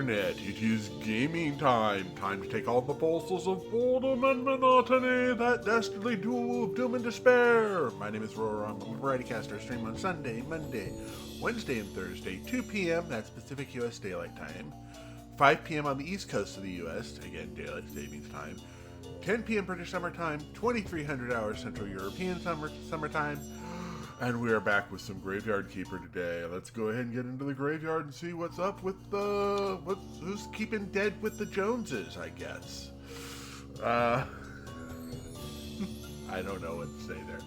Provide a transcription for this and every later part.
internet. It is gaming time. Time to take all the pulses of boredom and monotony, that dastardly duel of doom and despair. My name is Roar. I'm a variety caster. Stream on Sunday, Monday, Wednesday, and Thursday, 2 p.m. That's Pacific U.S. Daylight Time. 5 p.m. on the East Coast of the U.S. Again, Daylight Savings Time. 10 p.m. British Summer Time. 2300 hours Central European Summertime. And we are back with some Graveyard Keeper today. Let's go ahead and get into the graveyard and see what's up with who's keeping dead with the Joneses, I guess. I don't know what to say there.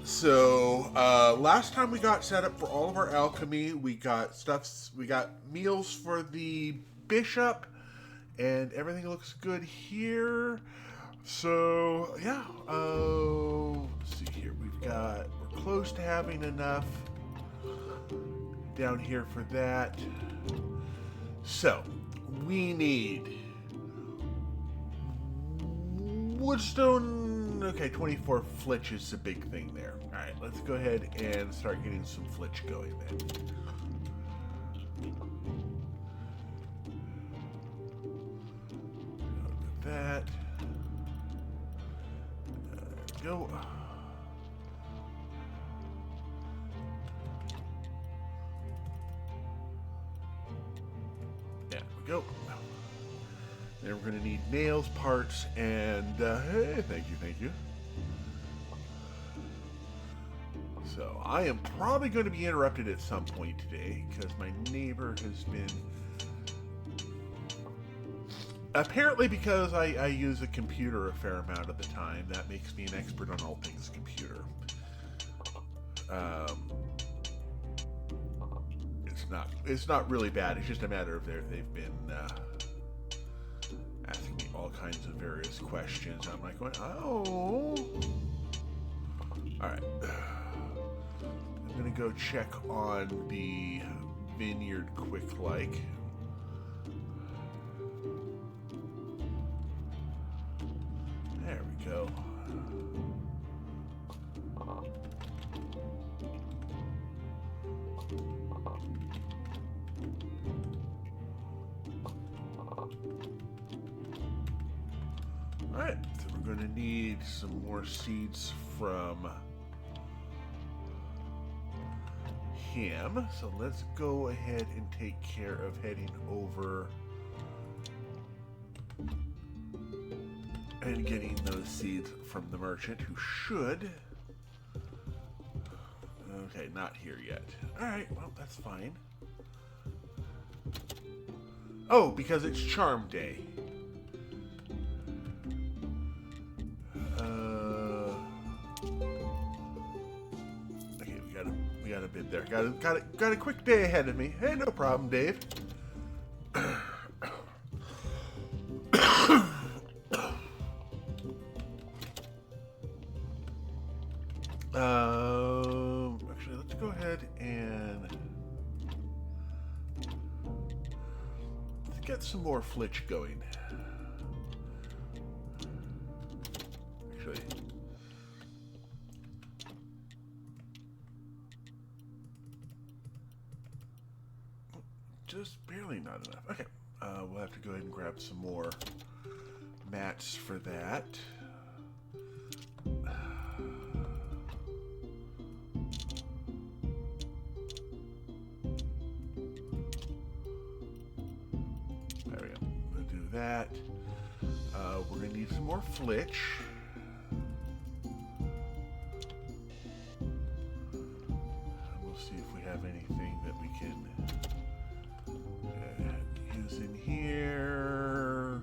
So last time we got set up for all of our alchemy, we got meals for the bishop, and everything looks good here. So, yeah, let's see here. We're close to having enough down here for that. So, we need woodstone. Okay, 24 flitch is the big thing there. All right, let's go ahead and start getting some flitch going then. That. Go. There we go. Then we're going to need nails, parts, and hey, thank you. So I am probably going to be interrupted at some point today because my neighbor has been. Apparently, because I use a computer a fair amount of the time, that makes me an expert on all things computer. It's not really bad. It's just a matter of they've been asking me all kinds of various questions. I'm like, oh, all right. I'm gonna go check on the vineyard quick like. There we go. Alright, so we're going to need some more seeds from him. So let's go ahead and take care of heading over and getting those seeds from the merchant, who should. Okay, not here yet. Alright, well, that's fine. Oh, because it's Charm Day. Okay, we got a bit there. Got a quick day ahead of me. Hey, no problem, Dave. Actually, let's go ahead and let's get some more flitch going. Actually, just barely not enough. Okay, we'll have to go ahead and grab some more mats for that. That. We're going to need some more flitch. We'll see if we have anything that we can use in here.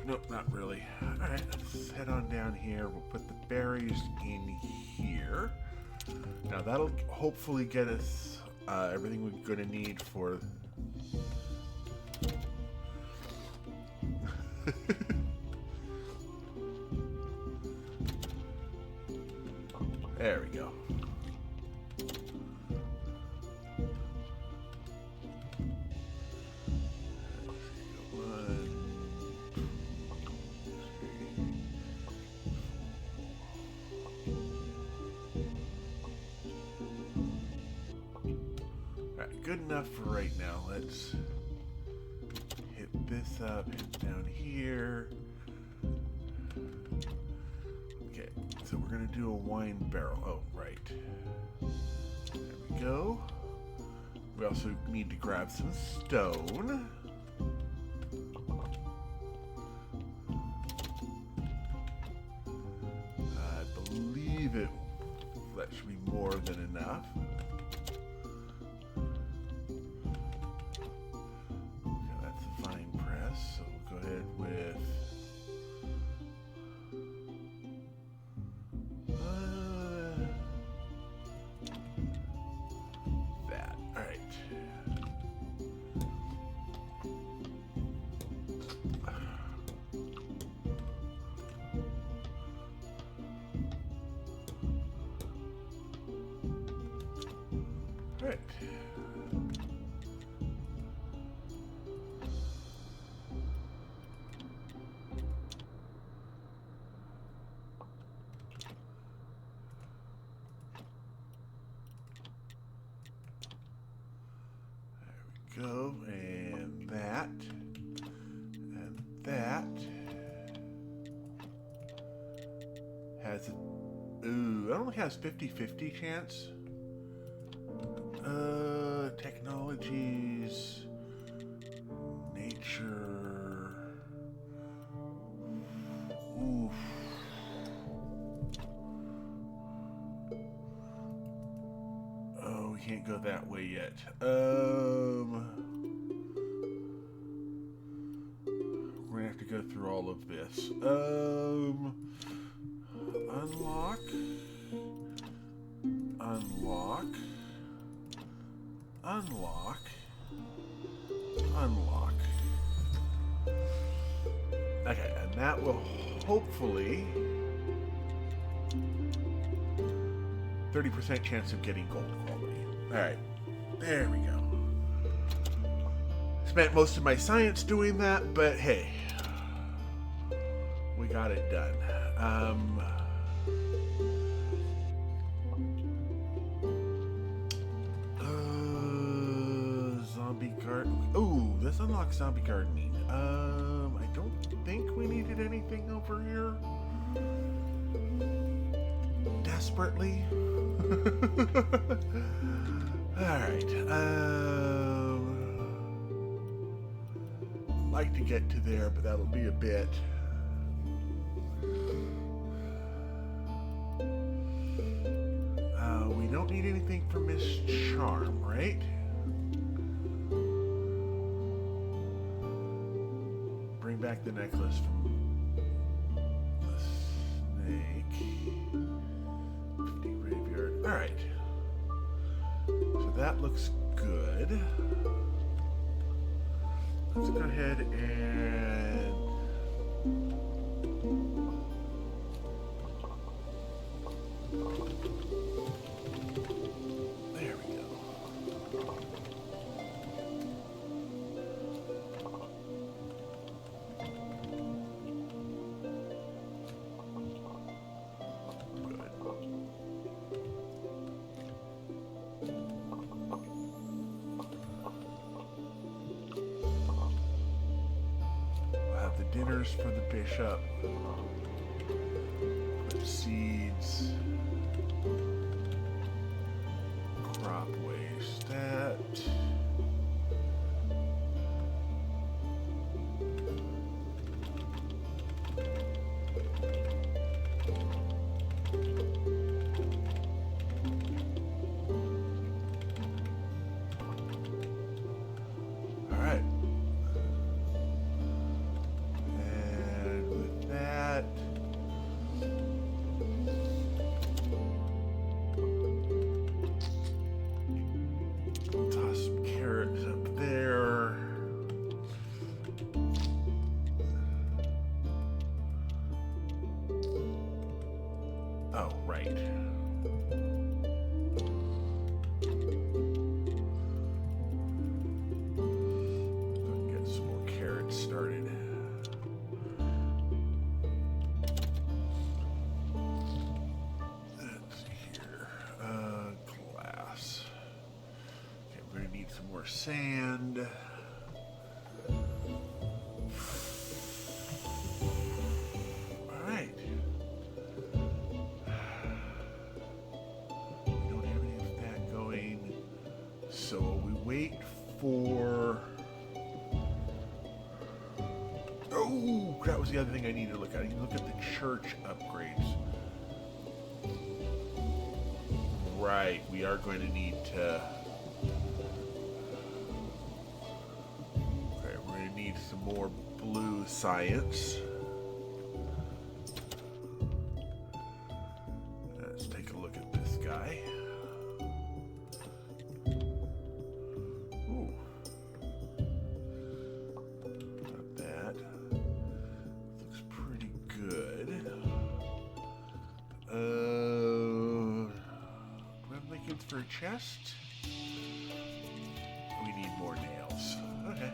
Nope, not really. Alright, let's head on down here. We'll put the berries in here. Now that'll hopefully get us everything we're going to need for there we go. good enough for right now. Let's hit this up, hit down here. Okay, so we're gonna do a wine barrel. Oh, right. There we go. We also need to grab some stone. I believe that should be more than enough. Okay, that's a fine press, so we'll go ahead with that. All right. All right. Go, and that has it only has 50-50 chance. Technologies, nature. Oof. Oh, we can't go that way yet. We're gonna have to go through all of this. Unlock. Unlock. Unlock. Unlock. Okay, and that will hopefully 30% chance of getting gold quality. Alright, there we go. Spent most of my science doing that, but hey, we got it done. Zombie garden. Ooh, this unlocks zombie gardening. I don't think we needed anything over here. Desperately. Alright. Like to get to there, but that'll be a bit. We don't need anything for Miss Charm, right? Bring back the necklace from the snake. 50 graveyard. Alright. So that looks good. Let's go ahead and there we go. Dinners for the bishop. Put seeds. Crop waste. That. All right. Oh, right. Get some more carrots started. Let's see here. Glass. Okay, we're gonna need some more sand. Alright. We don't have any of that going. So we wait for... Oh, that was the other thing I need to look at. I need to look at the church upgrades. Right, we are going to need to... Okay, we're going to need some more blue science. Let's take a look at this guy. Ooh. Not bad. Looks pretty good. For a chest? We need more nails. Okay.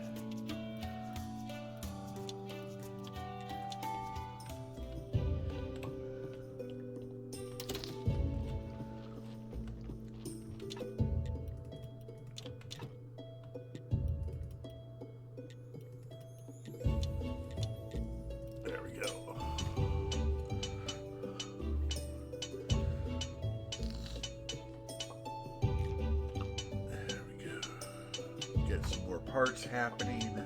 There we go. Parts happening.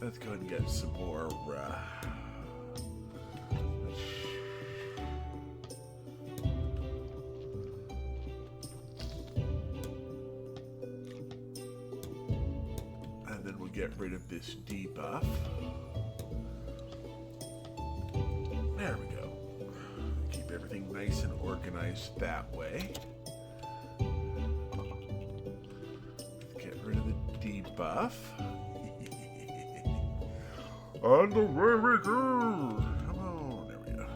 Let's go ahead and get some more. And then we'll get rid of this debuff. There we go. Keep everything nice and organized that way. Get rid of the debuff. And away we go! Come on, there we go.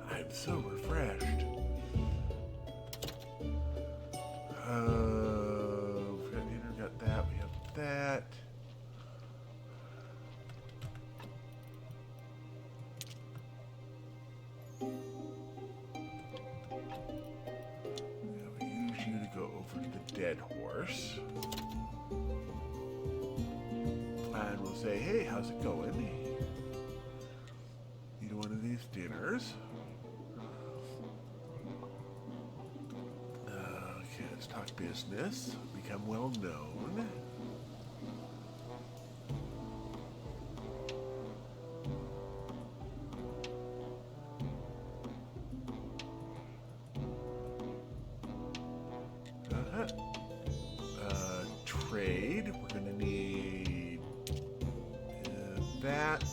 I'm so refreshed. We got that, we have that. Now we use you to go over to the dead horse. And we'll say, hey, how's it going? Need one of these dinners. Okay, let's talk business. Become well known. Trade. We're going to need that.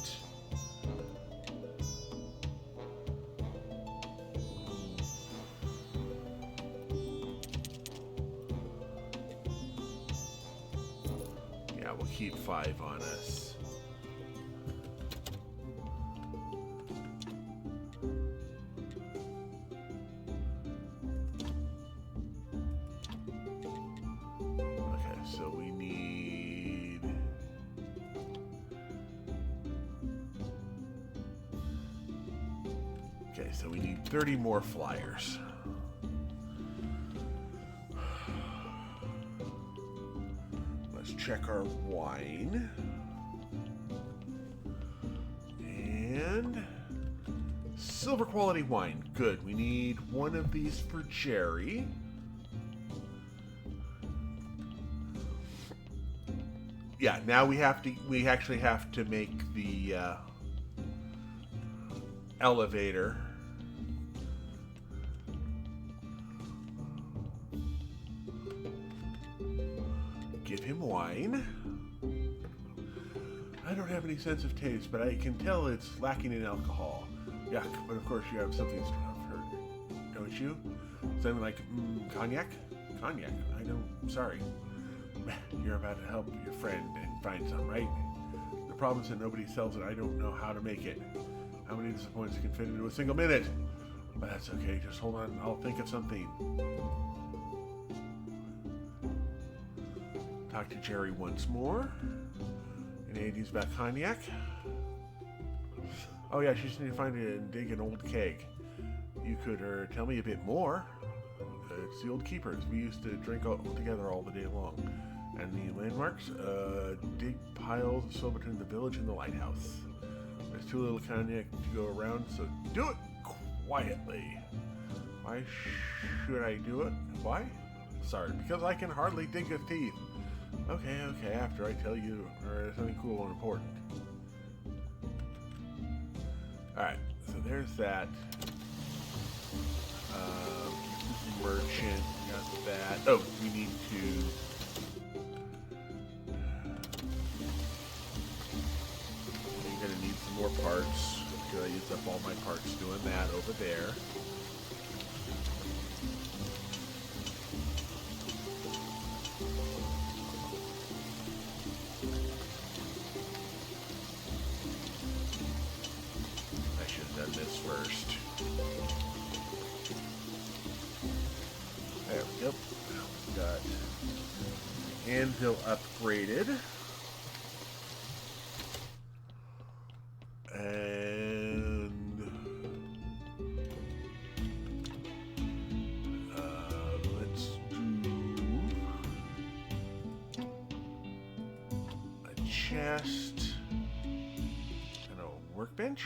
Yeah, we'll keep 5 on us. So we need... Okay, so we need 30 more flyers. Let's check our wine. And... silver quality wine. Good. We need one of these for Jerry. Yeah, now we actually have to make the elevator. Give him wine. don't have any sense of taste, but I can tell it's lacking in alcohol. Yuck, but of course you have something stronger, don't you? Something like, cognac? Cognac, I don't, sorry. You're about to help your friend and find some, right? The problem is that nobody sells it. I don't know how to make it. How many disappointments can fit into a single minute? But that's okay, just hold on, I'll think of something. Talk to Jerry once more. And Andy's about cognac. Oh yeah, she just need to find it and dig an old keg. You could tell me a bit more. It's the old keepers. We used to drink all together all the day long. And the landmarks? Dig piles of soil between the village and the lighthouse. There's too little cognac to go around, so do it quietly. Why should I do it? Why? Sorry, because I can hardly dig with teeth. Okay, after I tell you something cool and important. Alright, so there's that. Merchant, got that. Oh, we need to... I'm gonna need some more parts. Because I used up all my parts doing that over there. I should have done this first. There we go. We've got the anvil upgraded. And let's do a chest and a workbench.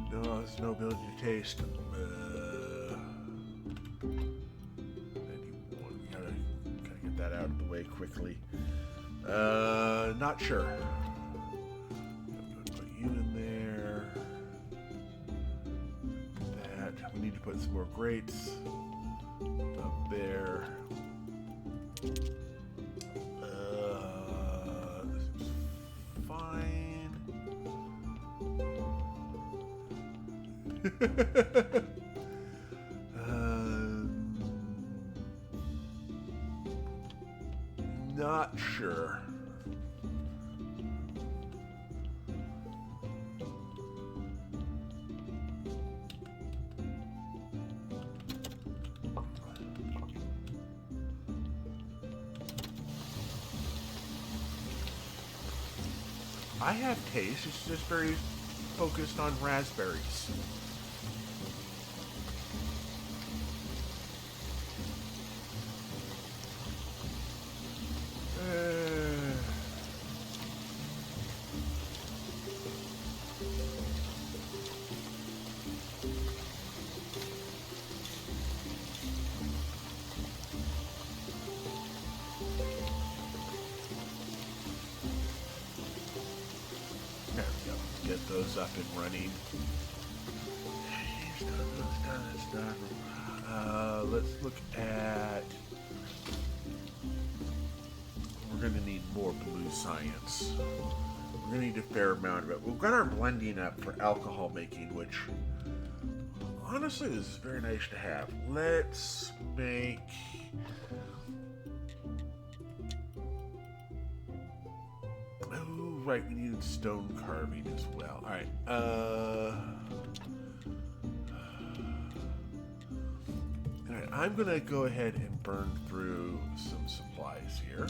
There's no ability to taste. 91. We gotta get that out of the way quickly. Not sure. Put you in there. That. We need to put some more grates up there. This is fine. Not sure. I have taste, it's just very focused on raspberries. There we go. Get those up and running. It's done. Let's look at... We're going to need more blue science. We're going to need a fair amount of it. We've got our blending up for alcohol making, which honestly is very nice to have. Let's make... Oh, right, we needed stone carving as well. Alright, Alright, I'm going to go ahead and burn through some supplies here.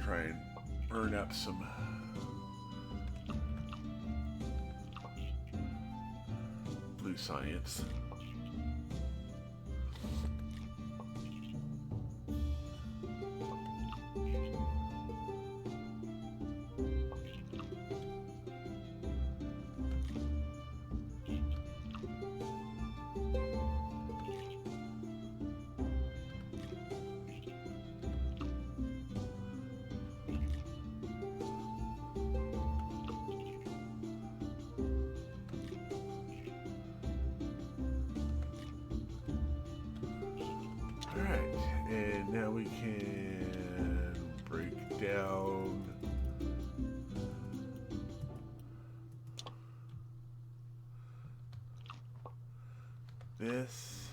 Try and earn up some blue science. And now we can break down this.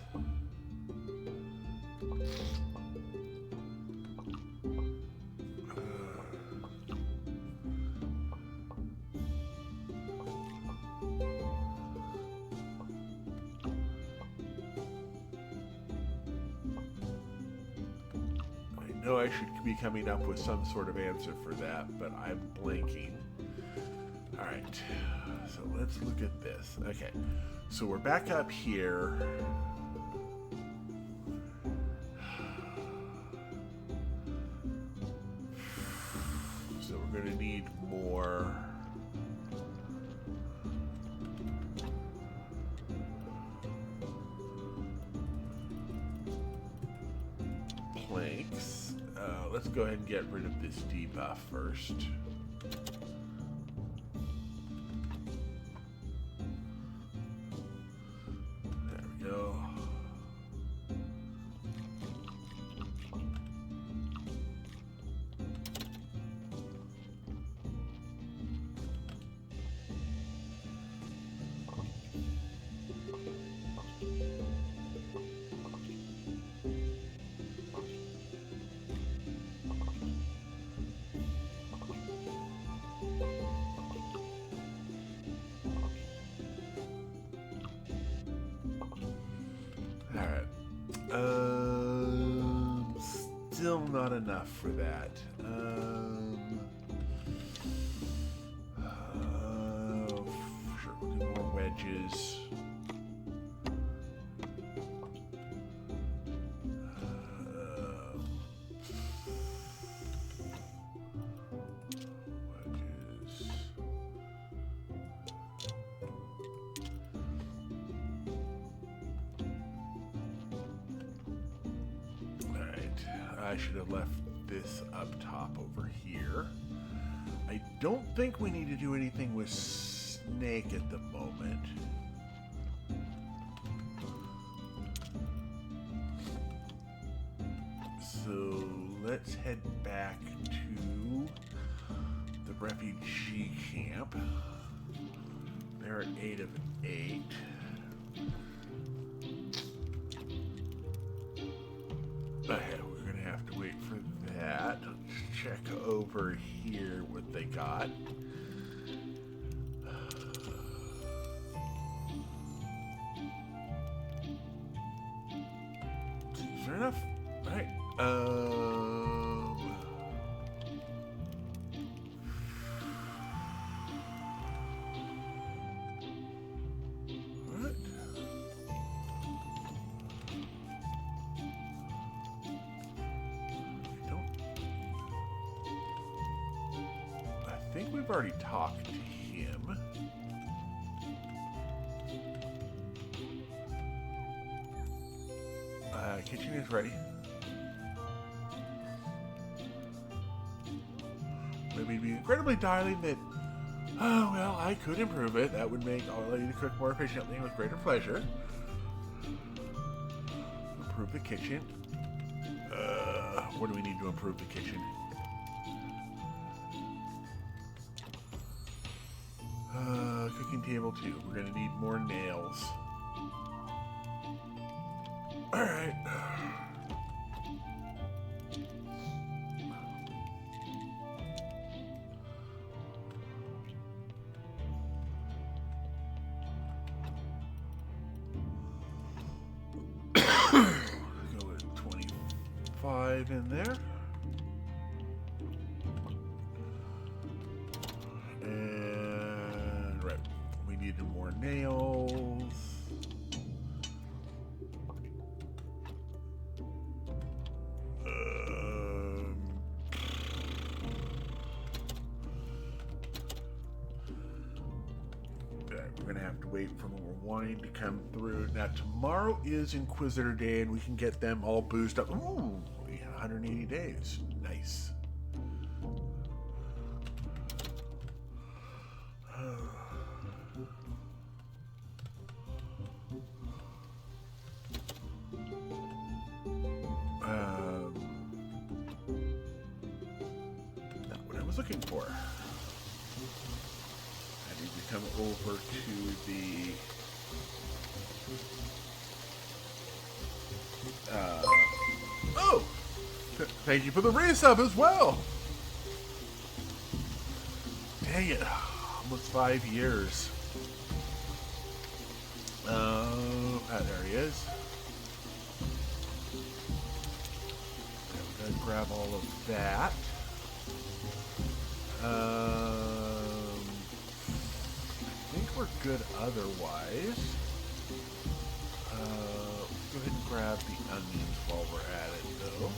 I know I should be coming up with some sort of answer for that, but I'm blanking. All right, so let's look at this. Okay, so we're back up here. So we're going to need more. Planks. Let's go ahead and get rid of this debuff first. There we go. Still not enough for that. Sure, we'll do more wedges. I should have left this up top over here. I don't think we need to do anything with Snake at the moment. So let's head back to the refugee camp. They're at 8 of 8. We're gonna have to wait for that. Let's check over here what they got. Is there enough? All right. What? I think we've already talked to him. Kitchen is ready. Maybe it'd be incredibly darling that, oh, well, I could improve it. That would make our lady to cook more efficiently and with greater pleasure. Improve the kitchen. What do we need to improve the kitchen? Cooking table 2. We're gonna need more nails. All right. Go with 25 in there. And right, we needed more nails. We're gonna have to wait for more wine to come through. Now tomorrow is Inquisitor Day, and we can get them all boosted up. Ooh, 180 days. Nice. looking for. I need to come over to the oh! Thank you for the resub as well! Dang it, almost 5 years. There he is. Okay, we're going to grab all of that. I think we're good otherwise. Let's go ahead and grab the onions while we're at it, though.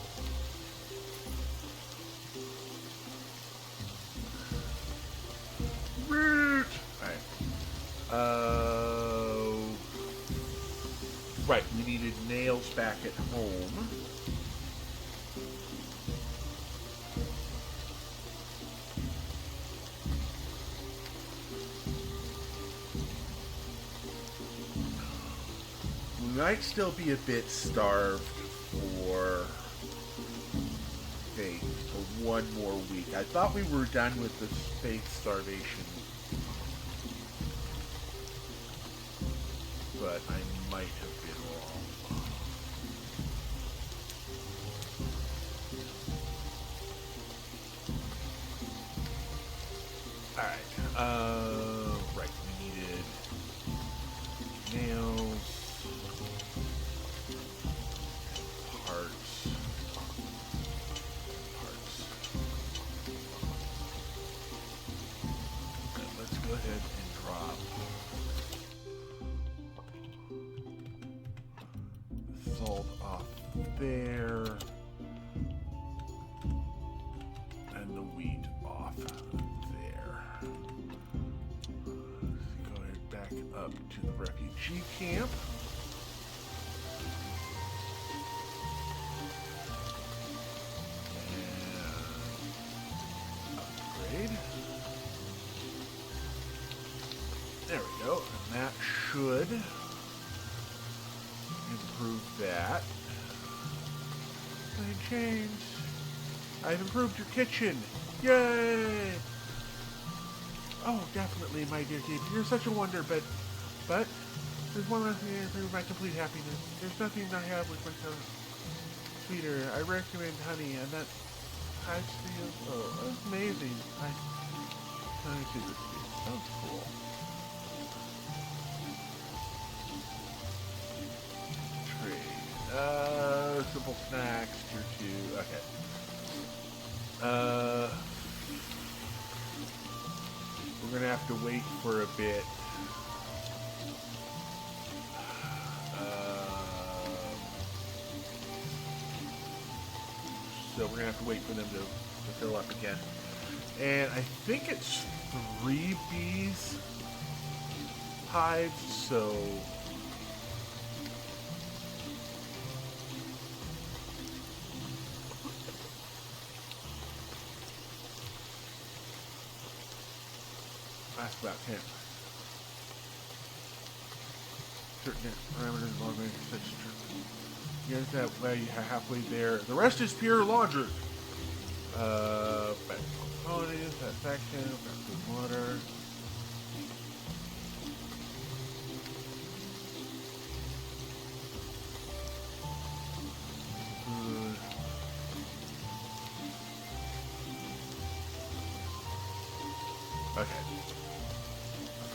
Alright. Right, we needed nails back at home. We might still be a bit starved for faith for one more week. I thought we were done with the faith starvation, but I might have been wrong. Alright, right, we needed nails, parts. Okay, let's go ahead and drop salt off there, and the wheat off there. Let's go ahead back up to the refugee camp. And upgrade. There we go, and that should improve that. Nothing changed. I've improved your kitchen. Yay! Oh, definitely, my dear kid. You're such a wonder, but there's one last thing to improve my complete happiness. There's nothing I have with myself sweeter. I recommend honey, and that hides for you. Oh, that's amazing. Honey secret sweet. Sounds cool. Simple snacks, tier 2, okay. We're gonna have to wait for a bit. So we're gonna have to wait for them to fill up again. And I think it's 3 bees hives, so that's about 10. Certain parameters long range such yes, that way you're halfway there. The rest is pure logic. Back components, that section, back to water. Good. Okay.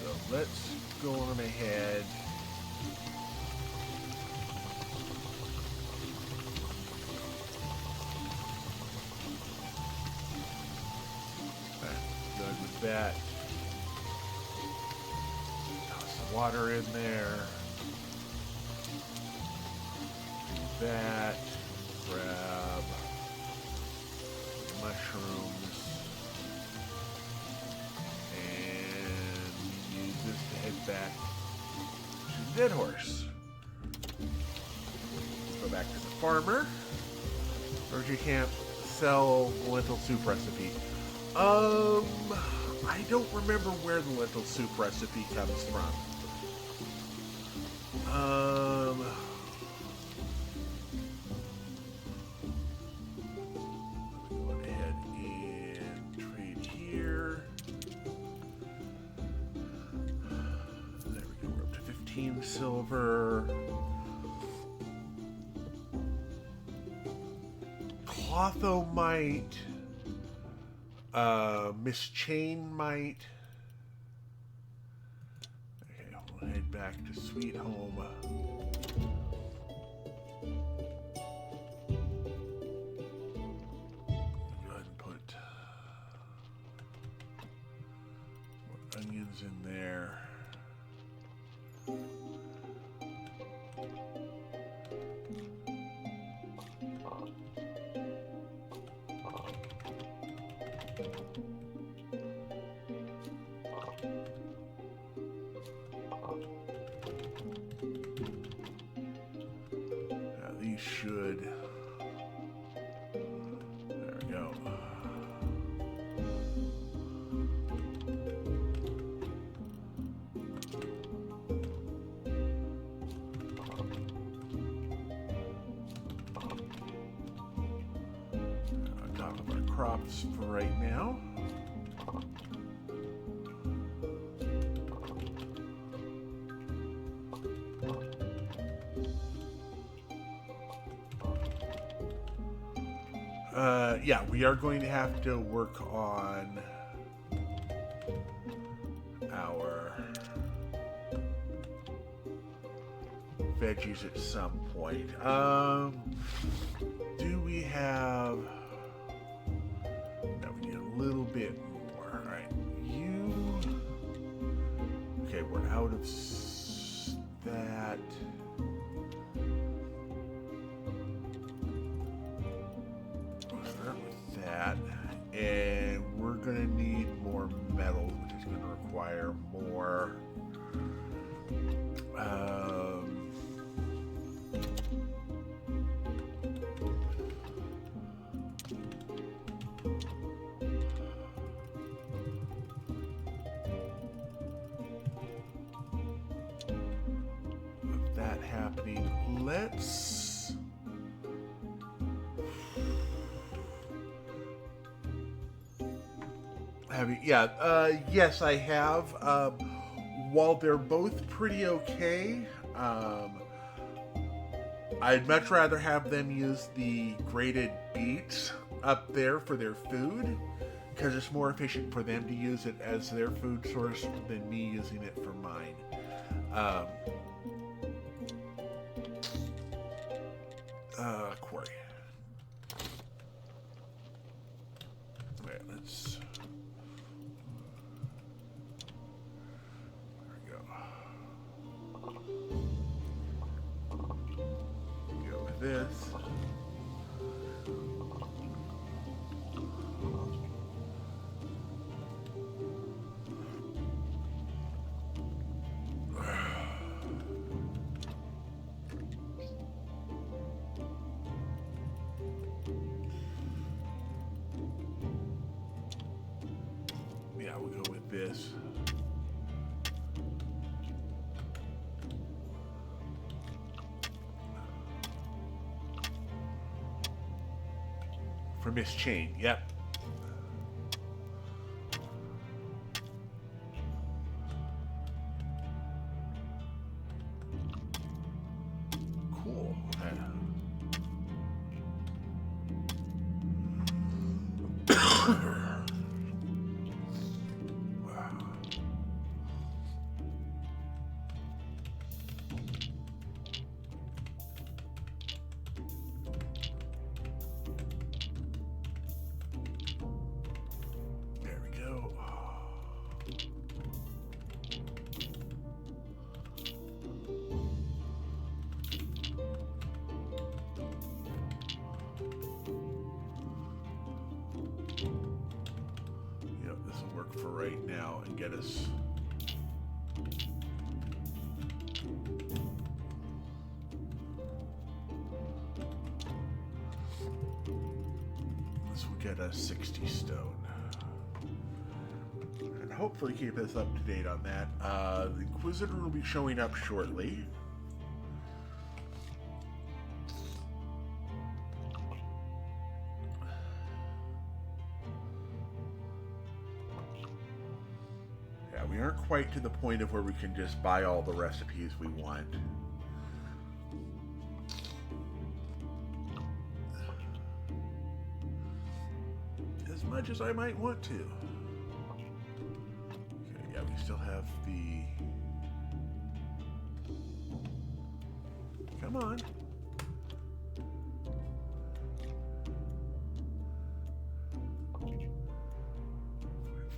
So let's go on ahead. Good with that. Toss some water in there. Do that. Grab mushrooms. And use this to head back to the dead horse. Let's go back to the farmer. Or you can't sell lentil soup recipe. I don't remember where the lentil soup recipe comes from. Go ahead and trade 18 silver. Clothomite. Miss Chainmite. Okay, we'll head back to Sweet Home. Go ahead and put more onions in there. These should. There we go. On top of our crops for right now. Yeah, we are going to have to work on our veggies at some point. Do we have... No, we need a little bit more. All right, you... Okay, we're out of that. And we're going to need more metals, which is going to require more of that happening. Let's yes, I have. While they're both pretty okay, I'd much rather have them use the grated beets up there for their food, because it's more efficient for them to use it as their food source than me using it for mine. Quarry. Alright, let's... This. Yeah, we'll go with this. For Miss Chain, yep. Cool. Okay. For right now and get us this will get us 60 stone and hopefully keep us up to date on that. The Inquisitor will be showing up shortly. We aren't quite to the point of where we can just buy all the recipes we want. As much as I might want to. Okay, yeah, we still have the... Come on.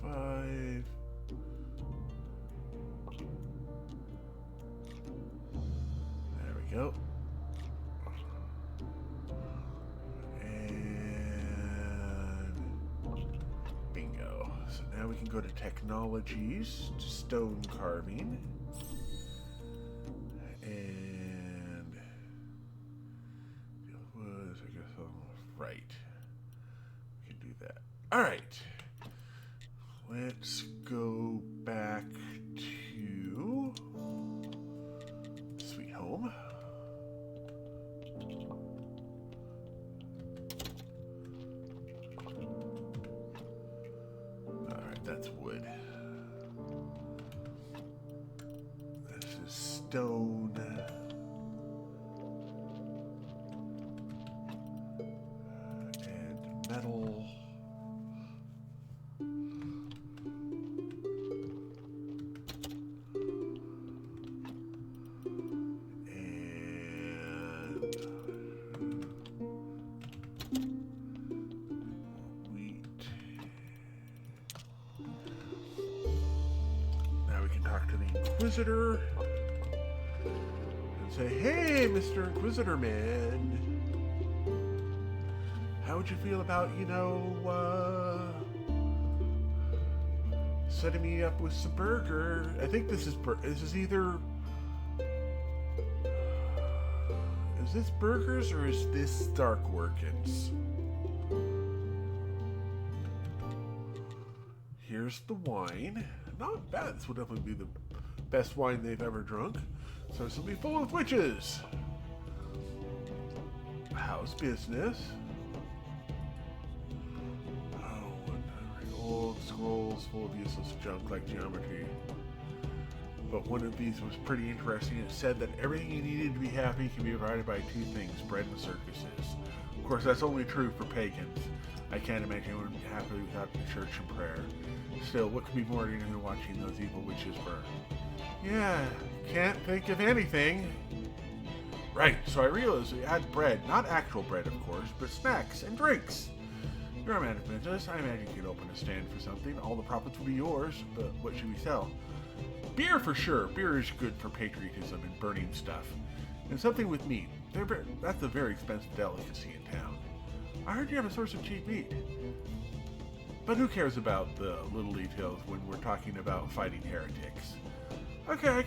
Five. There we go. And bingo. So now we can go to technologies, to stone carving. And was, I guess, right. We can do that. All right. Let's go back to Sweet Home. Alright, that's wood. This is stone. And metal. Inquisitor and say, "Hey, Mr. Inquisitor Man, how would you feel about, setting me up with some burger?" I think this is either, is this burgers or is this dark workings? Here's the wine. Not bad. This will definitely be the best wine they've ever drunk. So this will be full of witches. How's business? Oh, old scrolls full of useless junk like geometry. But one of these was pretty interesting. It said that everything you needed to be happy can be provided by two things: bread and circuses. Of course, that's only true for pagans. I can't imagine anyone happy without the church and prayer. Still, what could be more entertaining than watching those evil witches burn? Yeah, can't think of anything. Right, so I realized we had bread, not actual bread, of course, but snacks and drinks. You're a man of business. I imagine you could open a stand for something. All the profits will be yours, but what should we sell? Beer for sure. Beer is good for patriotism and burning stuff. And something with meat. That's a very expensive delicacy in town. I heard you have a source of cheap meat. But who cares about the little details when we're talking about fighting heretics? Okay, I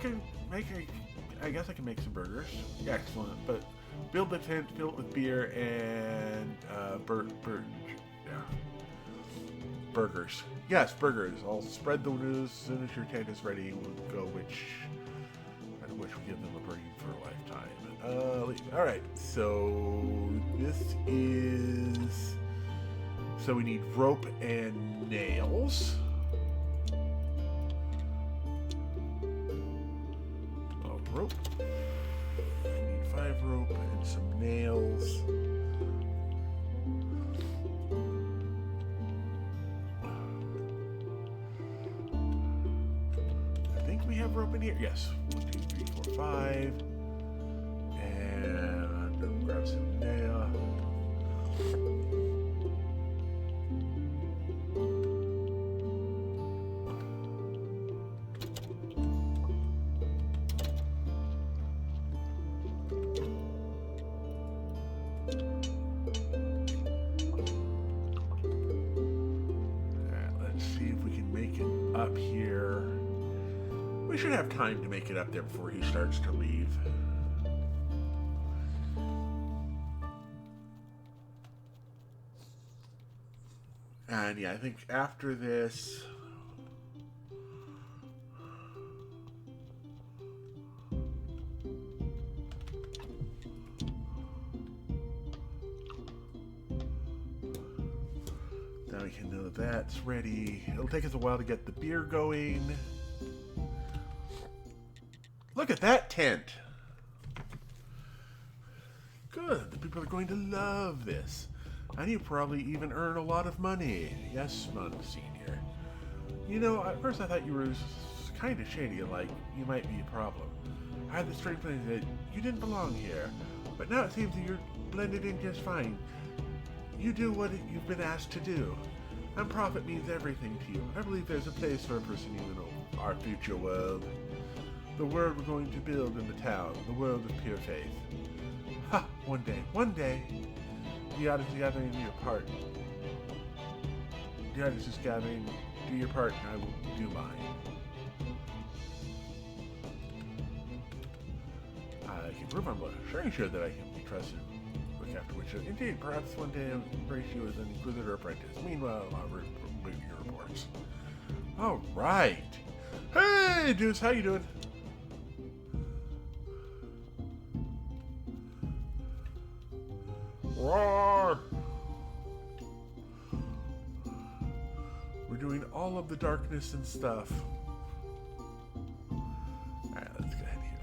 guess I can make some burgers. Excellent, but build the tent, fill it with beer, and burgers. Yes, burgers. I'll spread the news as soon as your tent is ready. We'll go which will give them a burning for a lifetime. All right, so this is. So we need rope and nails. Rope. We need 5 rope and some nails. I think we have rope in here. Yes. 1, 2, 3, 4, 5. And I'll grab some nail. Up here. We should have time to make it up there before he starts to leave. And yeah, I think after this, now we can know that's ready. It'll take us a while to get the beer going. Look at that tent. Good. The people are going to love this. And you probably even earn a lot of money. Yes, Monsignor. You know, at first I thought you were kind of shady, like you might be a problem. I had the strange feeling that you didn't belong here. But now it seems that you're blended in just fine. You do what you've been asked to do. And profit means everything to you. I believe there's a place for a person even in our future world. The world we're going to build in the town. The world of pure faith. Ha! One day. The Odyssey Gathering, do your part. The Odyssey Gathering, do your part, and I will do mine. I can prove I'm sure that I can be trusted. Look after which, indeed, perhaps one day I'll embrace you as an Inquisitor apprentice. Meanwhile, I'll read your reports. All right. Hey, Deuce, how you doing? Roar! We're doing all of the darkness and stuff. Alright, let's go ahead here.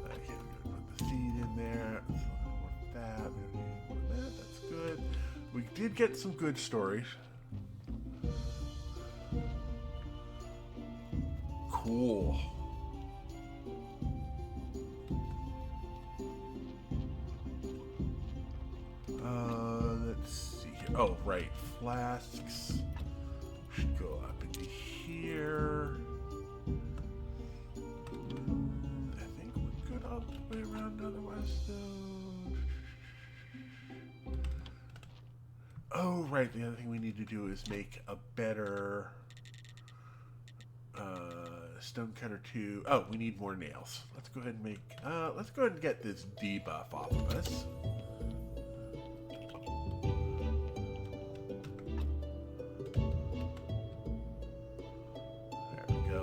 Okay, we're gonna put the seed in there. That. That's good. We did get some good stories. Cool. Let's see here. Oh, right. Flasks should go up into here. I think we're good all the way around otherwise, though. Oh, right. The other thing we need to do is make a better stonecutter 2. Oh, we need more nails. Let's go ahead and make let's go ahead and get this debuff off of us. There we go.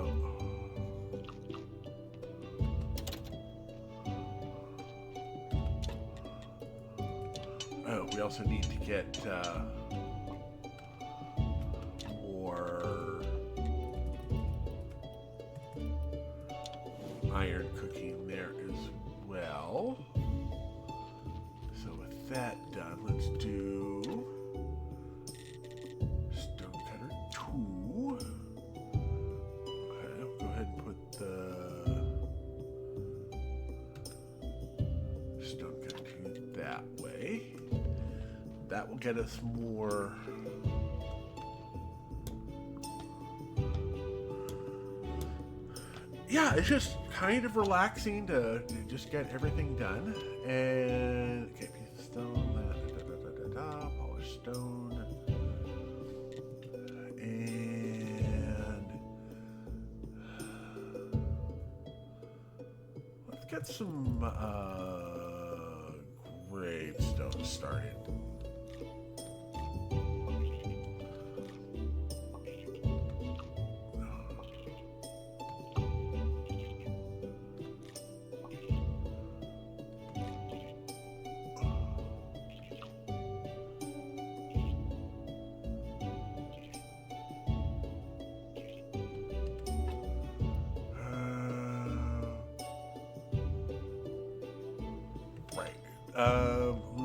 Oh, we also need to get more iron cooking there as well. So with that done, let's do stonecutter 2. Okay, I'll go ahead and put the stonecutter 2 that way. That will get us more. Yeah, it's just kind of relaxing to just get everything done. And okay, piece of stone, polished stone, and let's get some gravestone started.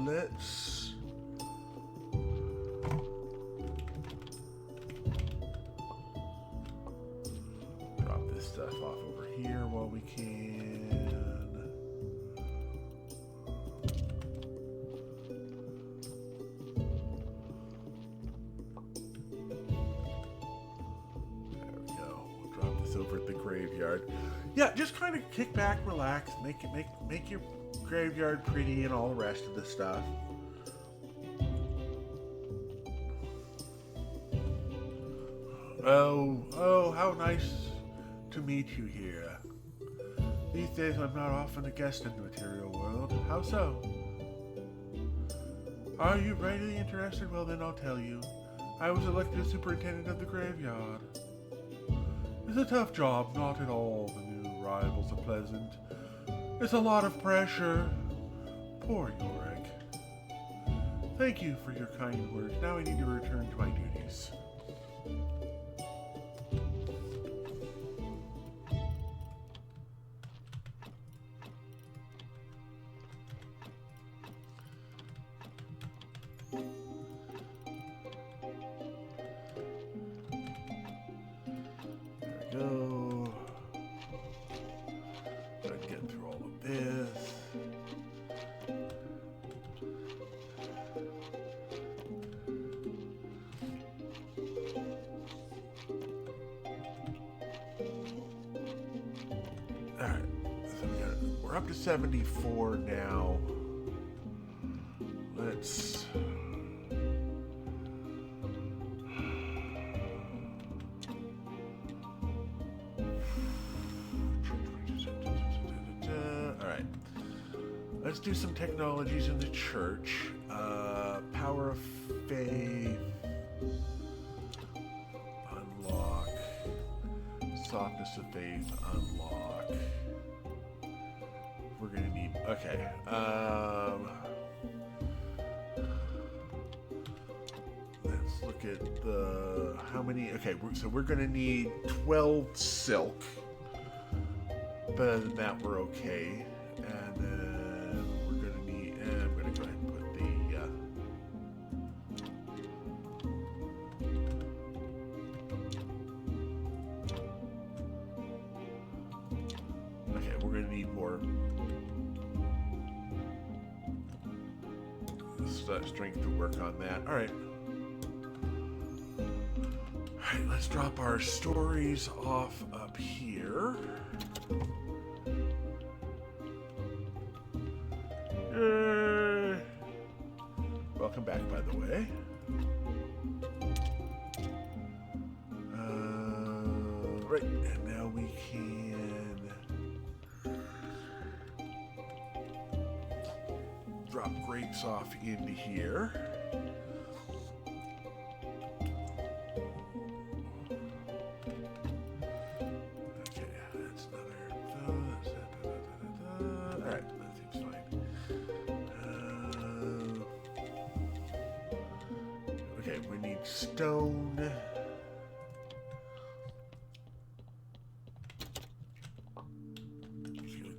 Let's drop this stuff off over here while we can. There we go. We'll drop this over at the graveyard. Yeah, just kind of kick back, relax, make your graveyard pretty and all the rest of the stuff. Oh, how nice to meet you here. These days I'm not often a guest in the material world. How so? Are you really interested? Well then I'll tell you. I was elected superintendent of the graveyard. It's a tough job, not at all. The new arrivals are pleasant. It's a lot of pressure. Poor Yorick. Thank you for your kind words. Now I need to return to my duties. There we go. Start getting through all of this. Alright, so we're up to 74 now. Let's... Alright. Let's do some technologies in the church. Power of faith. Unlock. Softness of faith. Unlock. We're gonna need... Okay. Let's look at the... How many... Okay, so we're gonna need 12 silk. Better than that, we're okay. And then we're gonna need... And I'm gonna go ahead and put the... Okay, we're gonna need more... strength to work on that. Alright. Alright, let's drop our stories off up here. Yay! Welcome back, by the way. Right, and now we can drop grapes off into here. Okay, that's another. Alright, that seems fine. Okay, we need stone.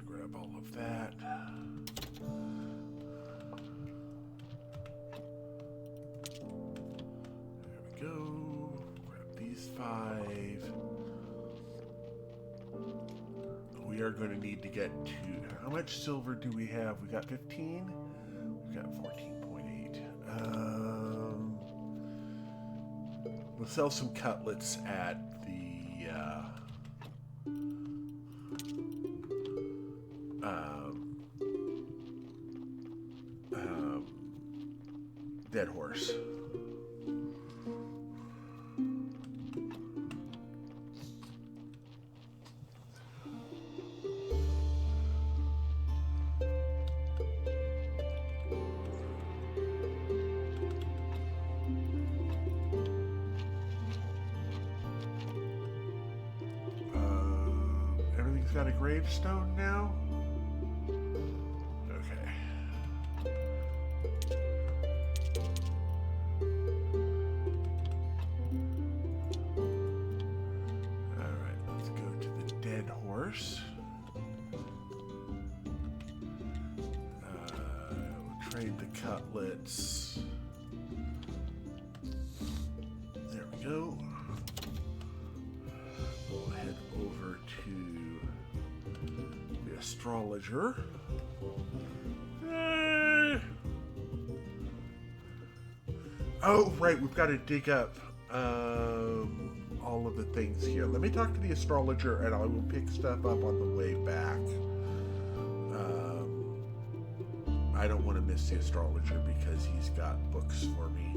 Grab all of that. There we go. Grab these 5. We are going to need to get to... How much silver do we have? We got 15? We got 14.8. We'll sell some cutlets at the... Dead horse. Everything's got a gravestone now? Okay. Alright, let's go to the dead horse. We'll trade the cutlets. There we go. We'll head over to the astrologer. Oh, right, we've got to dig up all of the things here. Let me talk to the astrologer and I will pick stuff up on the way back. I don't want to miss the astrologer because he's got books for me.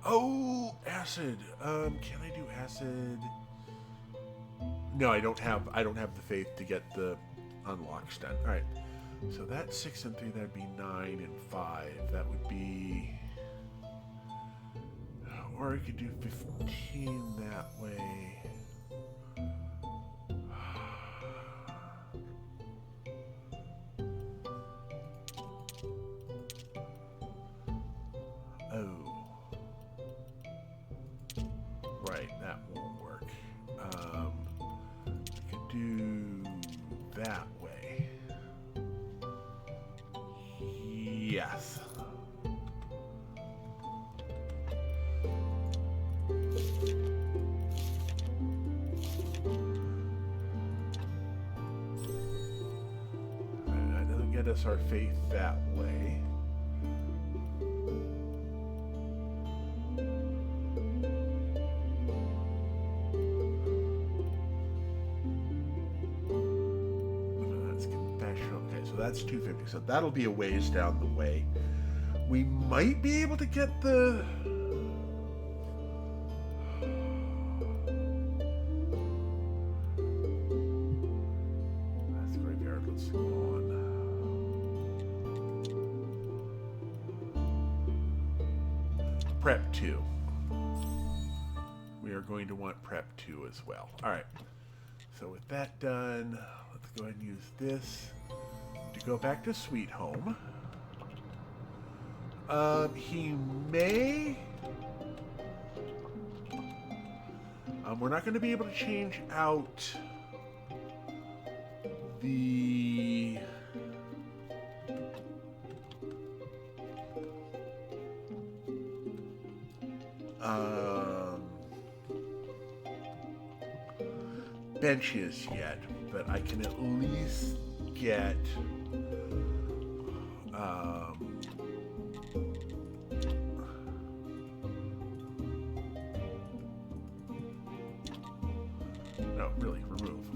Oh, acid. Can I do acid? No, I don't have the faith to get the unlocks done. All right. So that's 6 and 3. That'd be 9 and 5. That would be Or I could do 15 that way. Oh. Right, that won't work. I could do that way. Yes. That doesn't get us our faith that way. That's confessional. Okay, so that's 250. So that'll be a ways down the way. We might be able to get the... That's graveyard. Let's go on. Prep 2. We are going to want Prep 2 as well. Alright. So with that done, let's go ahead and use this to go back to Sweet Home. He may... we're not going to be able to change out the... benches yet, but I can at least get... no, really, remove.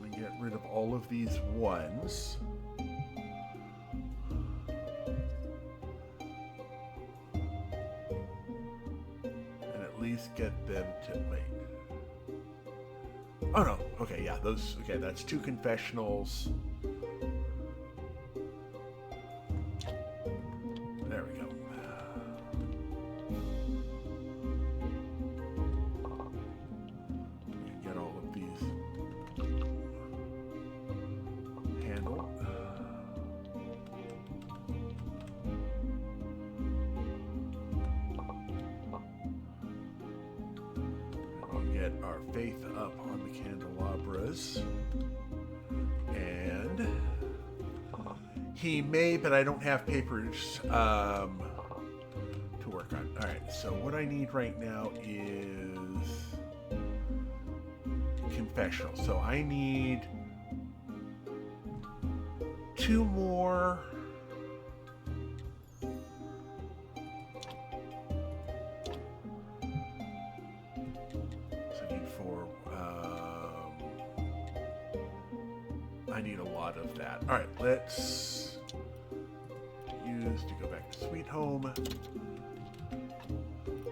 And get rid of all of these ones. And at least get them to wait. Oh no, okay, yeah, those, okay, that's 2 confessionals. There we go. Get all of these handled. We'll get our faith up on the candelabras. And he may, but I don't have papers to work on. All right, so what I need right now is confessional. So I need 2 more. So I need 4. I need a lot of that. All right, let's use to go back to Sweet Home.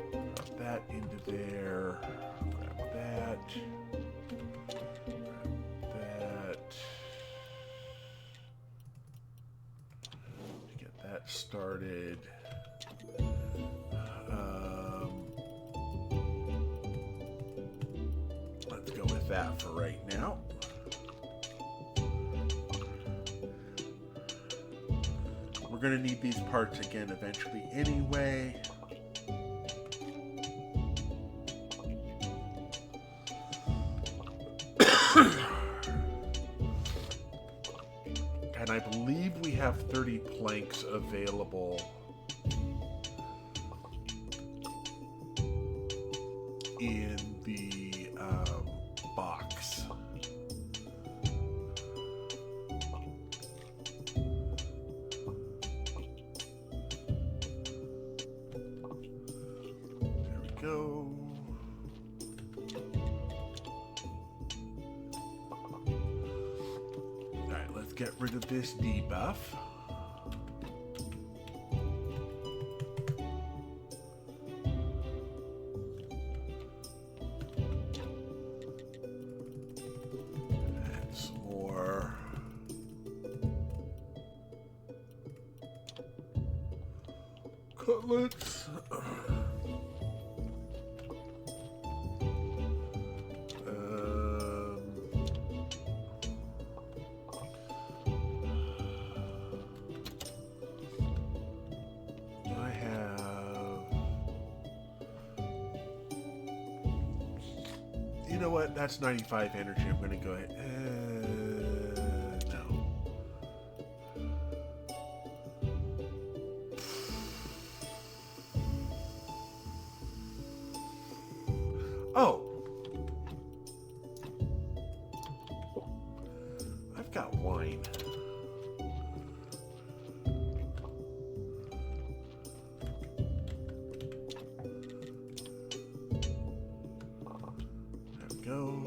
Drop that into there. Grab that. Grab that. Get that started. Let's go with that for right now. We're going to need these parts again eventually anyway. And I believe we have 30 planks available in the box. There we go. All right, let's get rid of this debuff. cutlets. I have... You know what? That's 95 energy. I'm going to go ahead. No. Oh. I've got wine. There we go.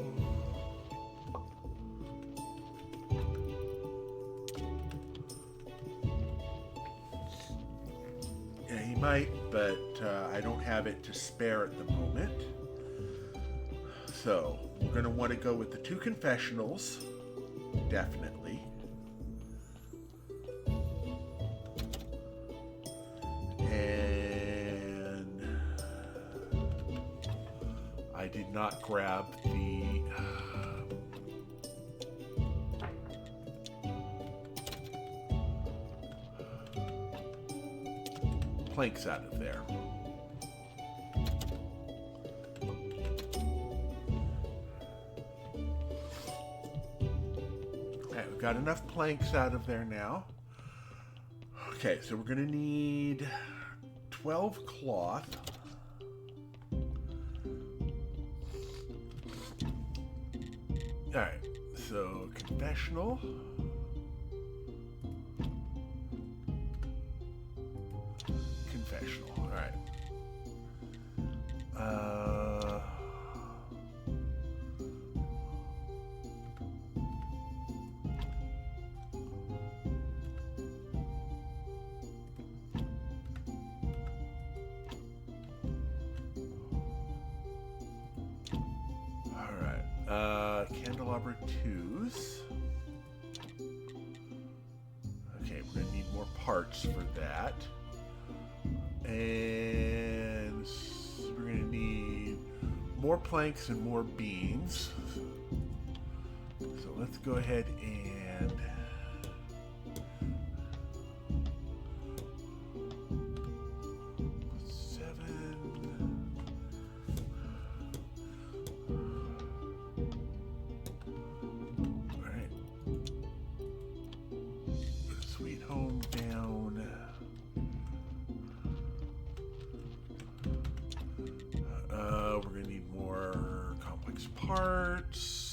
Yeah, he might, but I don't have it to spare at the moment. So, we're going to want to go with the 2 confessionals. Definitely. And I did not grab the planks out of there. We've got enough planks out of there now. Okay, so we're going to need 12 cloth. Alright, so confessional. Confessional, alright. Candelabra 2s. Okay, we're gonna need more parts for that. And we're gonna need more planks and more beams. So let's go ahead and parts.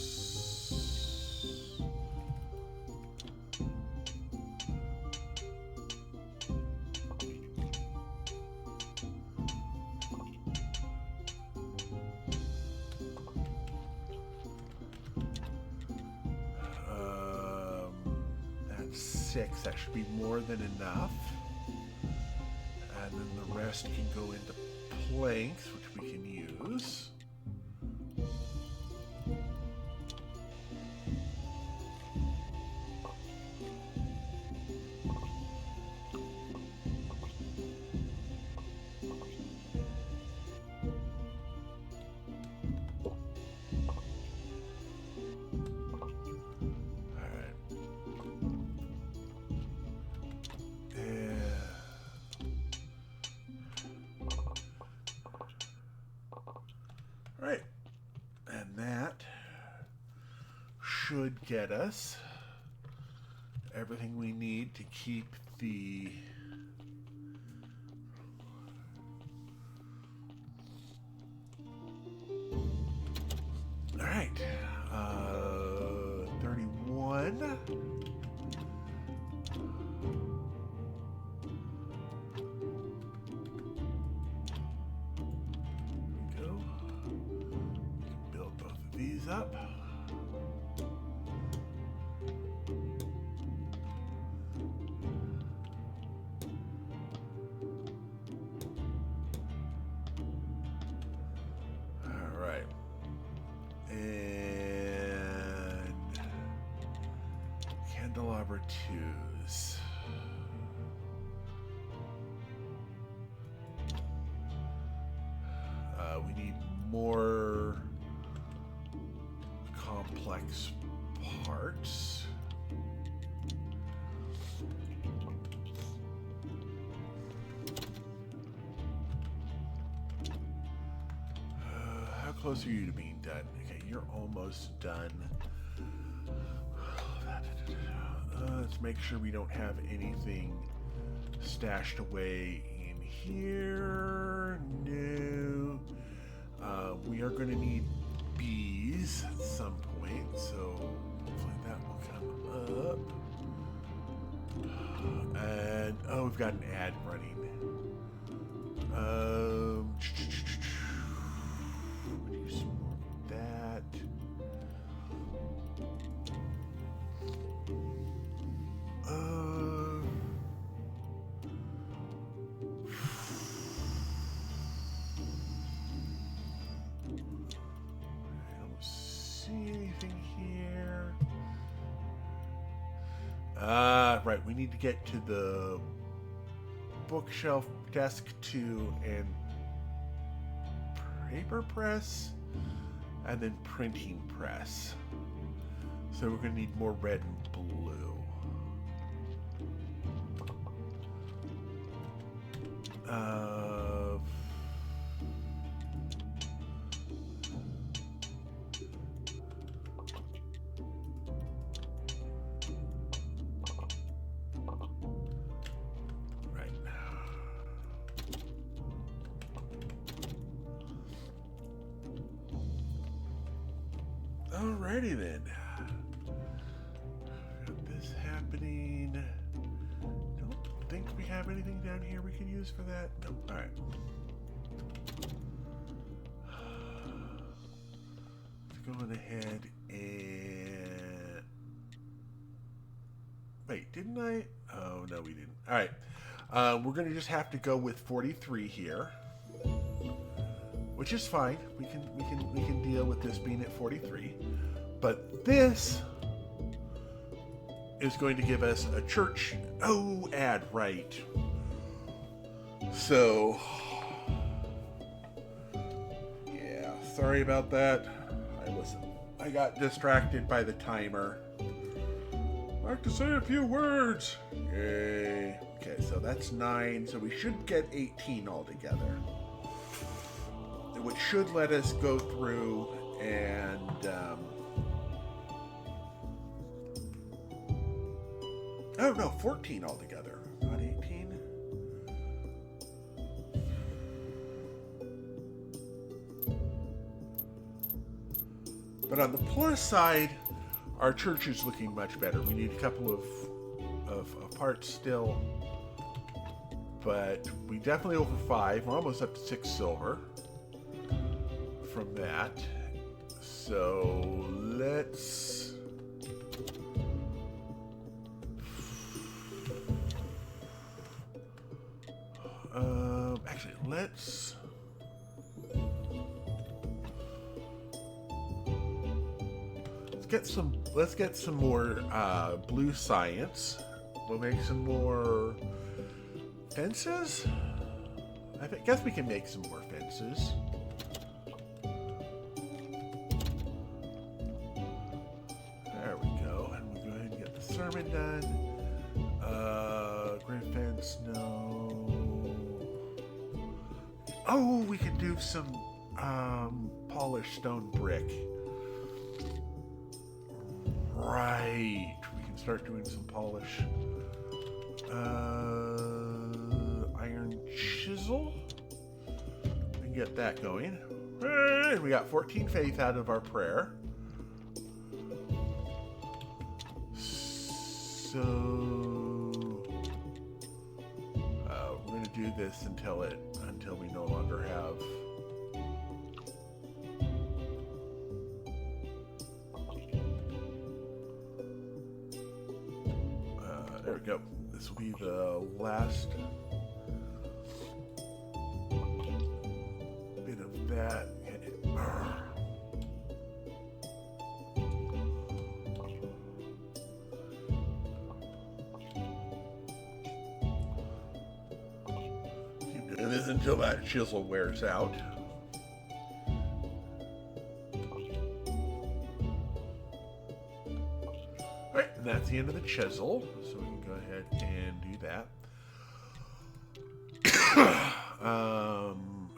That's 6. That should be more than enough. And then the rest can go into planks, which we can use. Right, and that should get us everything we need to keep the all right, 31. Up. All right. And candelabra 2s. more complex parts. How close are you to being done? Okay, you're almost done. Let's make sure we don't have anything stashed away in here. No. We are going to need bees at some point, so hopefully that will come up. And oh, we've got an ad running. Do some more of that. Right, we need to get to the bookshelf, desk 2, and paper press, and then printing press. So we're going to need more red and blue. Alrighty then. Got this happening. Don't think we have anything down here we can use for that. No. Alright. Let's go ahead and... Wait, didn't I? Oh, no, we didn't. Alright. We're going to just have to go with 43 here. Which is fine. We can deal with this being at 43. But this is going to give us a church ad, right. So yeah, sorry about that. I got distracted by the timer. I'd like to say a few words. Yay. Okay, so that's 9, so we should get 18 altogether. Which should let us go through and oh no, 14 altogether, not 18. But on the plus side, our church is looking much better. We need a couple of parts still, but we definitely over 5. We're almost up to 6 silver from that. So let's actually let's get some more blue science. We'll make some more fences. I guess we can make some more fences. There we go. And we'll go ahead and get the sermon done. Grid fence, no. Oh, we could do some polished stone brick. Right. We can start doing some polish. Iron chisel. We can get that going. And we got 14 faith out of our prayer. So we're going to do this until we no longer have. There we go. This will be the last bit of that. Keep doing this until that chisel wears out. that's the end of the chisel, so we can go ahead and do that.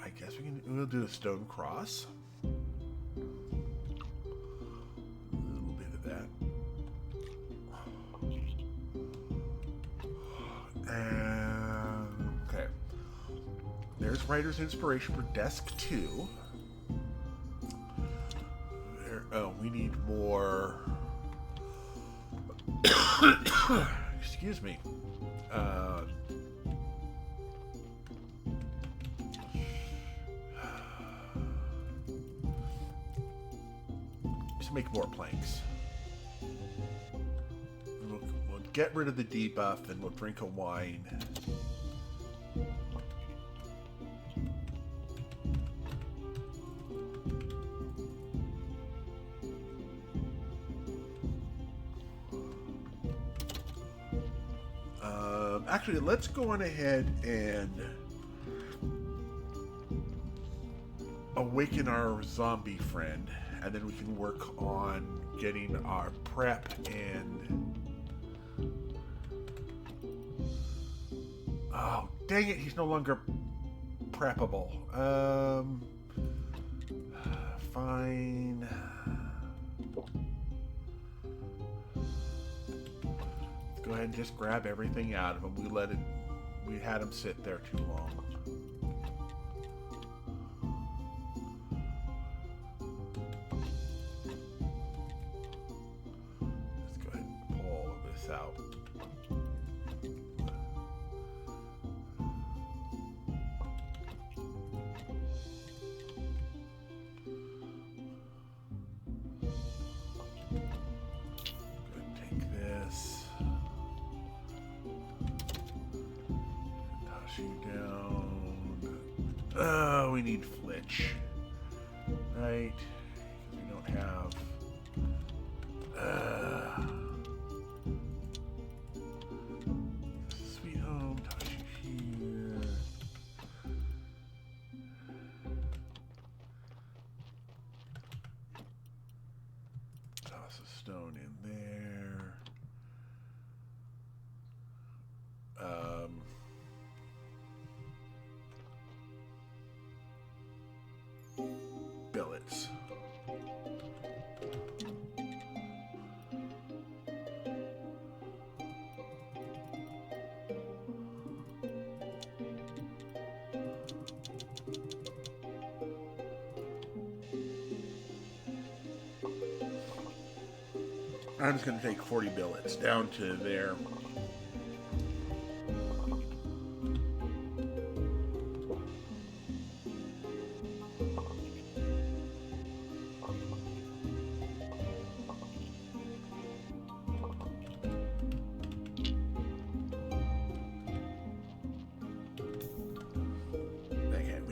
I guess we'll do a stone cross. A little bit of that. And okay. There's Writer's Inspiration for Desk 2. We need more. Excuse me. Just make more planks. We'll get rid of the debuff and we'll drink a wine. Actually, let's go on ahead and awaken our zombie friend, and then we can work on getting our prep and... Oh, dang it, he's no longer preppable. Fine. Go ahead and just grab everything out of him. We had him sit there too long. Let's go ahead and pull all of this out. Go ahead and take this. Down. We need Flitch. Right? Because we don't have... Sweet Home, toss you here. Toss a stone in there. Billets. I'm just going to take 40 billets down to there.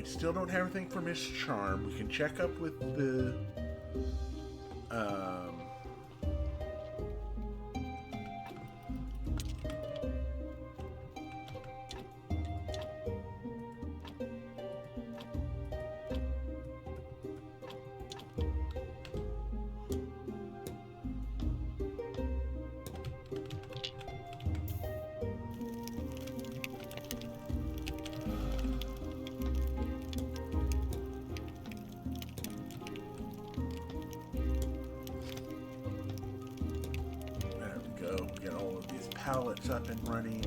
Still don't have anything for Miss Charm. We can check up with the get all of these pallets up and running.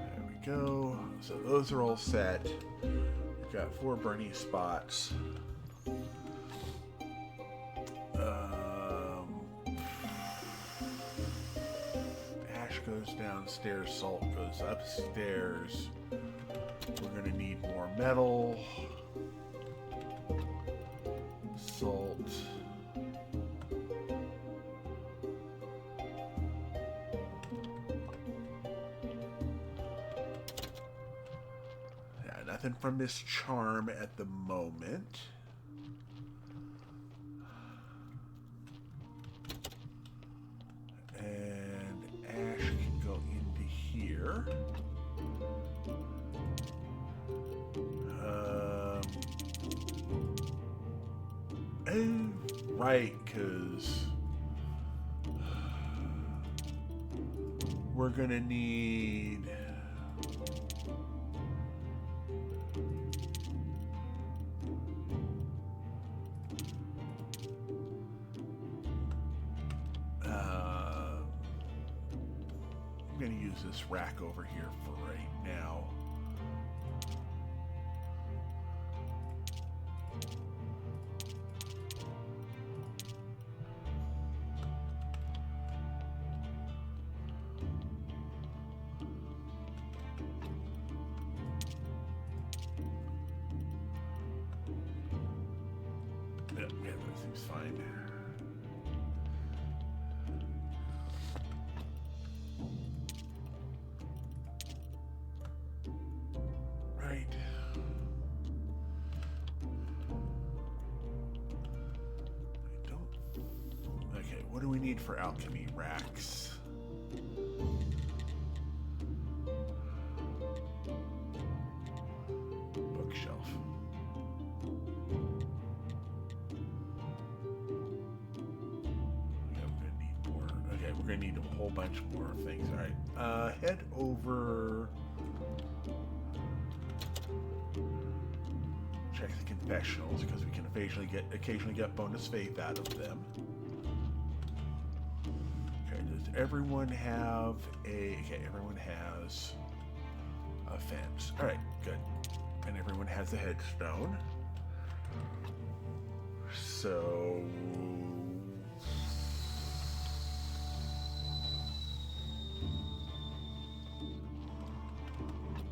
There we go. So those are all set. Got 4 burning spots. Ash goes downstairs, salt goes upstairs. We're going to need more metal, salt. Nothing from this charm at the moment. And Ash can go into here. Oh, right, because we're gonna need I'm gonna use this rack over here for right now. Yeah, that seems fine. Right. I don't... Okay, what do we need for alchemy racks? Bookshelf. Okay, we're gonna need a whole bunch more things. All right, head over. Check the confessionals because we can occasionally get bonus faith out of them. Okay, does everyone have a? Okay, everyone has a fence. All right, good, and everyone has a headstone. So.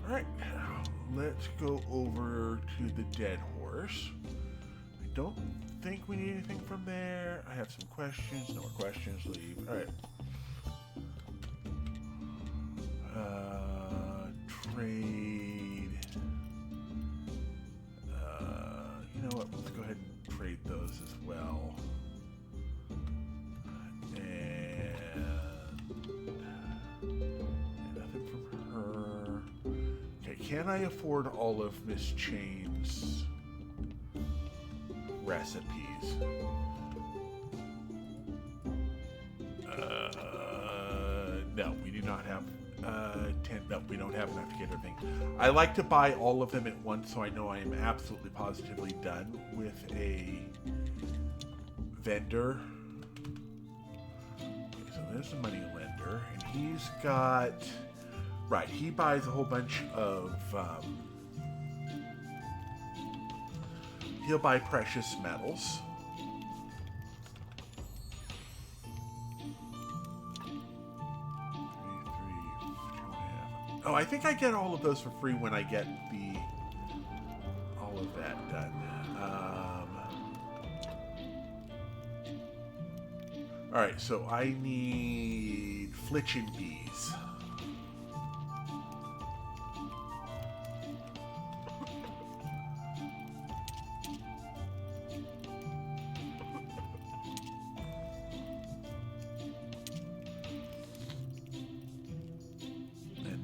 Alright, let's go over to the dead horse. I don't think we need anything from there. I have some questions. No more questions. Leave. Alright. Trade. You know what? Let's go ahead and trade those as well. Can I afford all of Miss Chain's recipes? No, we do not have 10. No, we don't have enough to get everything. I like to buy all of them at once so I know I am absolutely positively done with a vendor. Okay, so there's the money lender, and he's got... Right, he buys a whole bunch of, he'll buy precious metals. Oh, I think I get all of those for free when I get all of that done. All right, so I need Flitchin' Bees.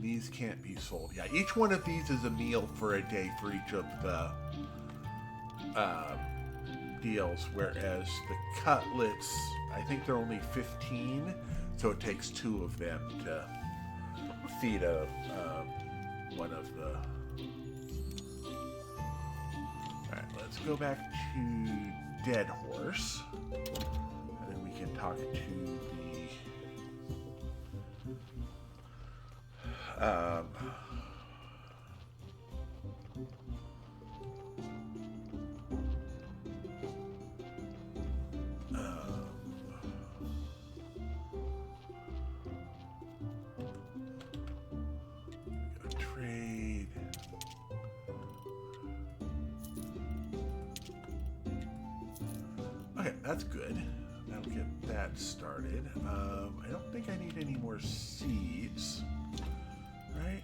These can't be sold. Yeah, each one of these is a meal for a day for each of the deals, whereas the cutlets, I think they're only 15, so it takes 2 of them to feed one of the... Alright, let's go back to Dead Horse, and then we can talk to the... trade. Okay, that's good. That'll get that started. I don't think I need any more seeds. Right?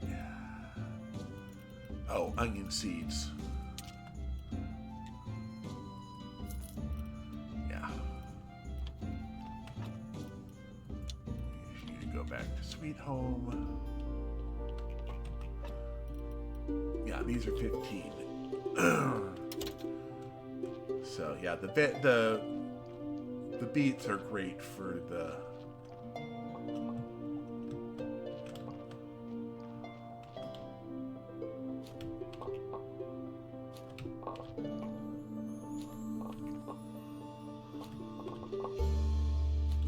Oh, onion seeds. Yeah. You need to go back to Sweet Home. Yeah, these are 15. So yeah, the beets are great for the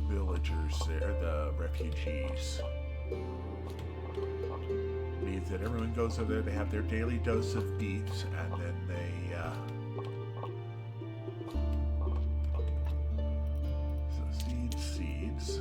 villagers there, the refugees. Means that everyone goes over there, they have their daily dose of beets, and then they so seeds.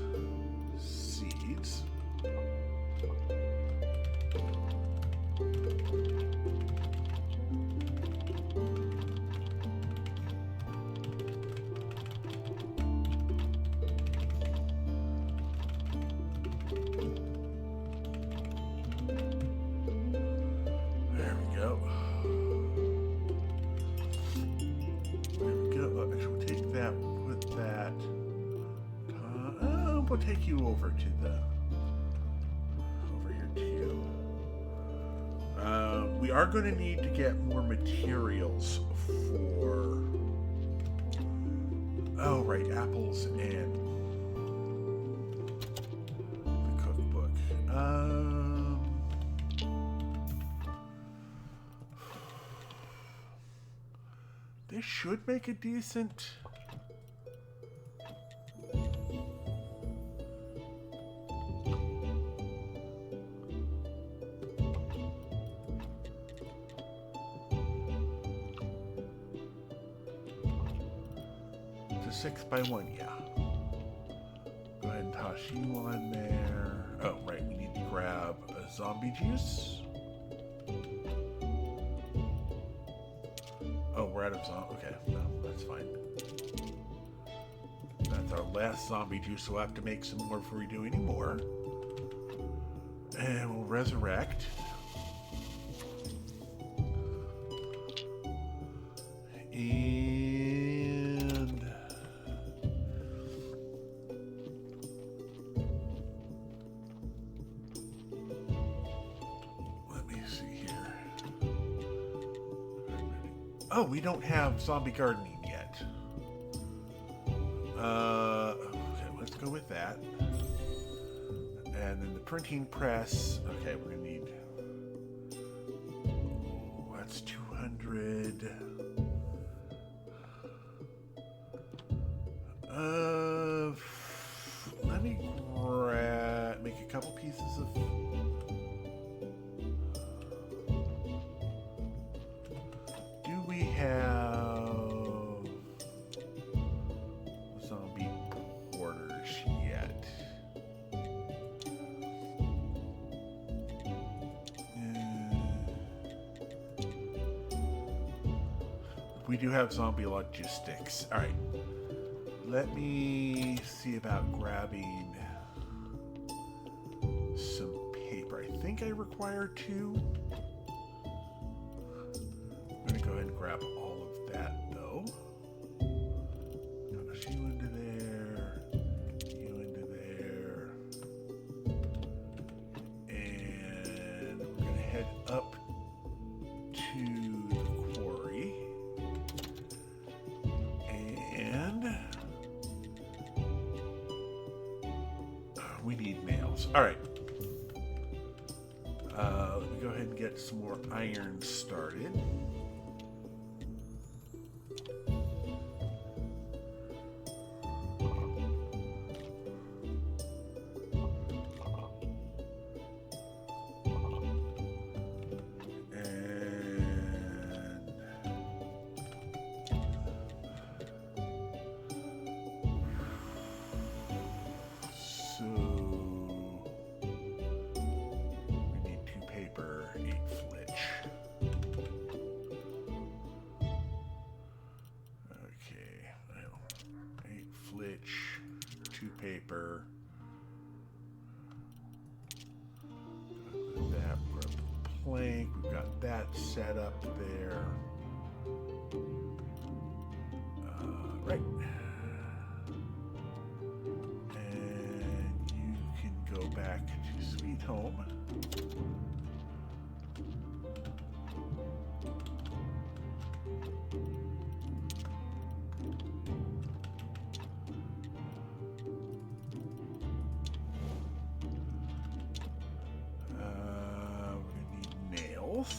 We'll take you over to over here too. We are going to need to get more materials for. Oh right, apples and the cookbook. This should make a decent. It's a 6x1, yeah. Go ahead and toss you on there. Oh, right, we need to grab a zombie juice. Oh, we're out of zombie. Okay, no, that's fine. That's our last zombie juice, so we'll have to make some more before we do any more. And we'll resurrect. Oh, we don't have zombie gardening yet. Okay, let's go with that. And then the printing press. Okay, we're gonna need. Oh, that's 200. Let me make a couple pieces of. Have zombie porters yet? We do have zombie logistics. All right. Let me see about grabbing some paper. I think I require 2. I'm going to go ahead and grab all of that, though. Toss you into there. You into there. And we're going to head up to the quarry. And we need nails. All right. Let me go ahead and get some more iron started. Paper. That, we're plank. We've got that that set up there. Right. And you can go back to Sweet Home. We're going to need nails.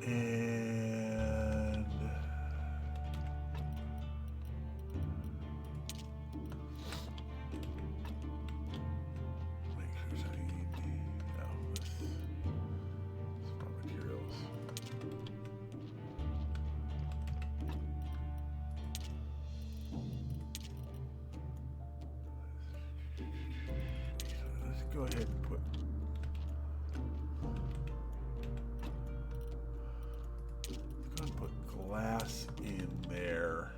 And make sure there's any. No, this is raw materials. Let's go ahead and put. Glass in there.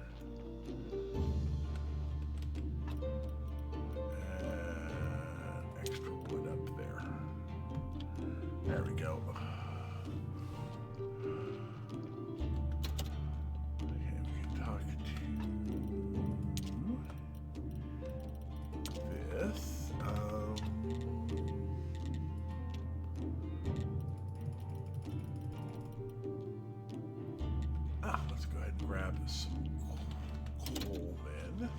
And extra wood up there. There we go. Okay, we can talk to this. Let's go ahead and grab some coal then.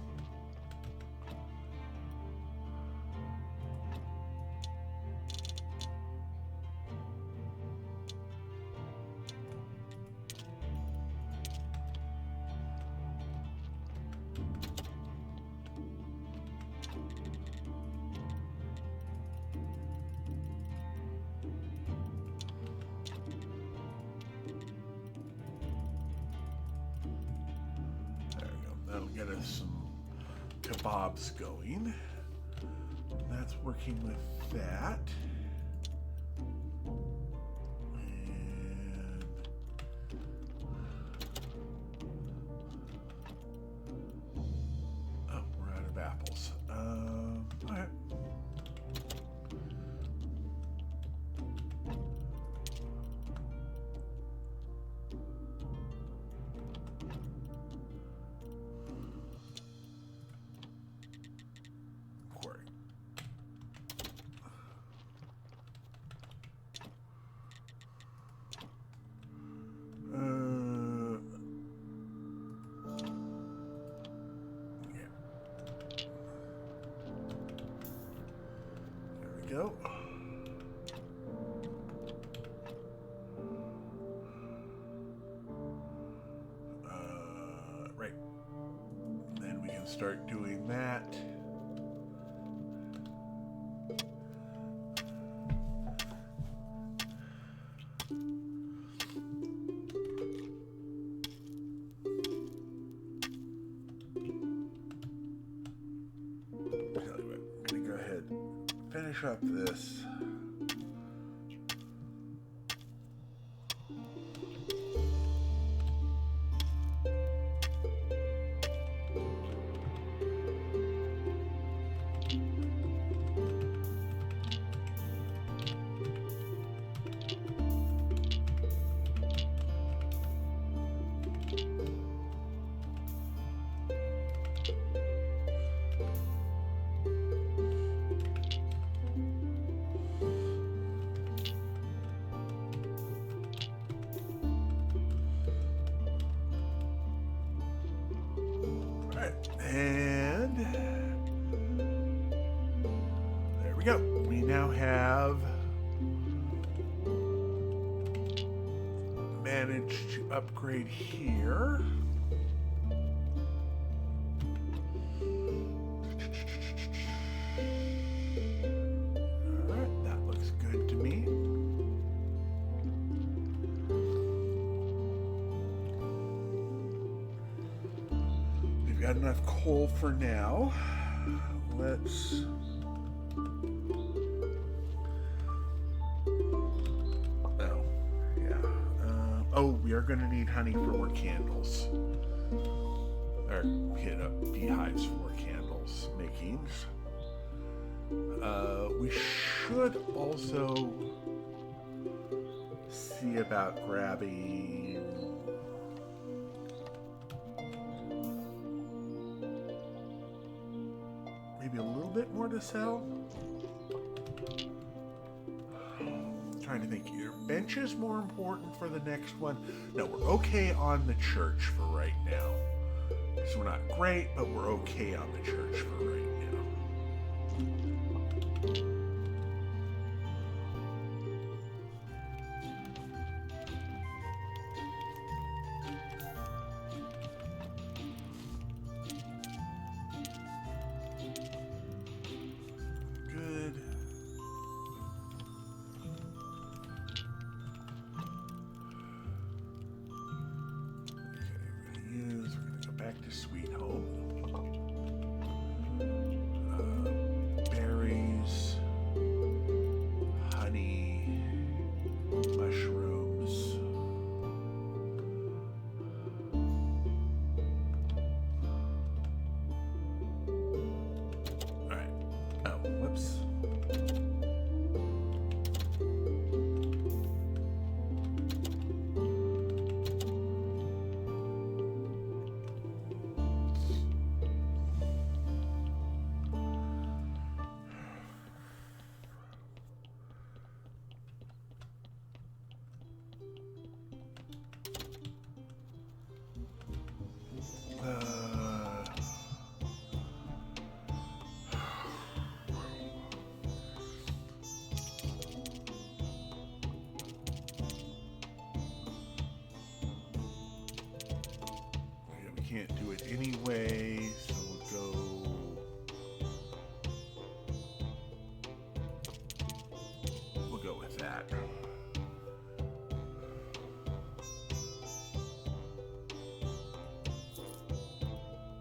That'll get us some kebabs going. That's working with that. And oh, we're out of apples. All right. Go. Right. Then we can start doing that. Tell you what, I'm gonna go ahead. Finish up this. And there we go. We now have managed to upgrade here. Alright, that looks good to me. Got enough coal for now. Let's we are going to need honey for more candles. Or hit up beehives for more candles. makings. We should also see about grabbing maybe a little bit more to sell. Trying to think here. Bench is more important for the next one. No, we're okay on the church for right now. So we're not great, but we're okay on the church for right now. Good. We're gonna go back to Sweet Home. Berries, honey, mushrooms. All right. Oh, whoops. Can't do it anyway, so we'll go with that.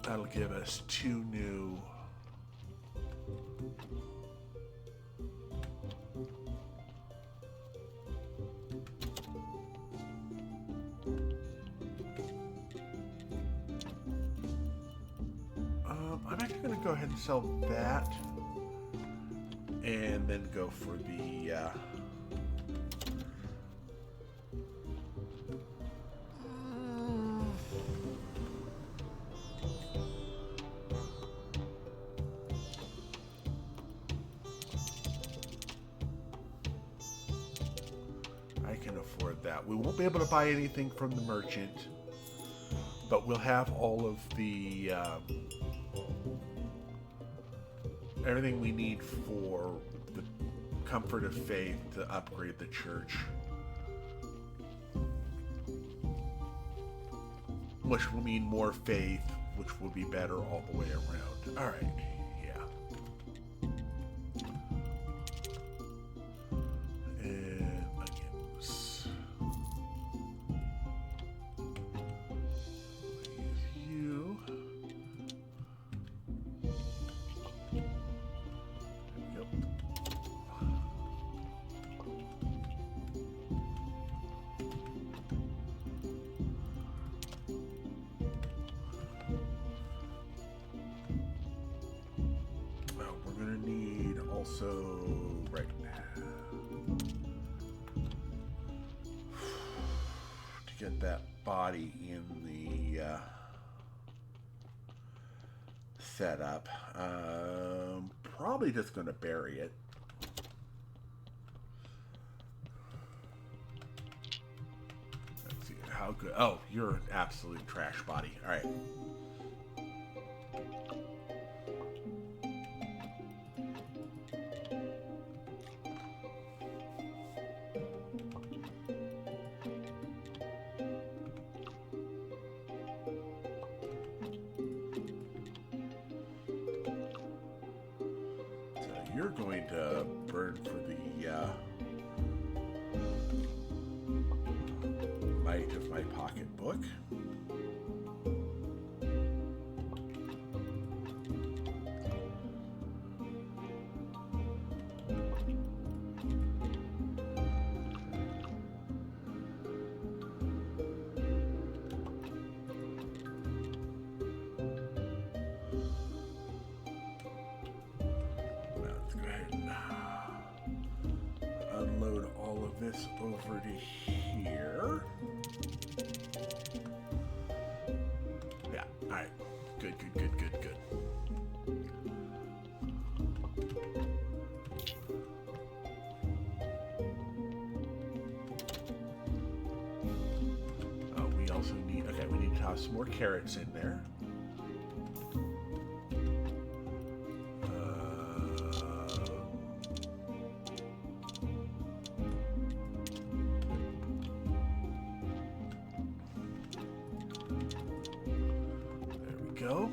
That'll give us 2 new I'm actually going to go ahead and sell that and then go for the I can afford that. We won't be able to buy anything from the merchant, but we'll have all of the everything we need for the comfort of faith to upgrade the church. Which will mean more faith, which will be better all the way around. All right, yeah. And onions. Use you. Yep. Well, we're gonna need also right now to get that body in the setup. Probably just gonna bury it. Let's see how good. Oh, you're an absolute trash body. All right. You're going to burn for the might of my pocketbook. all of this over to here. Yeah, alright. Good. Oh, we also need, okay, we need to toss some more carrots in there. Go.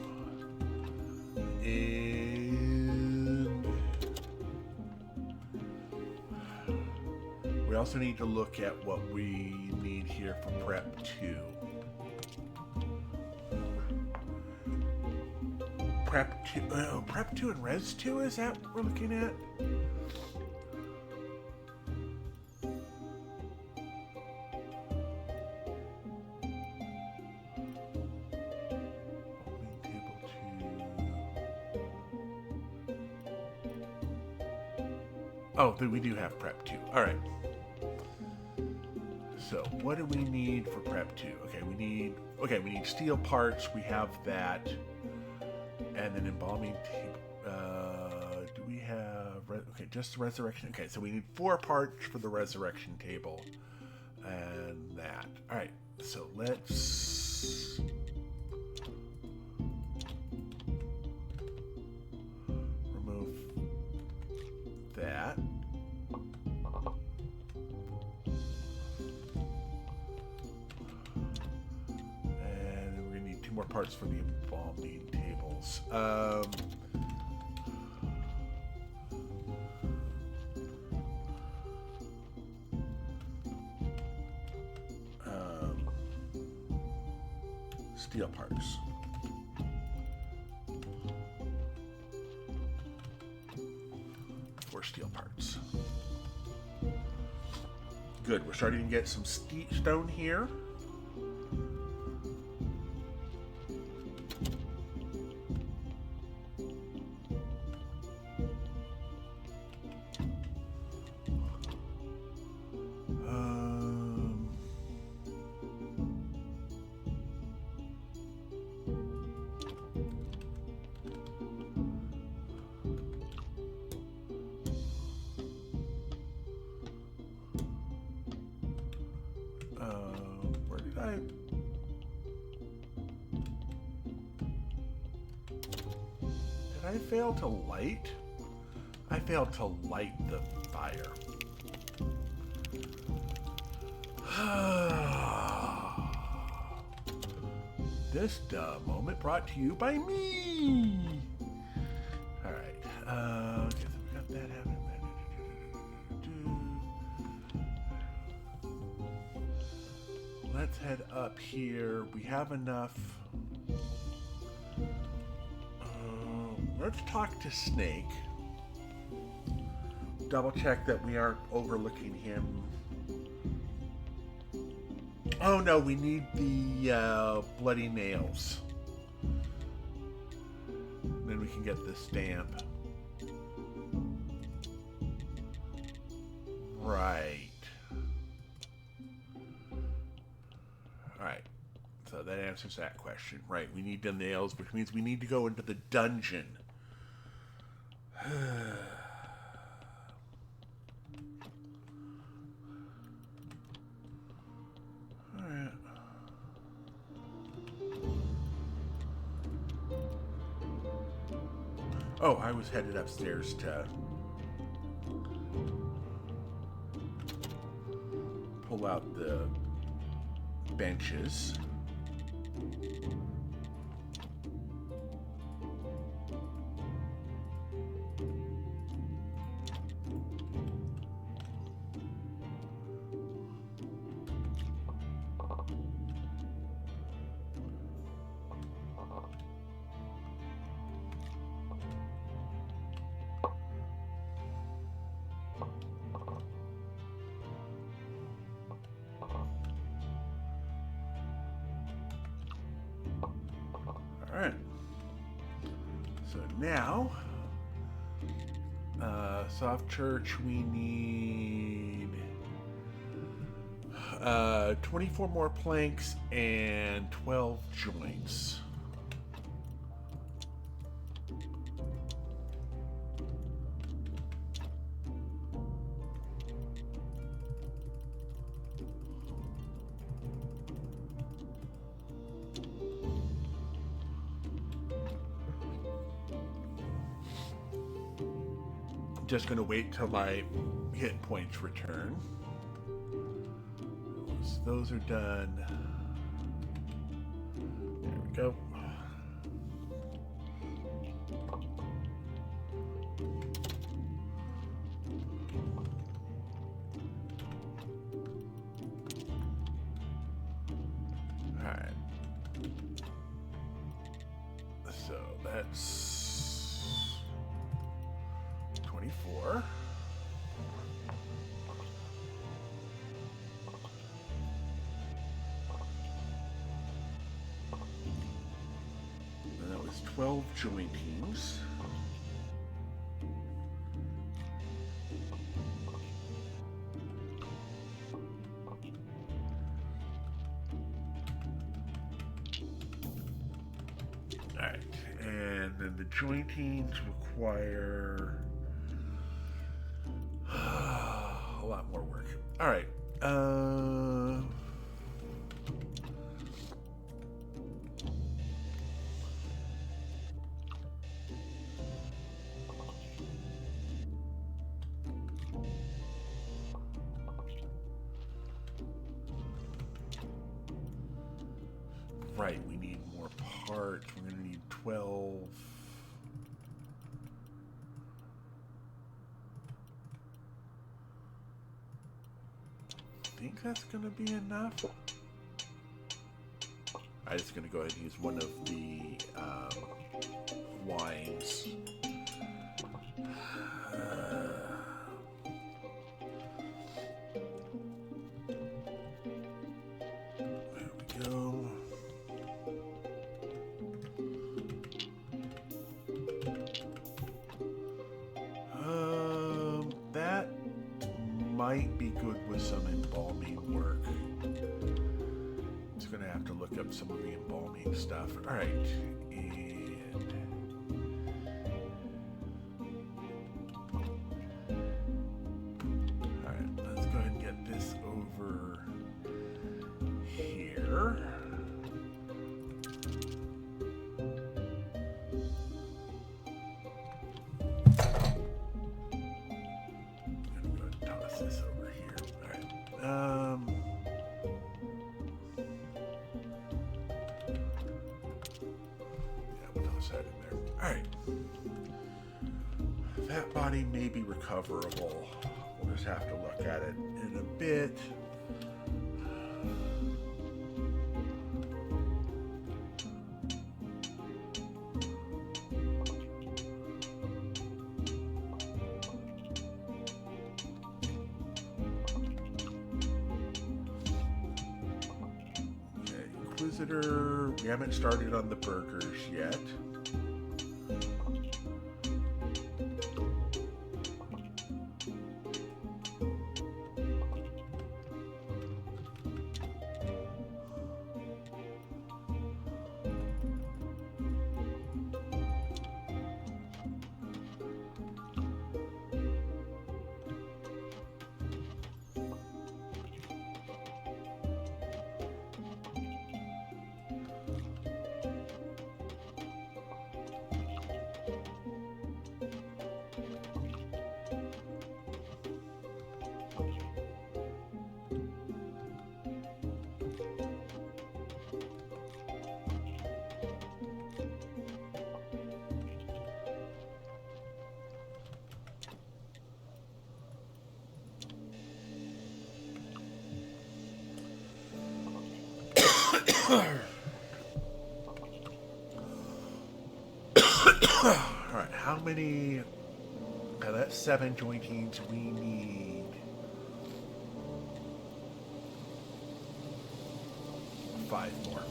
And we also need to look at what we need here for prep 2. Prep 2 and res 2, is that what we're looking at? Oh, then we do have prep 2. All right. So what do we need for prep 2? We need steel parts. We have that, and then embalming table. Do we have? Just the resurrection. Okay, so we need 4 parts for the resurrection table, and that. All right. So let's. Remove that. And we're going to need 2 more parts for the embalming tables. Steel parts. Steel parts. Good, we're starting to get some stone here. Where did I fail to light? I failed to light the fire. This moment brought to you by me. All right. Okay, so we got that happening. Let's head up here. We have enough. Let's talk to Snake. Double check that we aren't overlooking him. Oh no, we need the bloody nails. Then we can get the stamp. Right. Alright. So that answers that question. Right, we need the nails, which means we need to go into the dungeon. Alright. Oh, I was headed upstairs to pull out the benches. Alright. So now, soft church, we need 24 more planks and 12 joints. Just gonna wait till my hit points return. Those are done. There we go. Alright. So that's 24. And that was 12 jointings. Alright, and then the jointings require a lot more work. Alright, right, we need more parts. We're going to need 12. I think that's going to be enough. I'm just going to go ahead and use one of the wines. There we go. That might be good with some embalming work. Just gonna have to look up some of the embalming stuff. All right, and all right, let's go ahead and get this over here. This over here. All right. Yeah, we'll toss that in there. All right. That body may be recoverable. We'll just have to look at it in a bit. Inquisitor, we haven't started on the burgers yet. Alright, how many? Okay, that's 7 jointings. We need 5 more.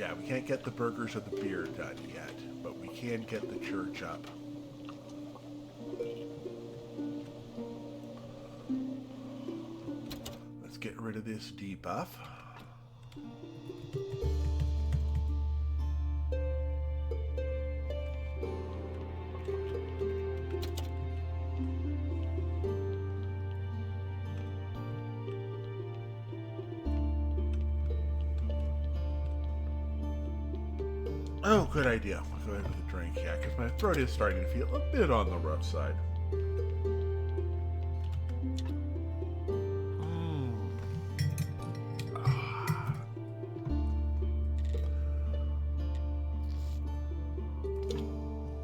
Yeah, we can't get the burgers or the beer done yet, but we can get the church up. Let's get rid of this debuff. Oh, good idea. We'll go ahead with the drink, yeah, because my throat is starting to feel a bit on the rough side.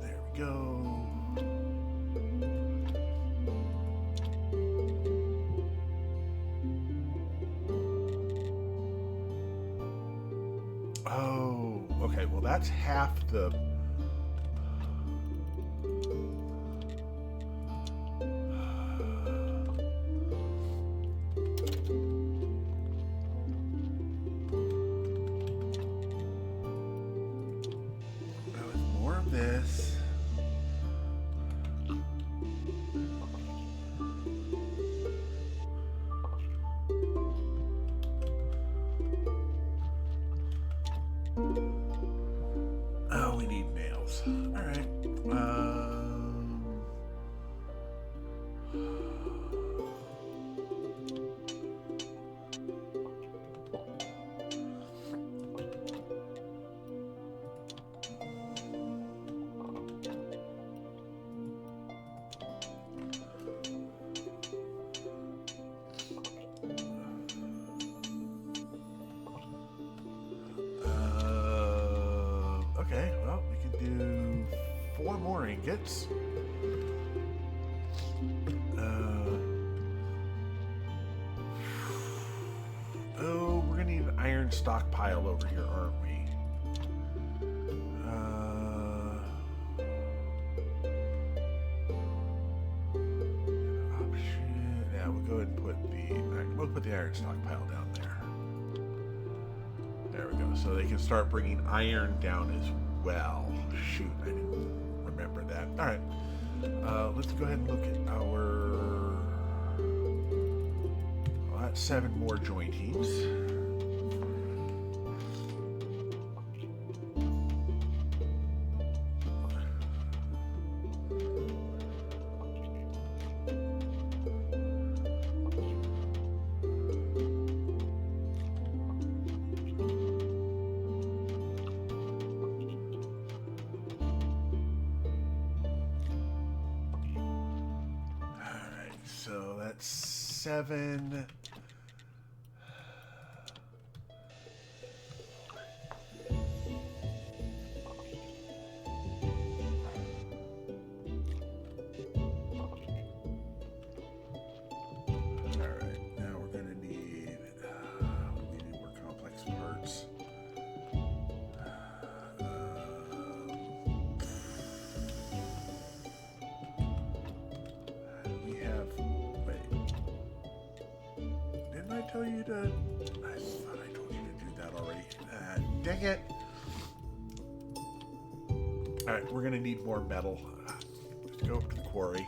There we go. Oh, okay, well that's half the... With more of this... Oh, we need nails. Alright. Okay, well, we can do 4 more ingots. Oh, we're gonna need an iron stockpile over here, aren't we? Option. Yeah, we'll go ahead and put the iron stockpile down there. There we go. So they can start bringing iron down as well. Shoot, I didn't remember that. All right, let's go ahead and look at our... Well, that's 7 more jointings. So that's 7. Alright, now we're going to need more complex parts. Tell you to... I thought I told you to do that already. Dang it. Alright, we're gonna need more metal. Let's go up to the quarry.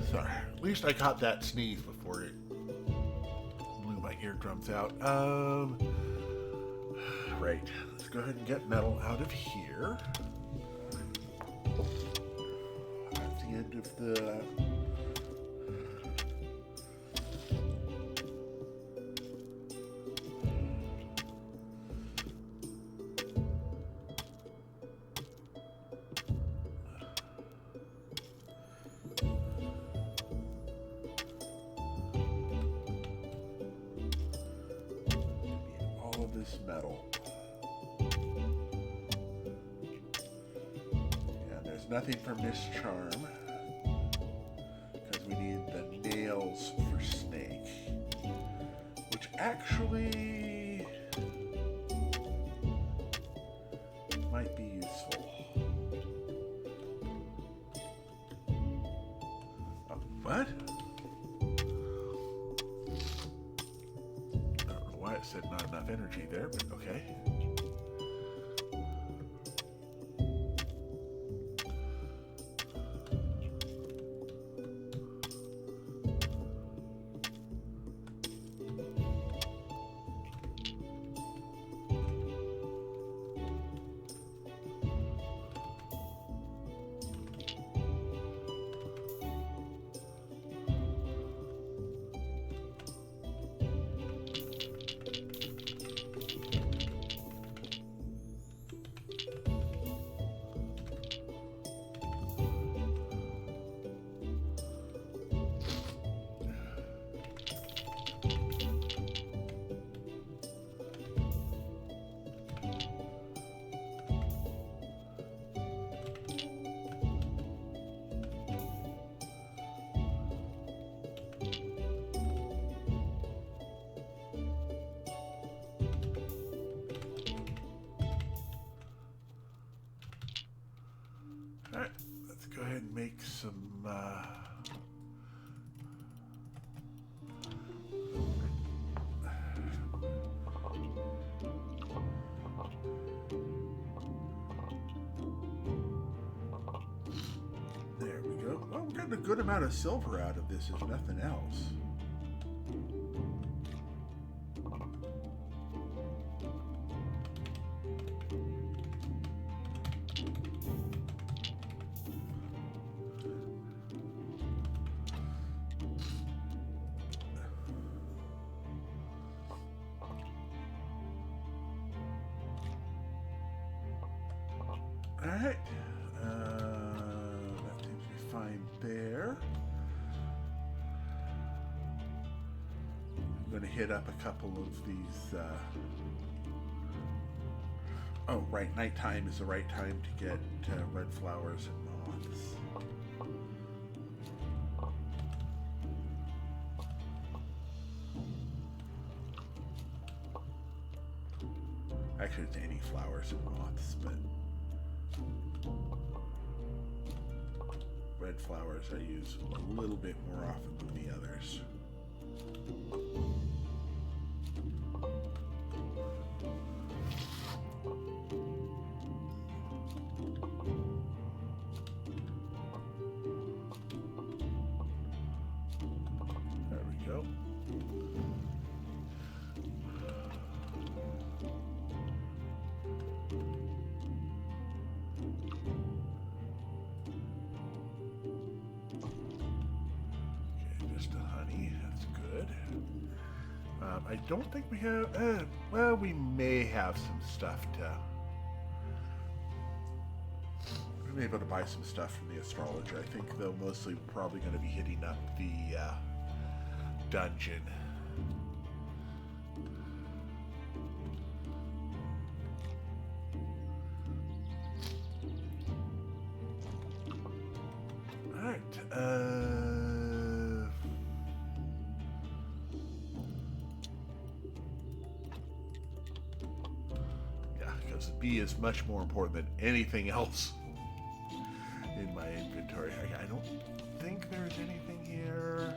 Sorry. At least I caught that sneeze before it blew my eardrums out. Right. Let's go ahead and get metal out of here. That's the end of the... all of this metal. Nothing for Miss Charm, because we need the nails for Snake, which actually might be useful. What? I don't know why it said not enough energy there, but okay. Alright, let's go ahead and make some, there we go. Well, we're getting a good amount of silver out of this, if nothing else. Alright, that seems to be fine there. I'm going to hit up a couple of these, oh, right, nighttime is the right time to get red flowers and moths. Actually, it's any flowers and moths, but red flowers I use a little bit more often than the others. There we go. I don't think we have, well, we may have some stuff to, we may be able to buy some stuff from the astrologer. I think, though, mostly we're probably going to be hitting up the dungeon. Alright, B is much more important than anything else in my inventory. I don't think there's anything here.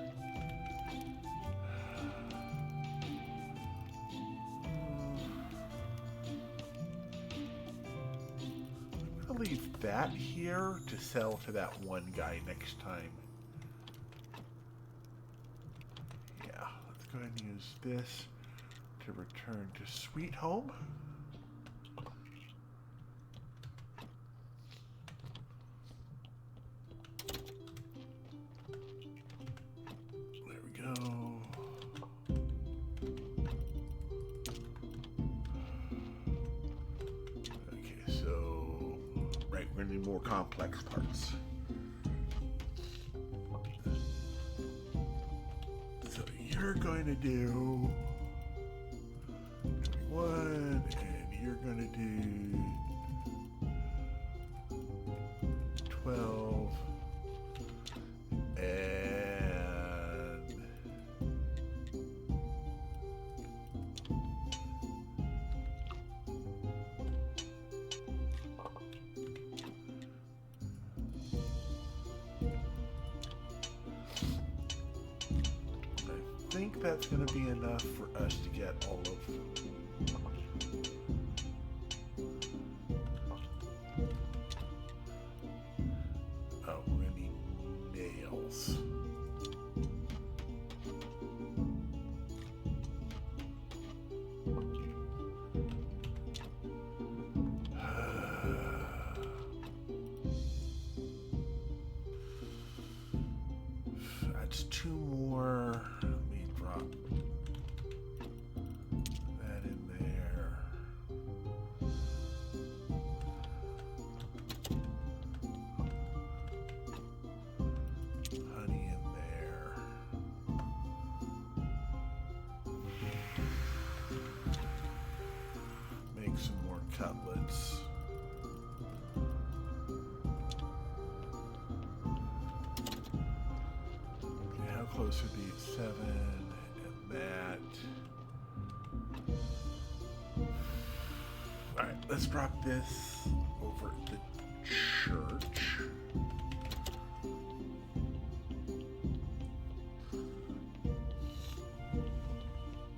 I'm going to leave that here to sell to that one guy next time. Yeah, let's go ahead and use this to return to Sweet Home. More complex parts. So you're going to do one, and you're going to do 12, and think that's going to be enough for us to get all of... Oh, we're going to need nails. That's two more. Let me drop that in there. Honey in there. Make some more cutlets. How close would be 7 and that? Alright, let's drop this over at the church.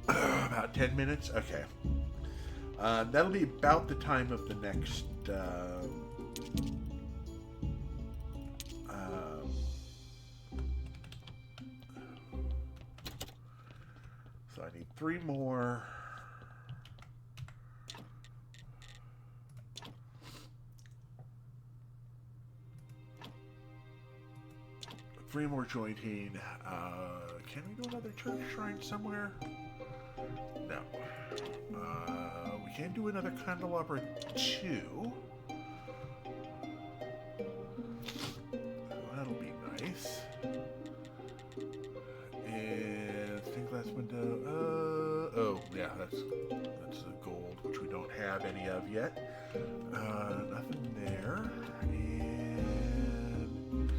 About 10 minutes? Okay. That'll be about the time of the next so I need 3 more. Three more jointing. Can we do another church shrine somewhere? No. We can do another candelabra 2. That'll be nice. And stained glass window. Oh, yeah, that's the gold, which we don't have any of yet. Nothing there. And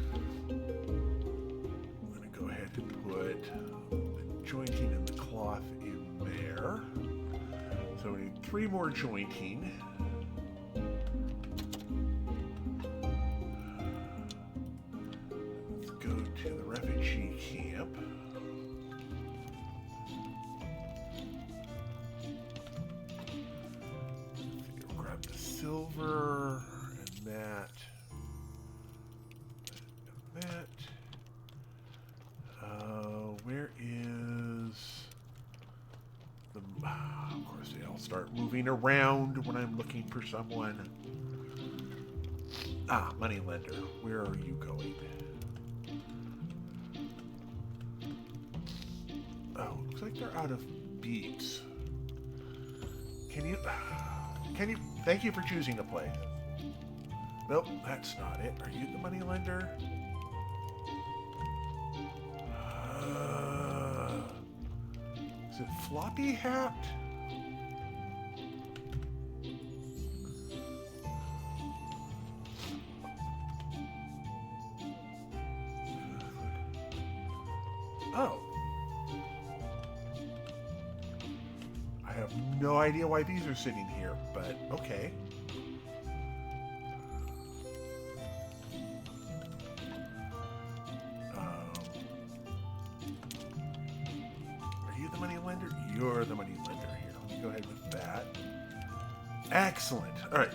I'm going to go ahead and put the jointing and the cloth in there. So we need 3 more jointing. Let's go to the refugee camp. We'll grab the silver and that. And that. Where is the... of course, they all start moving around when I'm looking for someone. Ah, moneylender. Where are you going? Oh, looks like they're out of beads. Can you... Thank you for choosing to play. Nope, that's not it. Are you the moneylender? Is it Floppy Hat? Oh. I have no idea why these are sitting here, but okay. You're the money lender here. Let me go ahead with that. Excellent. All right.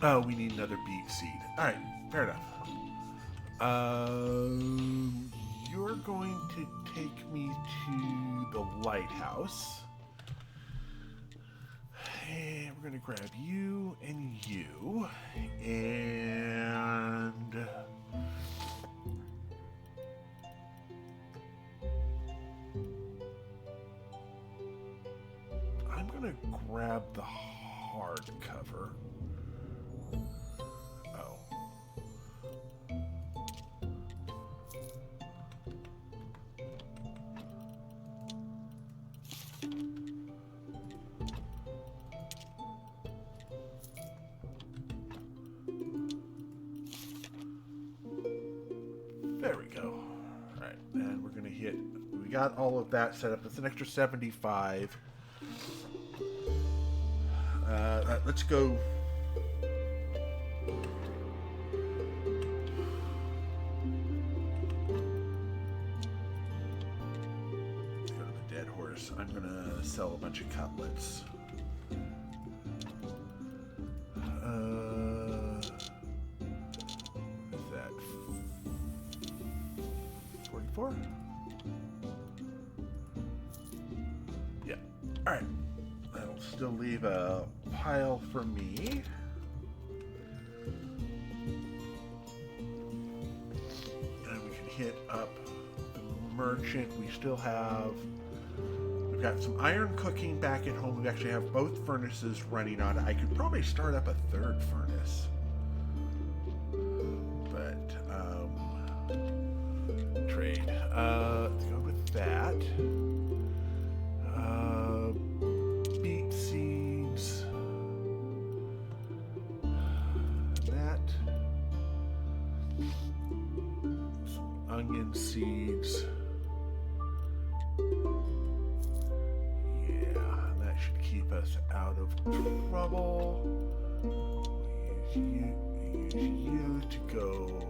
Oh, we need another beet seed. All right, fair enough. You're going to take me to the lighthouse. And we're going to grab you and you. And... I'm going to grab the hardcover. Oh. There we go. All right, and we're going to hit... We got all of that set up. That's an extra 75. Let's go. still leave a pile for me. And we can hit up the merchant. We still have... We've got some iron cooking back at home. We actually have both furnaces running on it. I could probably start up a third furnace. But, trade. Let's go with that. Beet seeds. That. Some onion seeds. Should keep us out of trouble. We use you to go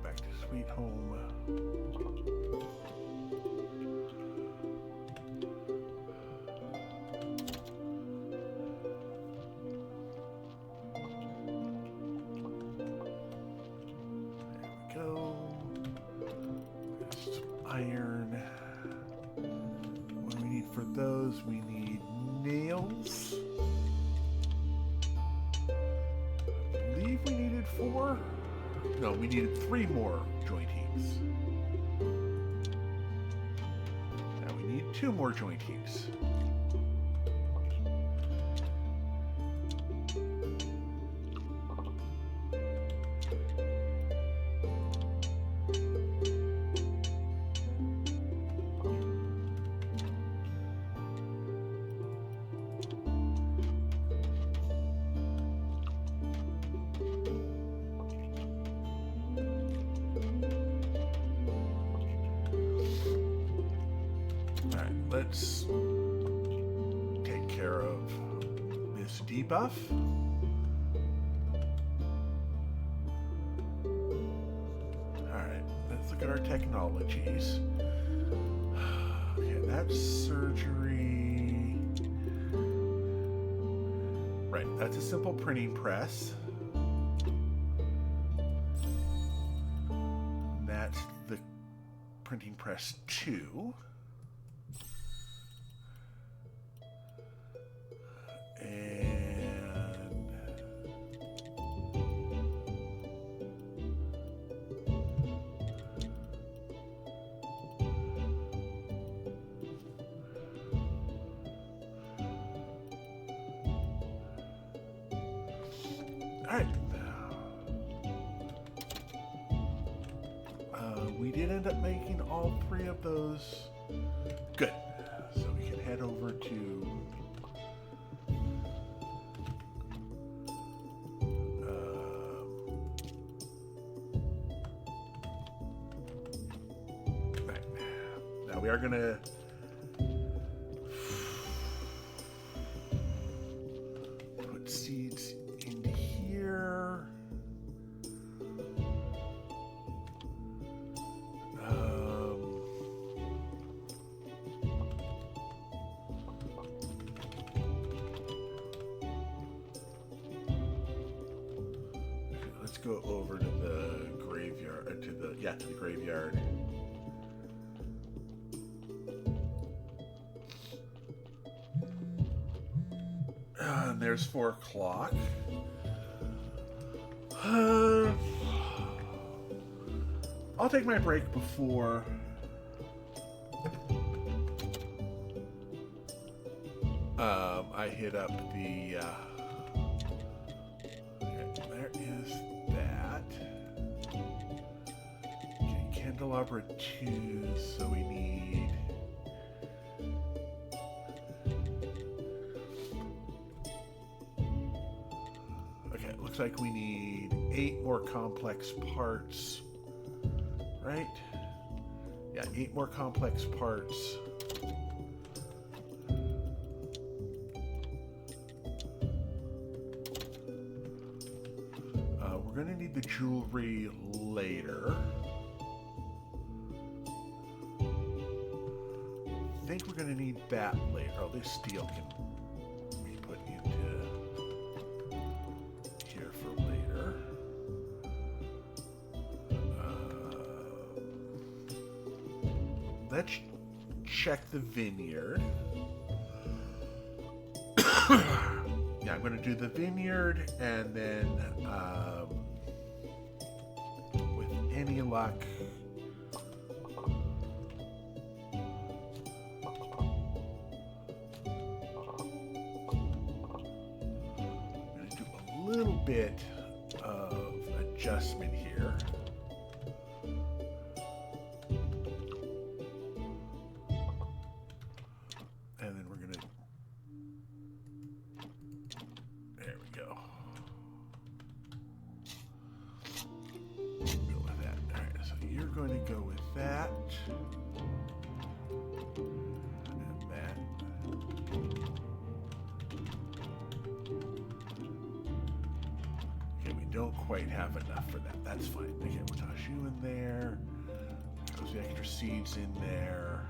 back to Sweet Home. There we go. There's some iron. What do we need for those? We need nails. I believe we needed 4. No, we needed 3 more jointings. Now we need 2 more jointings. Let's take care of this debuff. Alright, let's look at our technologies. Okay, that's surgery. Right, that's a simple printing press. That's the printing press 2. Alright. We did end up making all 3 of those. Good. So we can head over to... right. Now we are going to... put seeds into here. Let's go over to the graveyard, to the graveyard. And there's 4 o'clock. I'll take my break before I hit up the okay, there is that. Okay, candelabra 2, so we need okay, it looks like we need 8 more complex parts. Right? Yeah, 8 more complex parts. We're going to need the jewelry later. I think we're going to need that later. Oh, this steel can be put into here for later. Let's check the vineyard. yeah, I'm going to do the vineyard, and then with any luck, I'm going to do a little bit of adjustment here. And then we're going to, there we go. Go with that. All right, so you're going to go with that. And that. Okay, we don't quite have enough for that. That's fine. Okay, we'll toss you in there. Those extra seeds in there.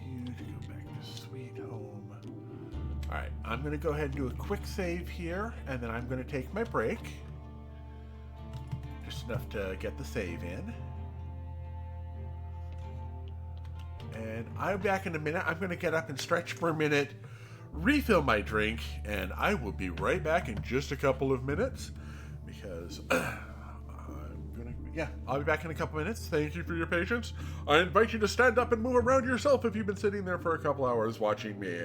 You to go back to Sweet Home. All right, I'm going to go ahead and do a quick save here, and then I'm going to take my break. Just enough to get the save in. And I'm back in a minute. I'm going to get up and stretch for a minute, refill my drink, and I will be right back in just a couple of minutes because I'll be back in a couple minutes. Thank you for your patience. I invite you to stand up and move around yourself if you've been sitting there for a couple hours watching me.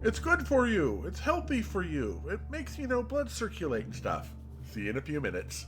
It's good for you. It's healthy for you. It makes, blood circulate and stuff. See you in a few minutes.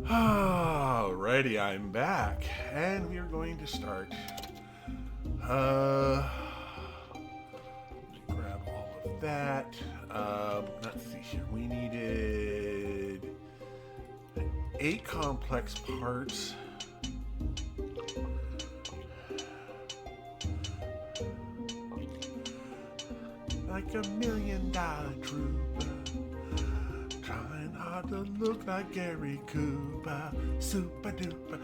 Alrighty, I'm back, and we are going to start. Grab all of that. Let's see here. We needed 8 complex parts. Like $1 million trooper, trying hard to look like Gary Cooper. Super duper.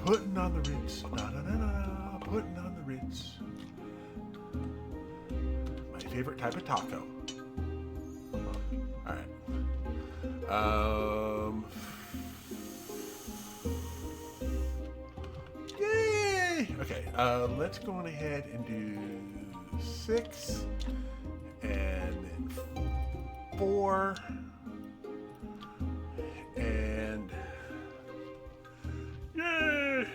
Putting on the Ritz. Putting on the Ritz. My favorite type of taco. Alright. Yay! Okay, let's go on ahead and do 6 and then 4 and yay!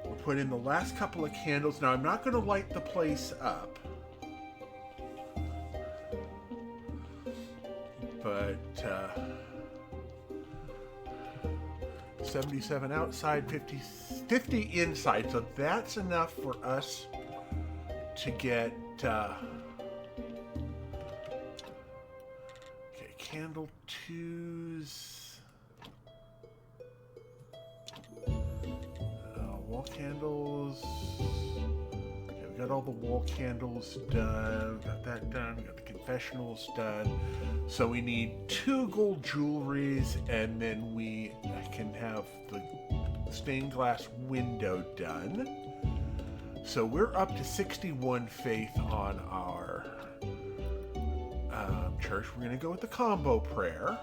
We'll put in the last couple of candles. Now I'm not going to light the place up, but 77 outside, 50 inside, so that's enough for us to get okay, candle 2s, wall candles. Okay, we got all the wall candles done, we got that done, we got the confessionals done. So we need 2 gold jewelries, and then we can have the stained glass window done. So we're up to 61 faith on our church. We're going to go with the combo prayer.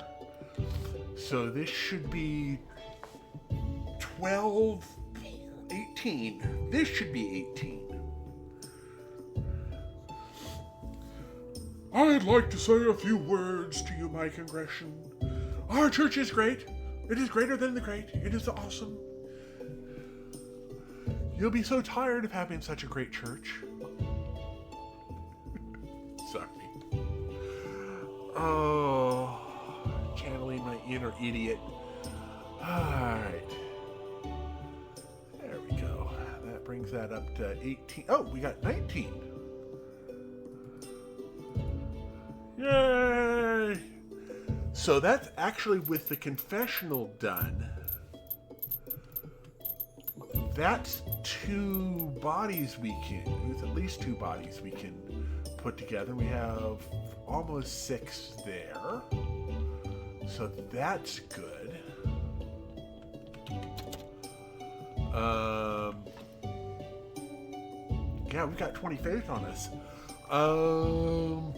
So this should be 12, 18. This should be 18. I'd like to say a few words to you, my congregation. Our church is great. It is greater than the great. It is awesome. You'll be so tired of having such a great church. Sorry. Oh, channeling my inner idiot. Alright. There we go. That brings that up to 18. Oh, we got 19. Yay! So that's actually with the confessional done. That's 2 bodies we can, with at least 2 bodies we can put together. We have almost 6 there. So that's good. Yeah, we've got 20 faith on us. I'm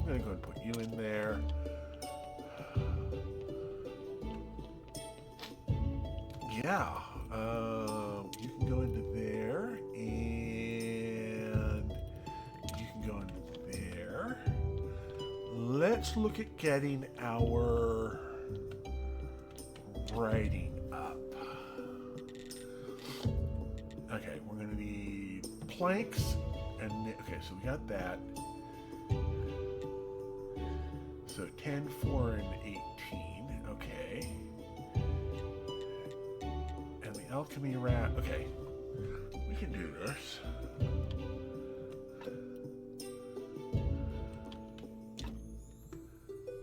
gonna go and put you in there. Yeah, you can go into there, and you can go into there. Let's look at getting our writing up. Okay, we're gonna need planks, and okay, so we got that. So 10, 4, and 18. Okay. And the alchemy rat. Okay. We can do this.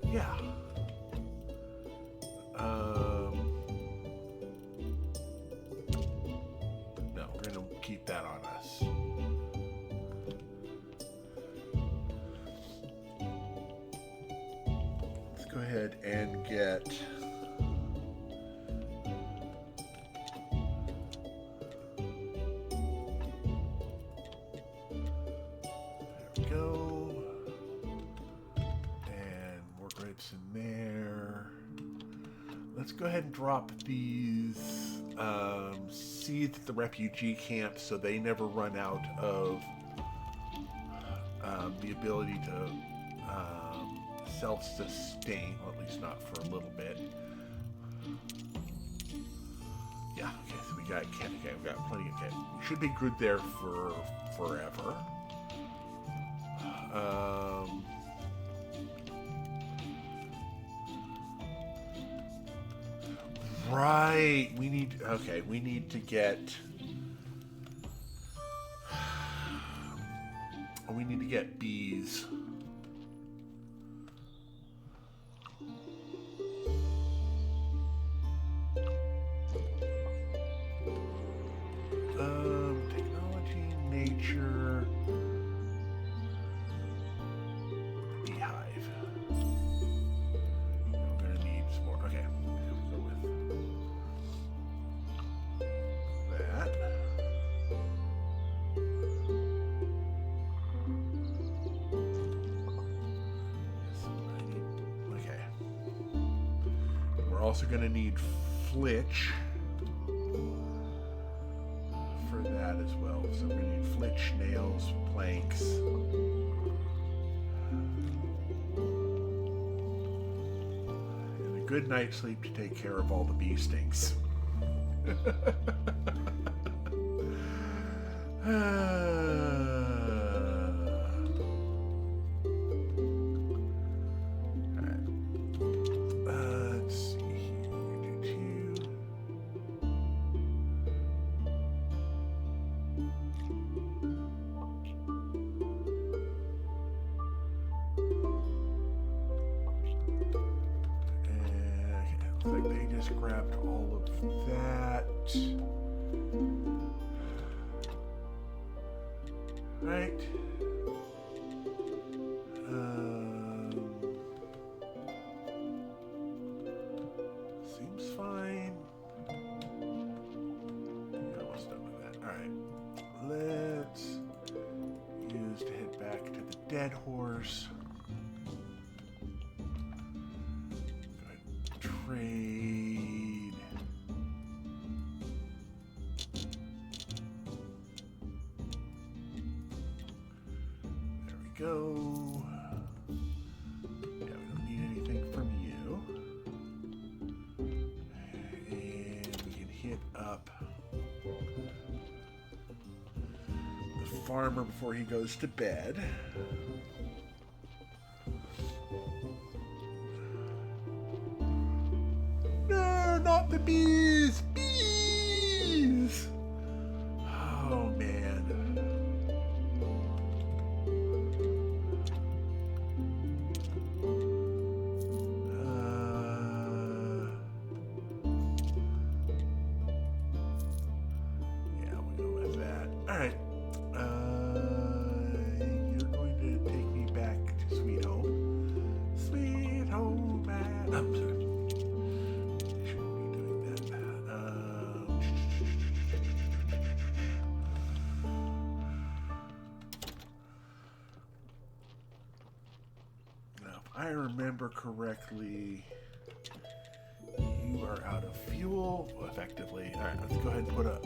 Yeah. No, we're gonna keep that on us. Go ahead and get there we go, and more grapes in there. Let's go ahead and drop these seeds at the refugee camp so they never run out of the ability to self-sustain, or at least not for a little bit. Yeah, okay, so we got okay, we got plenty of okay. We should be good there for forever. Right. We need to get... We need to get bees. Technology, nature, beehive. I'm gonna need some more. Okay, we'll go with that. Okay. We're also gonna need flitch. That as well. So we need flitch, nails, planks. And a good night's sleep to take care of all the bee stings. Like they just grabbed all of that. Right. Seems fine. Yeah, almost done with that. Alright. Let's use to head back to the dead horse. Trade. There we go. Yeah, we don't need anything from you. And we can hit up the farmer before he goes to bed. Not the bees! Bees! Oh, man. Yeah, we'll go with that. Alright. You're going to take me back to Sweet Home. Sweet Home, man. I'm sorry. I remember correctly, you are out of fuel, effectively. All right, let's go ahead and put up.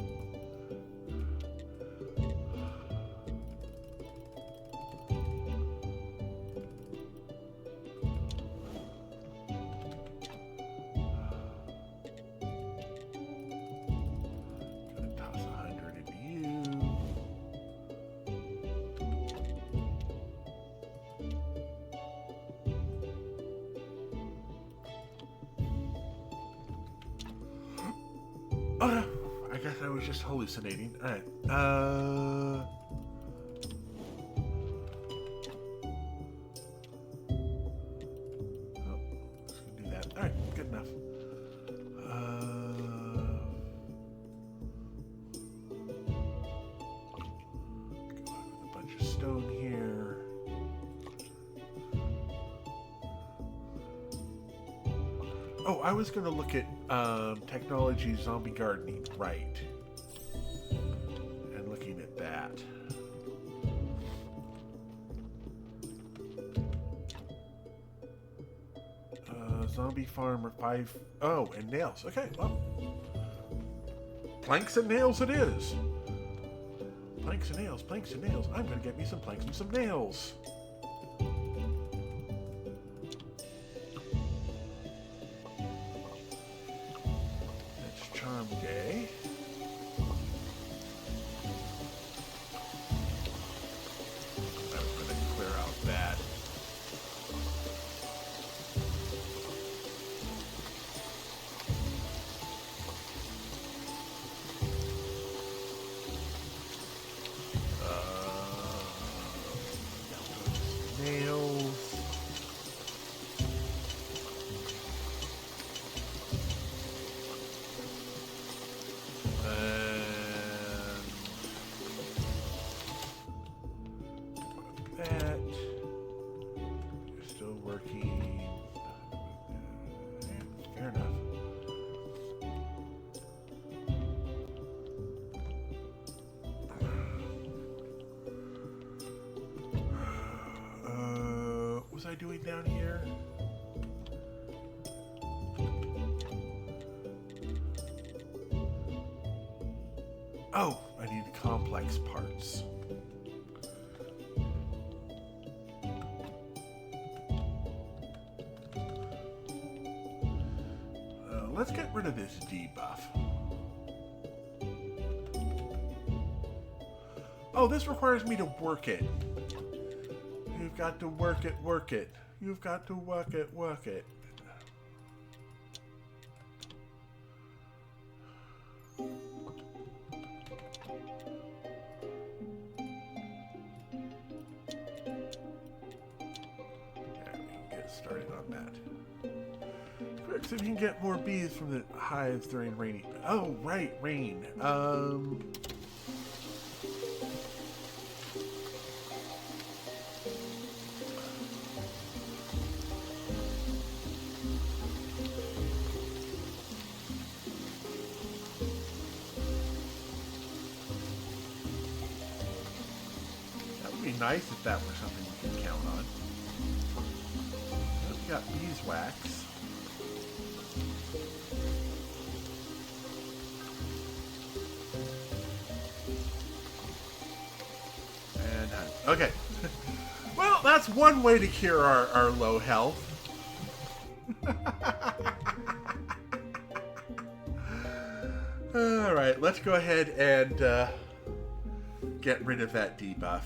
Gonna toss 100 into you. I guess I was just hallucinating. Alright. Oh, just gonna do that. Alright, good enough. Go out with a bunch of stone here. Oh, I was going to look at technology zombie gardening, right. And looking at that. Zombie farmer 5... Oh, and nails. Okay, well. Planks and nails it is. Planks and nails, planks and nails. I'm going to get me some planks and some nails. Charm Day. I doing down here? Oh, I need complex parts. Let's get rid of this debuff. Oh, this requires me to work it. You've got to work it, work it. You've got to work it, work it. Started on that. Quick, so you can get more bees from the hives during rainy. Oh, right, rain. That would be nice if that were something we could count on. We got beeswax. And okay. Well, that's one way to cure our low health. Alright, let's go ahead and get rid of that debuff.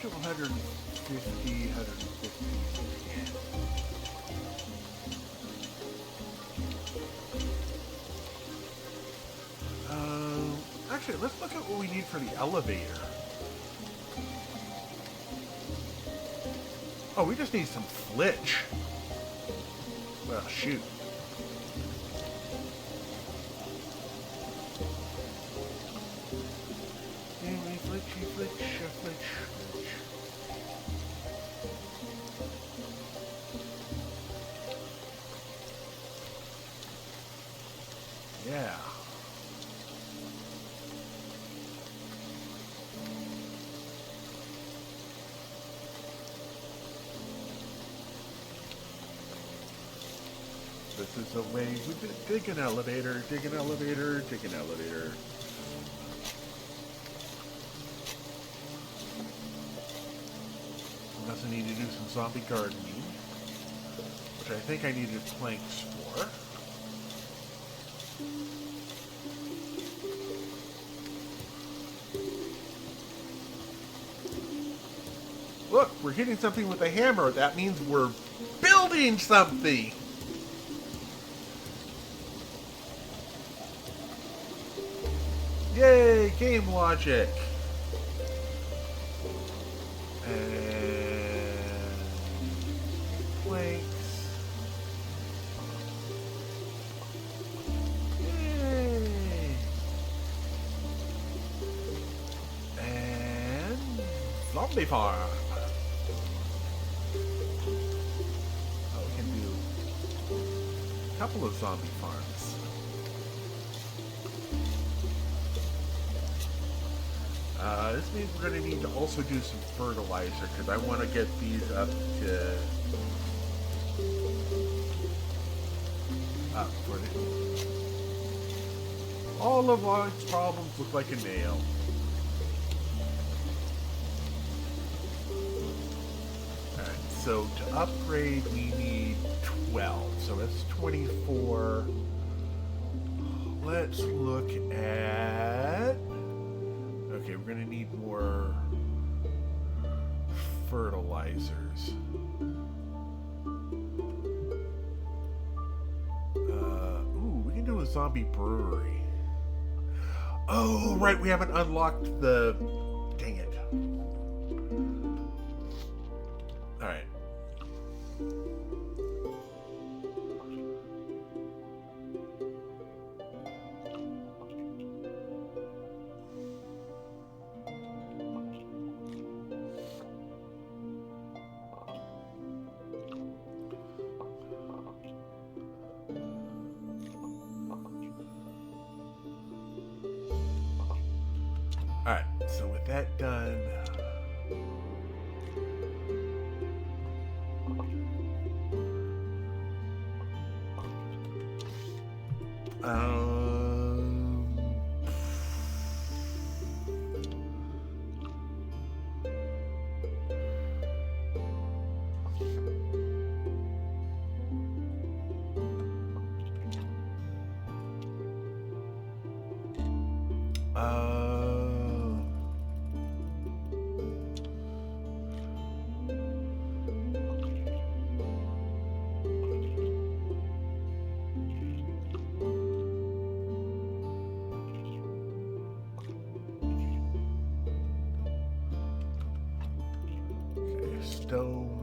To 150, 150. Actually, let's look at what we need for the elevator. Oh, we just need some flitch. Well, shoot. Flitchy, flitch, flitch. Yeah. This is the way we dig an elevator, dig an elevator, dig an elevator. Unless I need to do some zombie gardening, which I think I needed planks for. Look, we're hitting something with a hammer. That means we're building something. Yay, game logic. And planks. Yay. And zombie farm. Oh, we can do a couple of zombie farms. This means we're going to need to also do some fertilizer, because I want to get these up for the... All of our problems look like a nail. Alright, so to upgrade we need 12, so that's 24. Let's look at... Okay, we're going to need more fertilizers. Ooh, we can do a zombie brewery. Oh, right, we haven't unlocked the... Dang it. Alright. Alright, so with that done... Um... stone.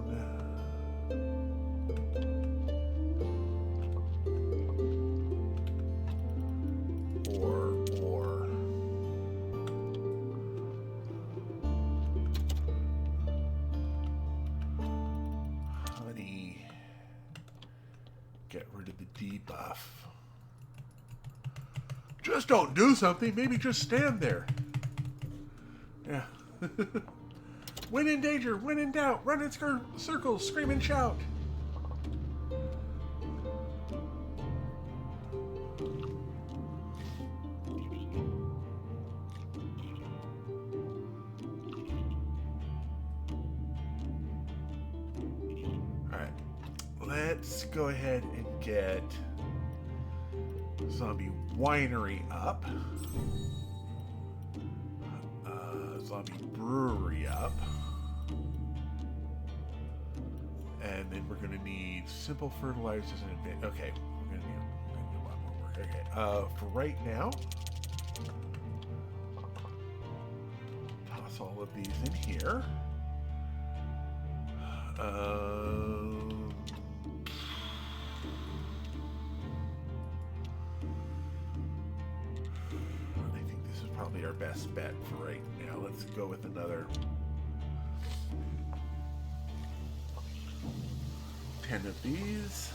Or. Honey. Get rid of the debuff. Just don't do something. Maybe just stand there. Yeah. When in danger, when in doubt, run in circles, scream and shout. Alright, let's go ahead and get Zombie Winery up. Zombie Brewery up. And then we're going to need simple fertilizers and advanced. Okay, we're going to need a lot more work. Okay, for right now, toss all of these in here. I think this is probably our best bet for right now. Let's go with another 10 of these.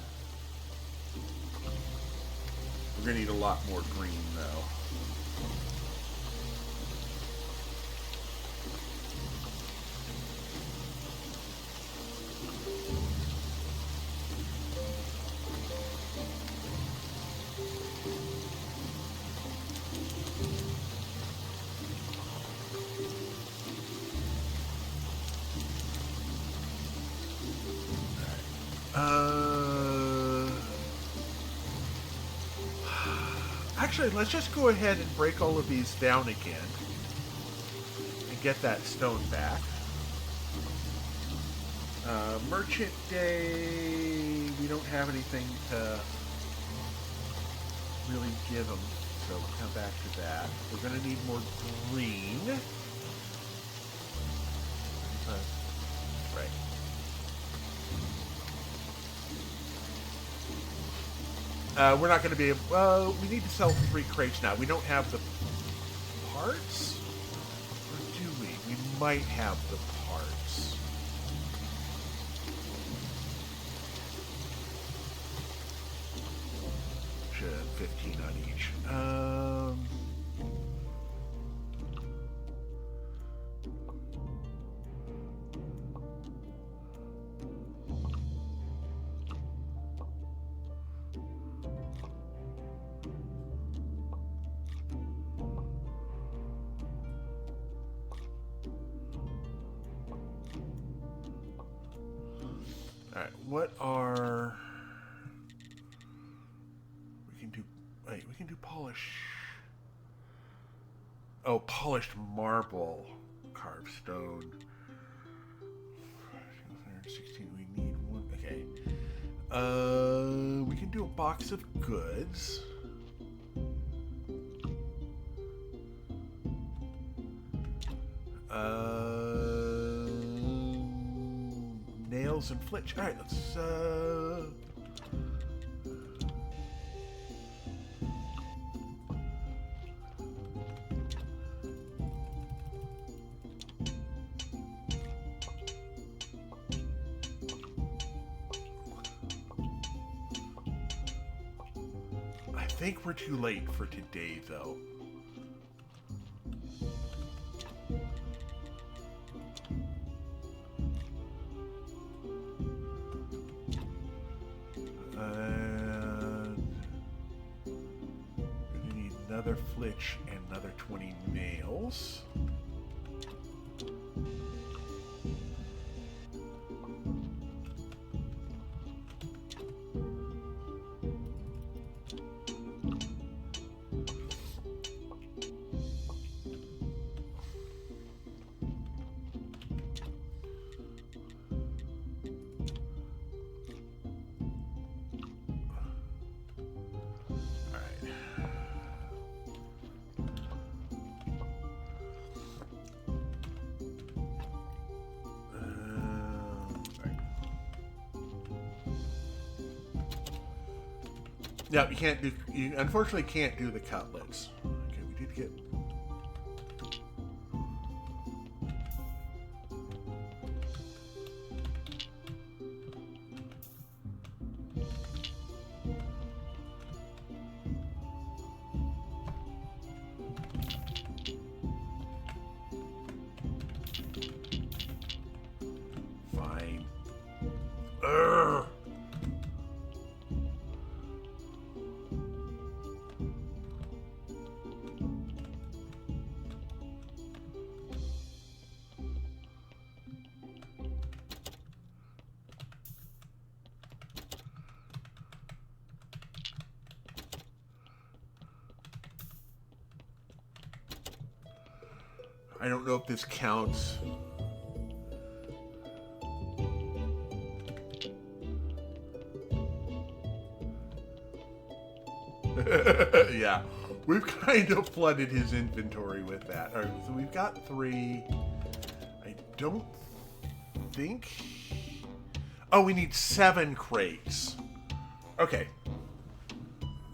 We're going to need a lot more green, though. Actually, let's just go ahead and break all of these down again and get that stone back. Merchant Day, we don't have anything to really give them, so we'll come back to that. We're going to need more green. Right. We're not going to be able... Well, we need to sell 3 crates now. We don't have the parts? Or do we? We might have the parts. Should have 15 on each. Alright, what are... We can do... Wait, we can do polish... Oh, polished marble. Carved stone. 16, we need one... Okay. We can do a box of goods. nails and flitch. All right, let's. I think we're too late for today, though. We need another flitch and another 20 nails. Yeah, you can't do. You unfortunately can't do the cutlets. Okay, we did get. Fine. Urgh. I don't know if this counts. Yeah, we've kind of flooded his inventory with that. All right, so we've got 3. I don't think... Oh, we need 7 crates. Okay.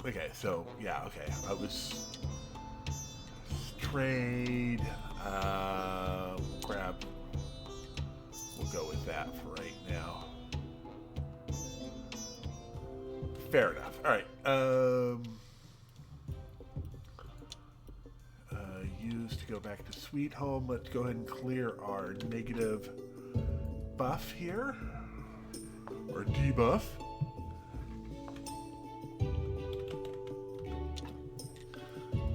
Okay, so, yeah, okay. I was... Trade... grab... We'll go with that for right now. Fair enough. All right. Use to go back to Sweet Home. Let's go ahead and clear our negative buff here, or debuff.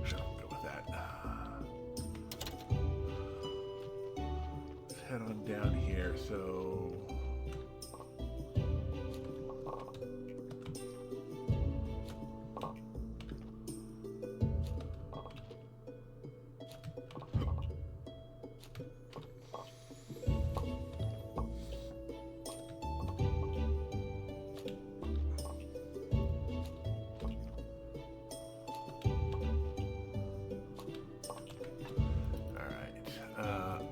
Sure, go with that. Let's head on down here. So.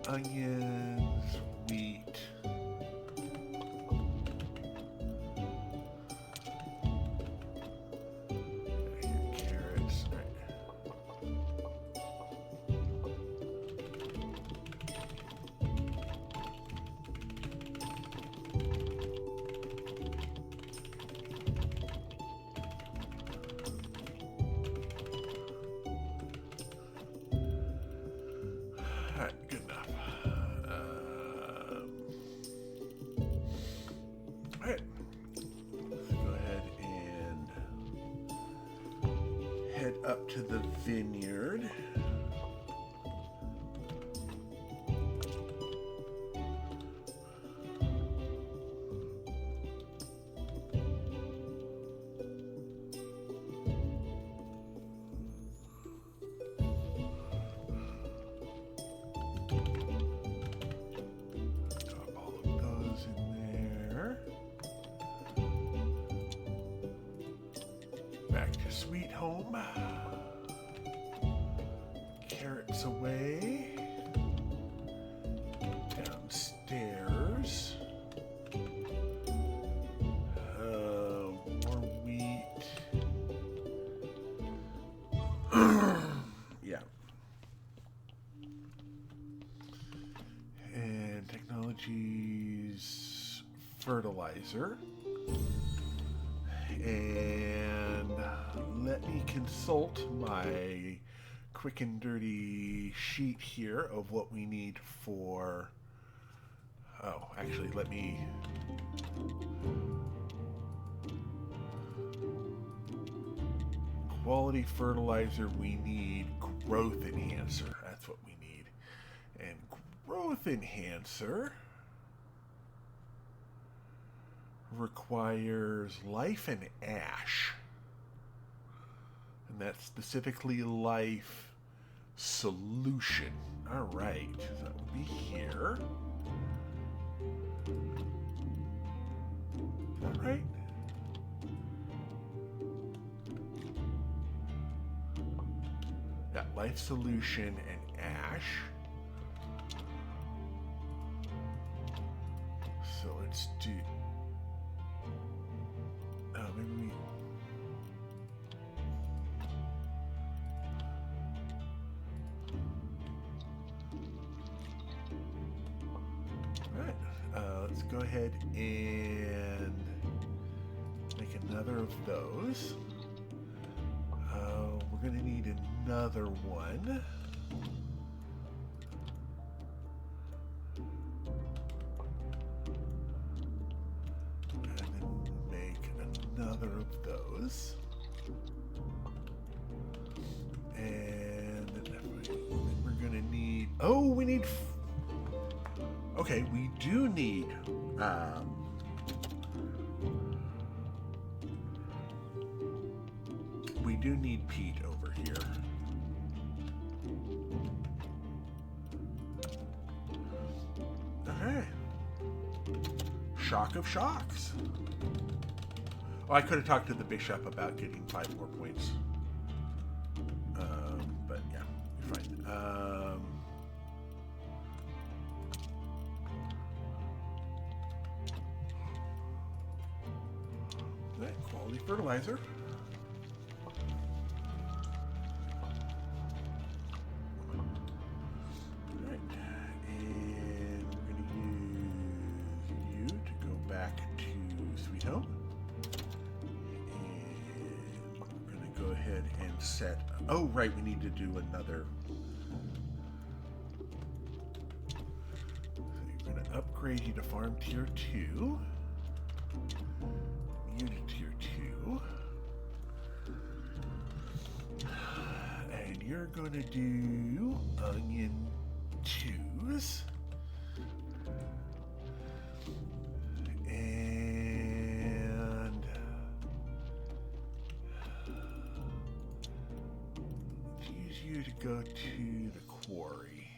Onions, wheat, carrots. All right, good enough. Alright, let's go ahead and head up to the vineyard. Drop all of those in there. Back to Sweet Home. Carrots away. Downstairs. fertilizer. And let me consult my quick and dirty sheet here of what we need for... Oh, actually, let me... Quality fertilizer, we need growth enhancer. That's what we need. And growth enhancer requires life and ash. And that's specifically life solution. All right, so that would be here. Is that right? Yeah, life solution and ash. So let's do... Oh, maybe we... Alright, let's go ahead and make another of those. We're going to need another one. And then make another of those. And then we're going to need... Oh, we need... Okay, we do need... we do need peat over here. Okay. Shock of shocks. Oh, I could have talked to the bishop about getting 5 more points. But yeah, you're fine. Okay, quality fertilizer. Set. Oh, right, we need to do another. So you're going to upgrade you to farm tier 2. You to tier 2. And you're going to do onion 2s. To go to the quarry.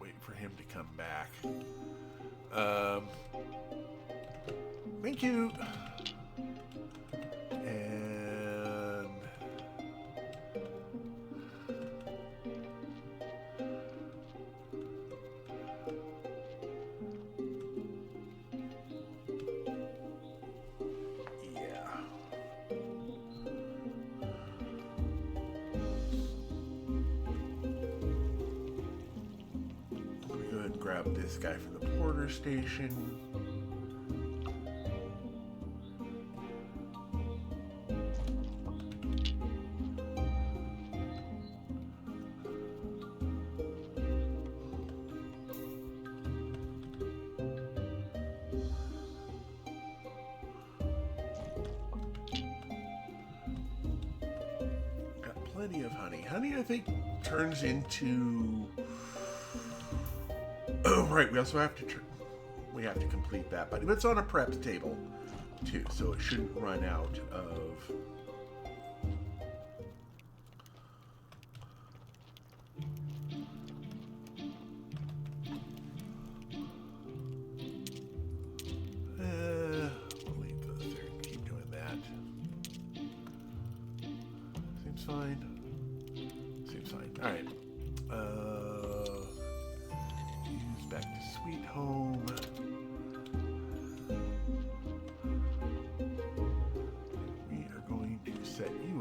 Wait for him to come back. Thank you. Grab this guy from the porter station. Got plenty of honey. Honey, I think, turns into... Oh, right, we also have to complete that, but it's on a prep table too, so it shouldn't run out of... We'll leave those there and keep doing that. Seems fine. Seems fine. All right. Back to Sweet Home.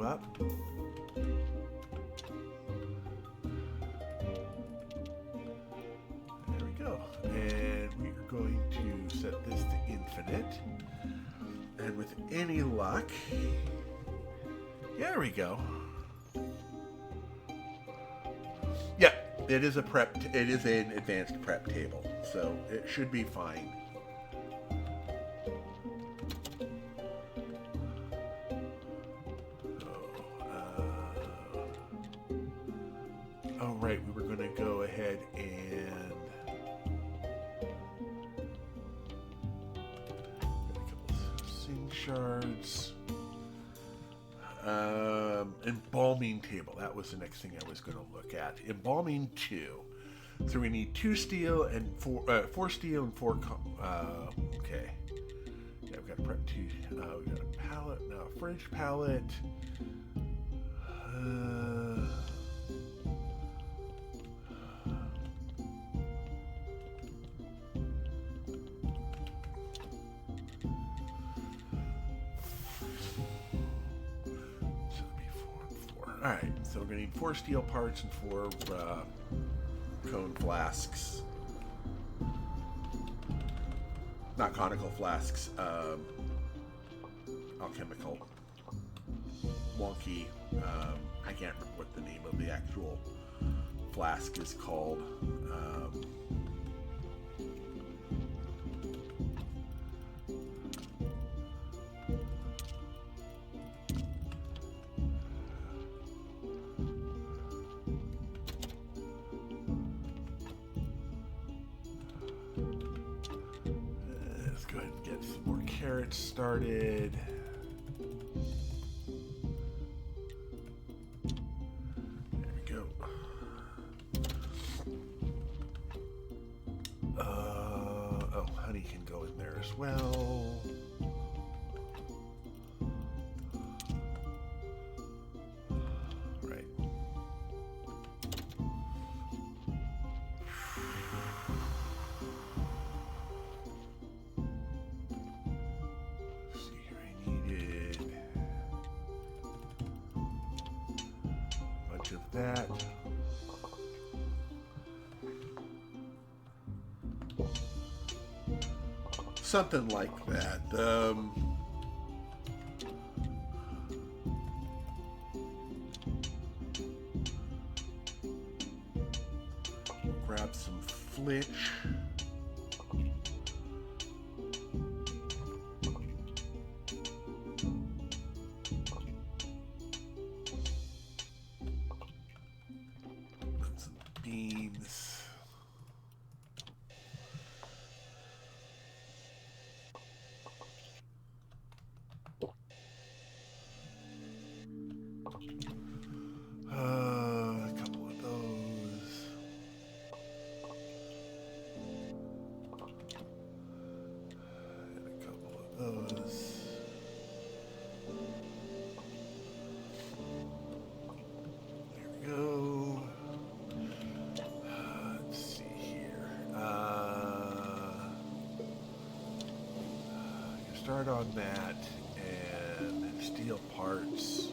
you up. There we go. And we are going to set this to infinite. And with any luck, there we go. Yeah, it is a prep. It is an advanced prep table, so it should be fine. Oh, right, we were going to go ahead and sing shards. Embalming table. That was the next thing I was going to look at. Embalming 2. So we need 2 steel and 4 steel and 4. Okay. Yeah, we've got a prep 2. We've got a pallet. Now a fridge pallet. Alright, so we're going to need 4 steel parts and 4 cone flasks. Not conical flasks. Alchemical. Wonky. I can't remember what the name of the actual flask is called. Let's go ahead and get some more carrots started. There we go. Oh, honey can go in there as well. Right. See here, I needed a bunch of that. Something like that. Grab some flitch. Put some beans. A couple of those. And a couple of those. There we go. Let's see here. You start on that and steel parts.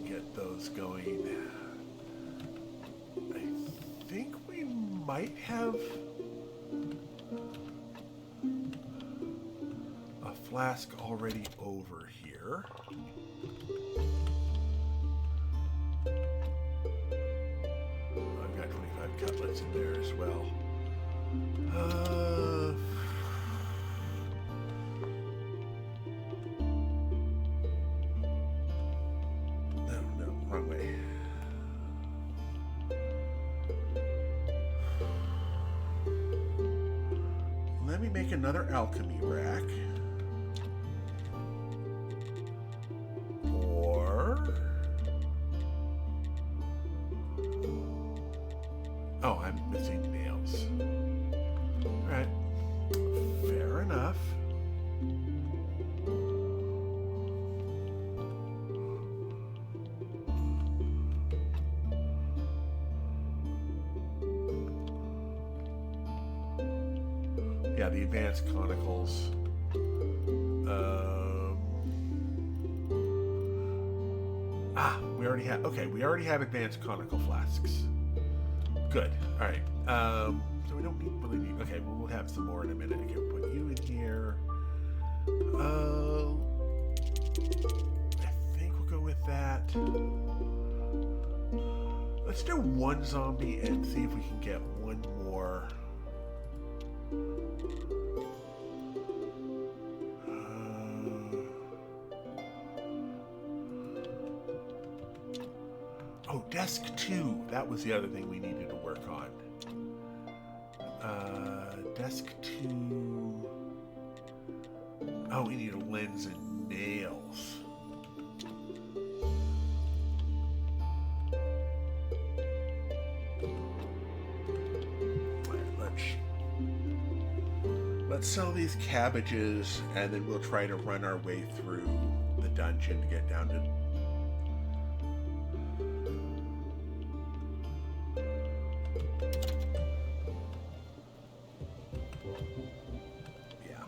Get those going. I think we might have a flask already over here. I've got 25 cutlets in there as well. Wrong way. Let me make another alchemy rack. Or... oh, I'm missing nails. Alright. Fair enough. Yeah, the advanced conicals. We already have. Okay, we already have advanced conical flasks. Good. All right. So we don't really need. Okay, well, we'll have some more in a minute. Okay, we'll put you in here. I think we'll go with that. Let's do one zombie and see if we can get one more. Oh, desk 2. That was the other thing we needed to work on. Desk 2. Oh, we need a lens and nails. Let's sell these cabbages, and then we'll try to run our way through the dungeon to get down to... Yeah.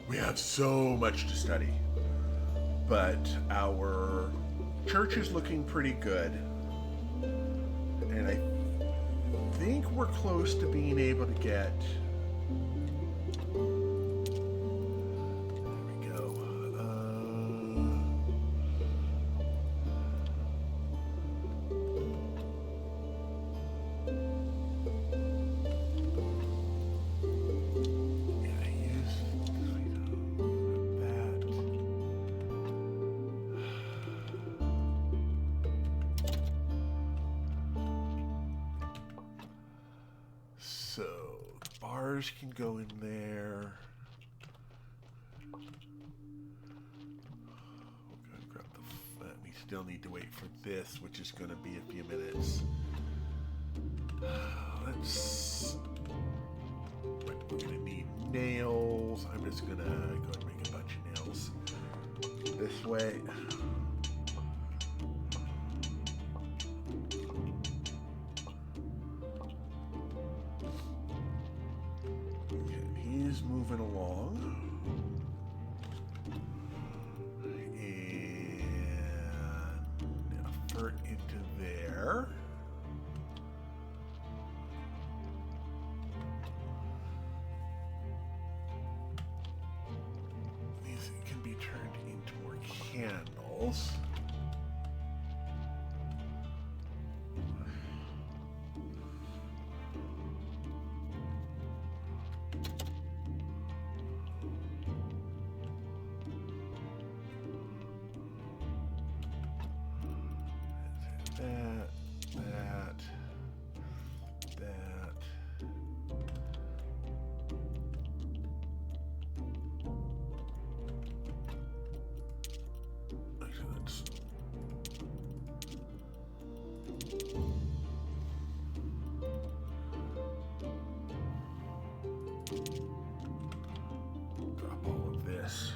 We have so much to study, but our church is looking pretty good, and I think we're close to being able to get... There we go. Yeah, use that. So, bars can go in there. We'll go and grab the... we still need to wait for this, which is going to be a few minutes. Let's... We're going to need nails. I'm just going to go and make a bunch of nails this way. Moving along, and effort into there. These can be turned into more candles. Drop all of this.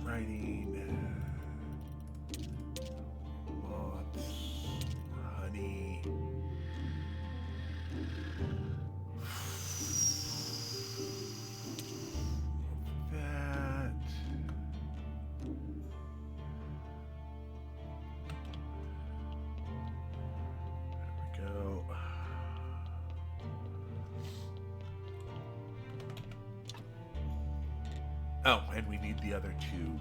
Writing, moths, honey. That. There we go. Oh, and we need the other two.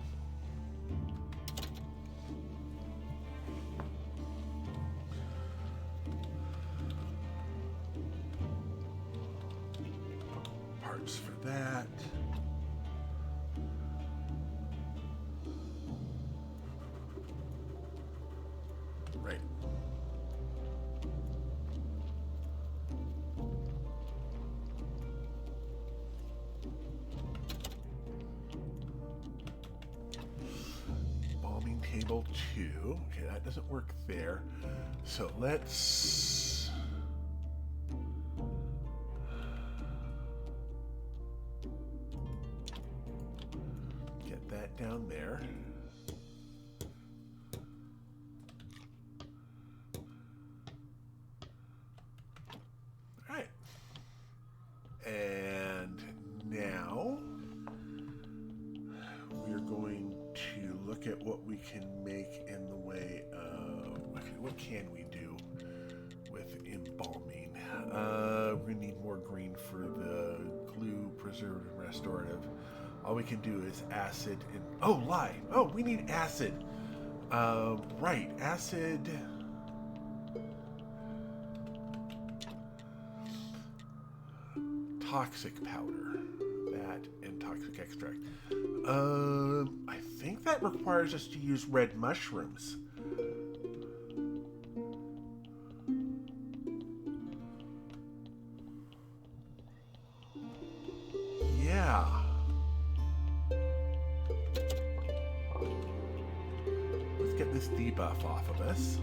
Parts for that. Right. Table 2. Okay, that doesn't work there. So let's... get that down there. All right. And ball mean? We need more green for the glue, preservative, and restorative. All we can do is acid and... Oh, lye! Oh, we need acid! Right, acid... Toxic powder. That and toxic extract. I think that requires us to use red mushrooms. Yeah. Let's get this debuff off of us.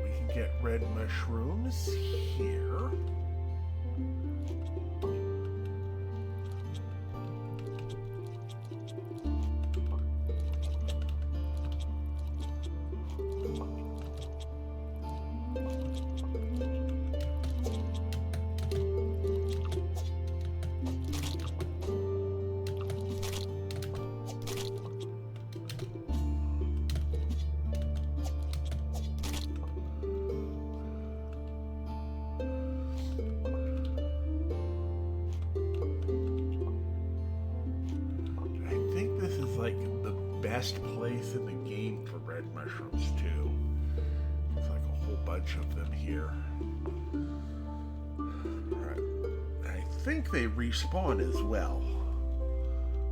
We can get red mushrooms here. Best place in the game for red mushrooms too. There's like a whole bunch of them here. Alright. I think they respawn as well.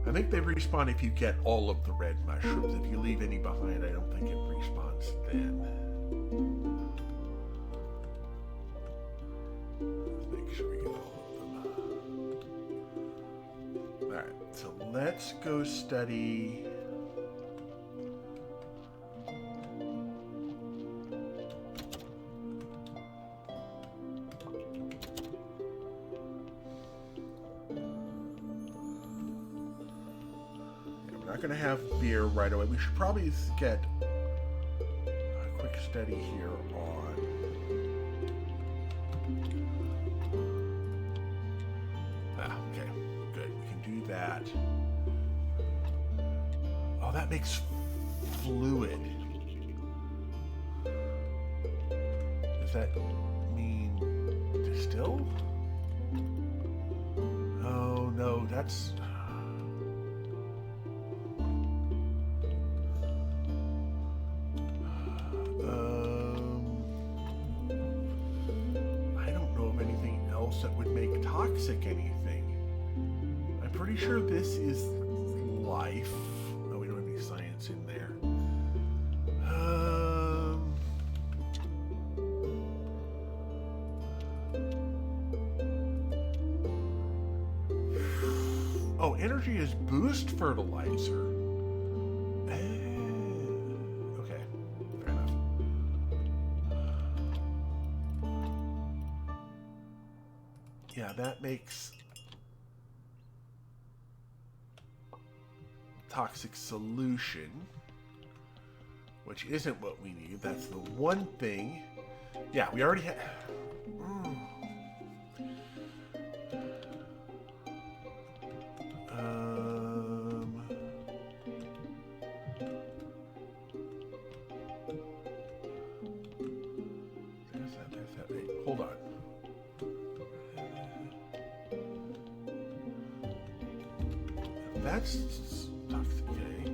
I think they respawn if you get all of the red mushrooms. If you leave any behind, I don't think it respawns then. Let's make sure we get all of them. Alright, so let's go study... Not going to have beer right away. We should probably get a quick study here on... okay, good. We can do that. Oh, that makes fluid. Does that mean distill? Oh, no, that's... that would make toxic anything. I'm pretty sure this is life. Oh, we don't have any science in there. Oh, energy is boost fertilizer. Okay, fair enough. Yeah, that makes toxic solution, which isn't what we need. That's the one thing. Yeah, we already have... Hold on. That's toxic, okay.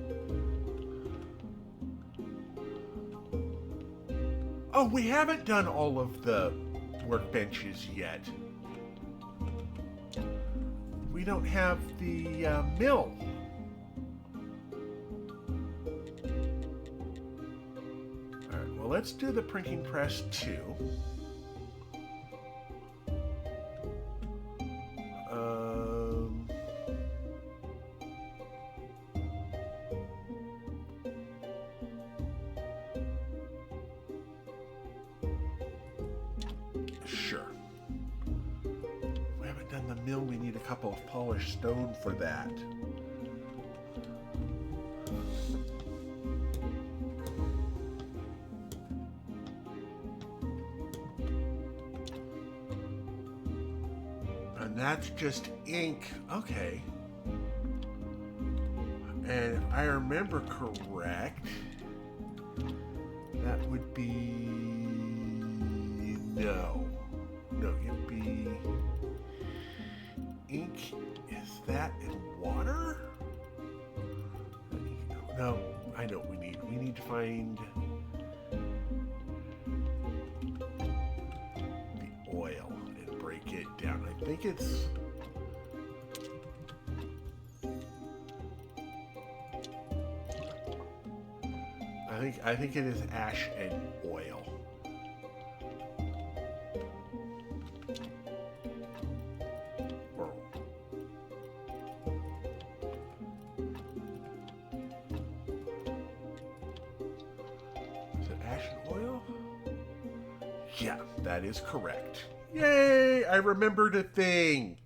Oh, we haven't done all of the workbenches yet. We don't have the mill. Alright, well, let's do the printing press too. Sure. We haven't done the mill. We need a couple of polished stone for that. that's just ink. Okay. And if I remember correct, that would be no. No, it'd be ink. Is that in water? No, I know what we need. We need to find the oil and break it down. I think it's... I think it is ash and oil. Is it ash and oil? Yeah, that is correct. Yay! I remembered a thing.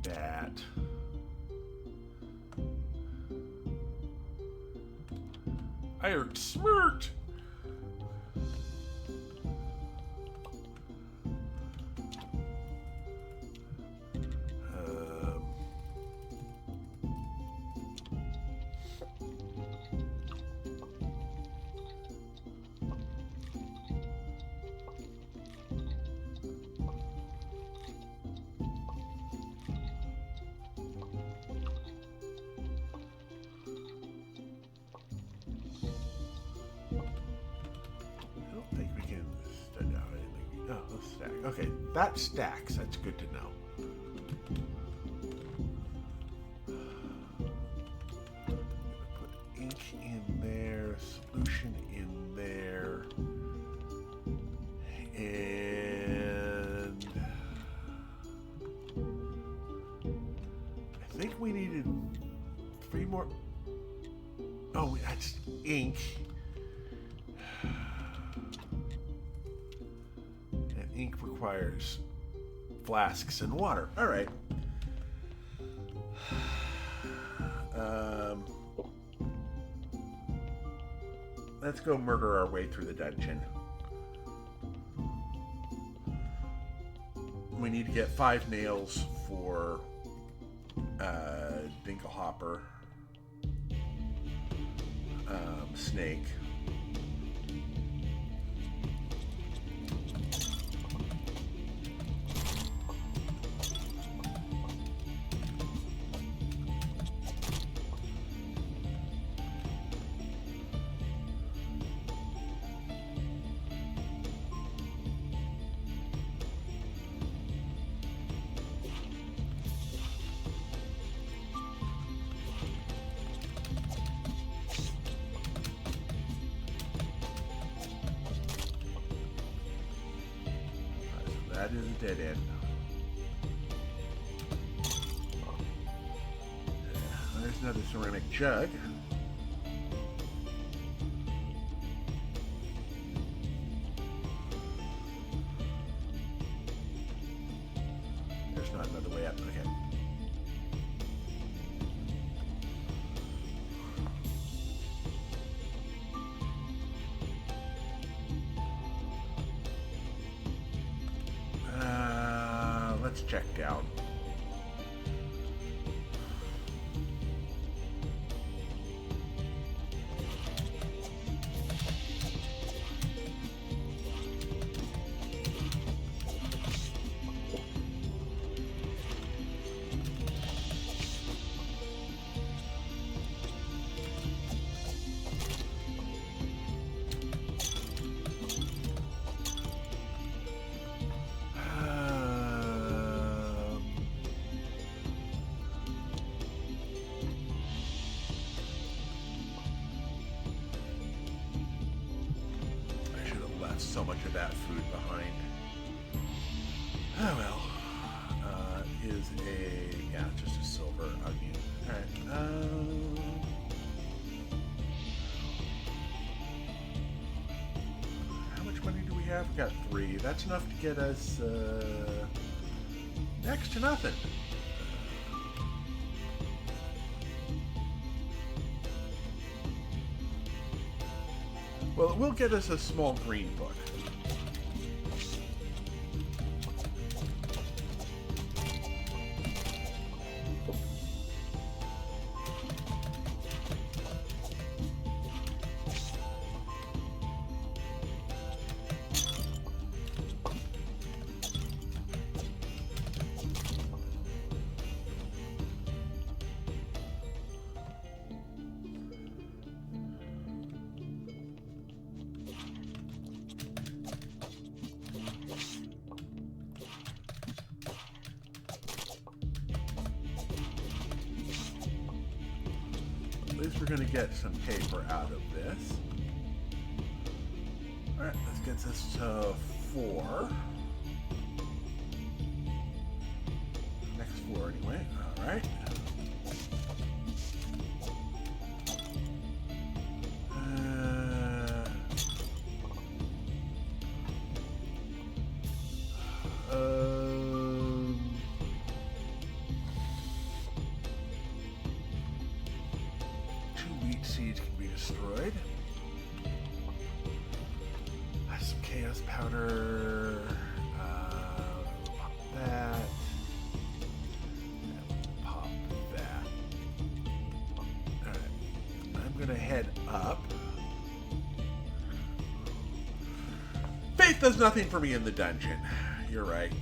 That. I heard smirt. Stack. Okay, that stacks. That's good to know. Put ink in there, solution in there, and I think we needed 3 more. Oh, that's ink. Ink requires flasks and water. All right. Let's go murder our way through the dungeon. We need to get 5 nails for Dinklehopper, Snake. That is a dead end. There's another ceramic jug. There's not another way up. Okay. Let's check down. So much of that food behind. Oh well. Is just a silver onion. Alright. How much money do we have? We got 3. That's enough to get us next to nothing. Well, it will get us a small green book. At least we're going to get some paper out of this. Alright, this gets us to 4. Next 4 anyway. Alright. Seeds can be destroyed. Some chaos powder. Pop that. And pop that. Alright. I'm gonna head up. Faith does nothing for me in the dungeon. You're right.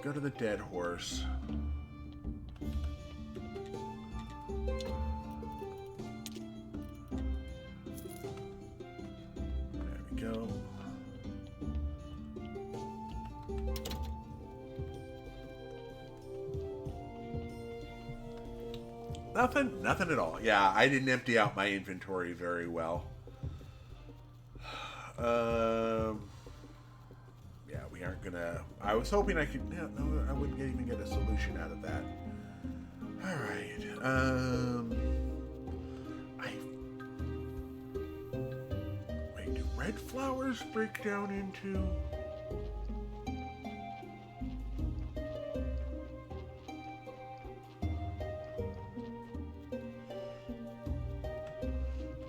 Go to the dead horse. There we go. Nothing at all. Yeah, I didn't empty out my inventory very well. Yeah, we aren't gonna. I was hoping I could. No, I wouldn't even get a solution out of that. All right. Wait. Do red flowers break down into?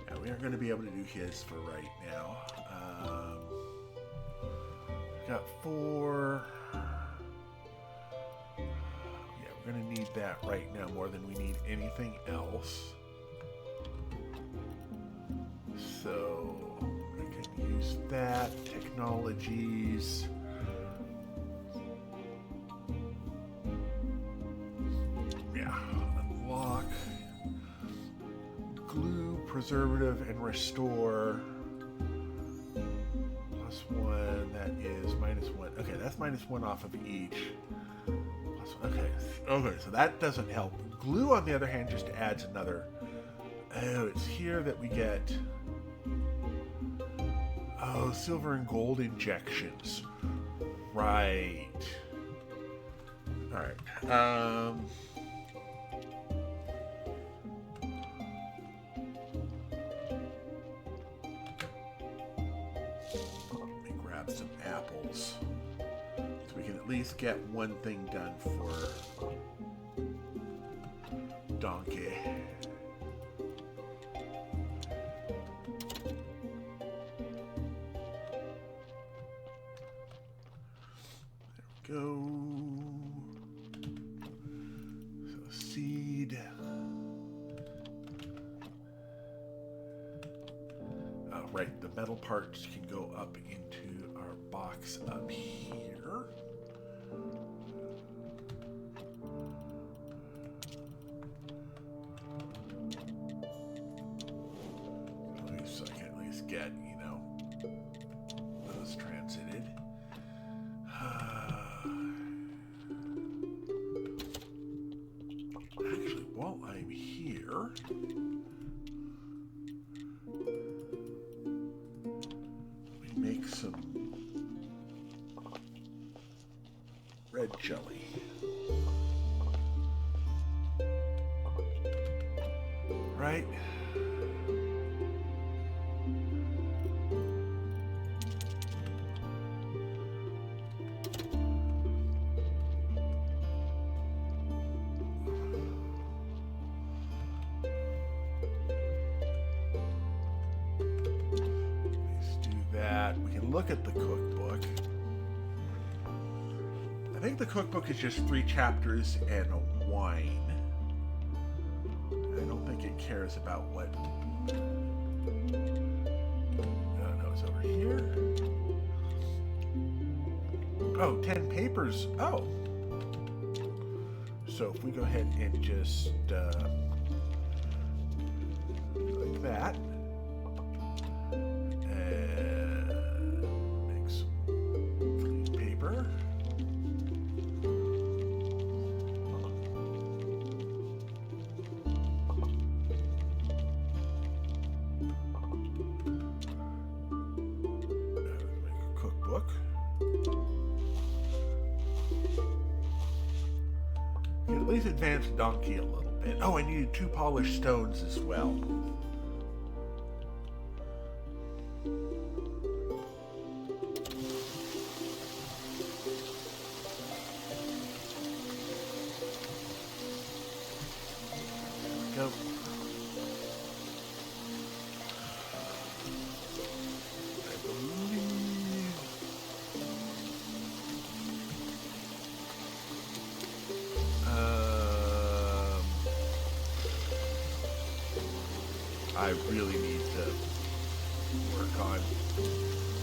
Yeah, we aren't going to be able to do his for right now. Got 4. Yeah, we're going to need that right now more than we need anything else. So I can use that. Technologies. Yeah, unlock. Glue, preservative, and restore. +1, that is -1. Okay, that's -1 off of each. Okay, so that doesn't help. Glue, on the other hand, just adds another. Oh, it's here that we get. Oh, silver and gold injections. Right. All right. Some apples so we can at least get one thing done for Donkey. There we go. So seed. Right, the metal parts can go up into our box up here. So I can at least get, those transited. Actually, while I'm here, make some red jelly. Right? that. We can look at the cookbook. I think the cookbook is just 3 chapters and a wine. I don't think it cares about what... No, it's over here. Oh, 10 papers. Oh. So if we go ahead and just like that, and make some clean paper. Make a cookbook. At least advance donkey a little bit. Oh, I needed 2 polished stones as well. There we go. I believe... I really need to work on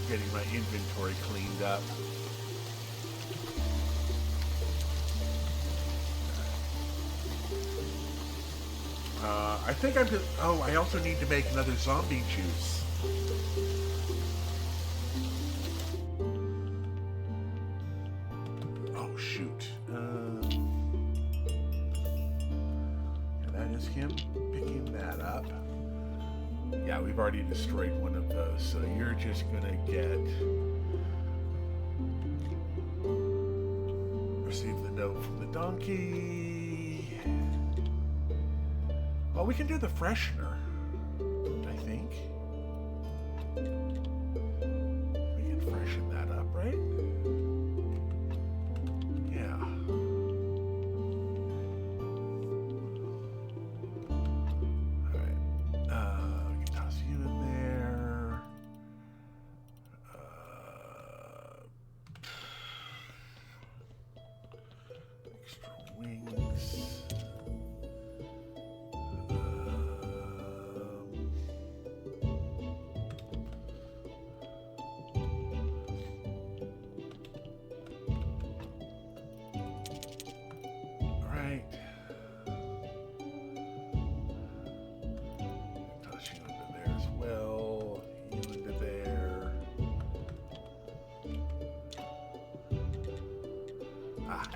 getting my inventory cleaned up. I think I'm just... Oh, I also need to make another zombie juice. Oh, shoot. That is him picking that up. Yeah, we've already destroyed one of those, so you're just gonna get... Receive the note from the donkey. Well, we can do the freshener, I think. We can freshen that up, right? Yeah.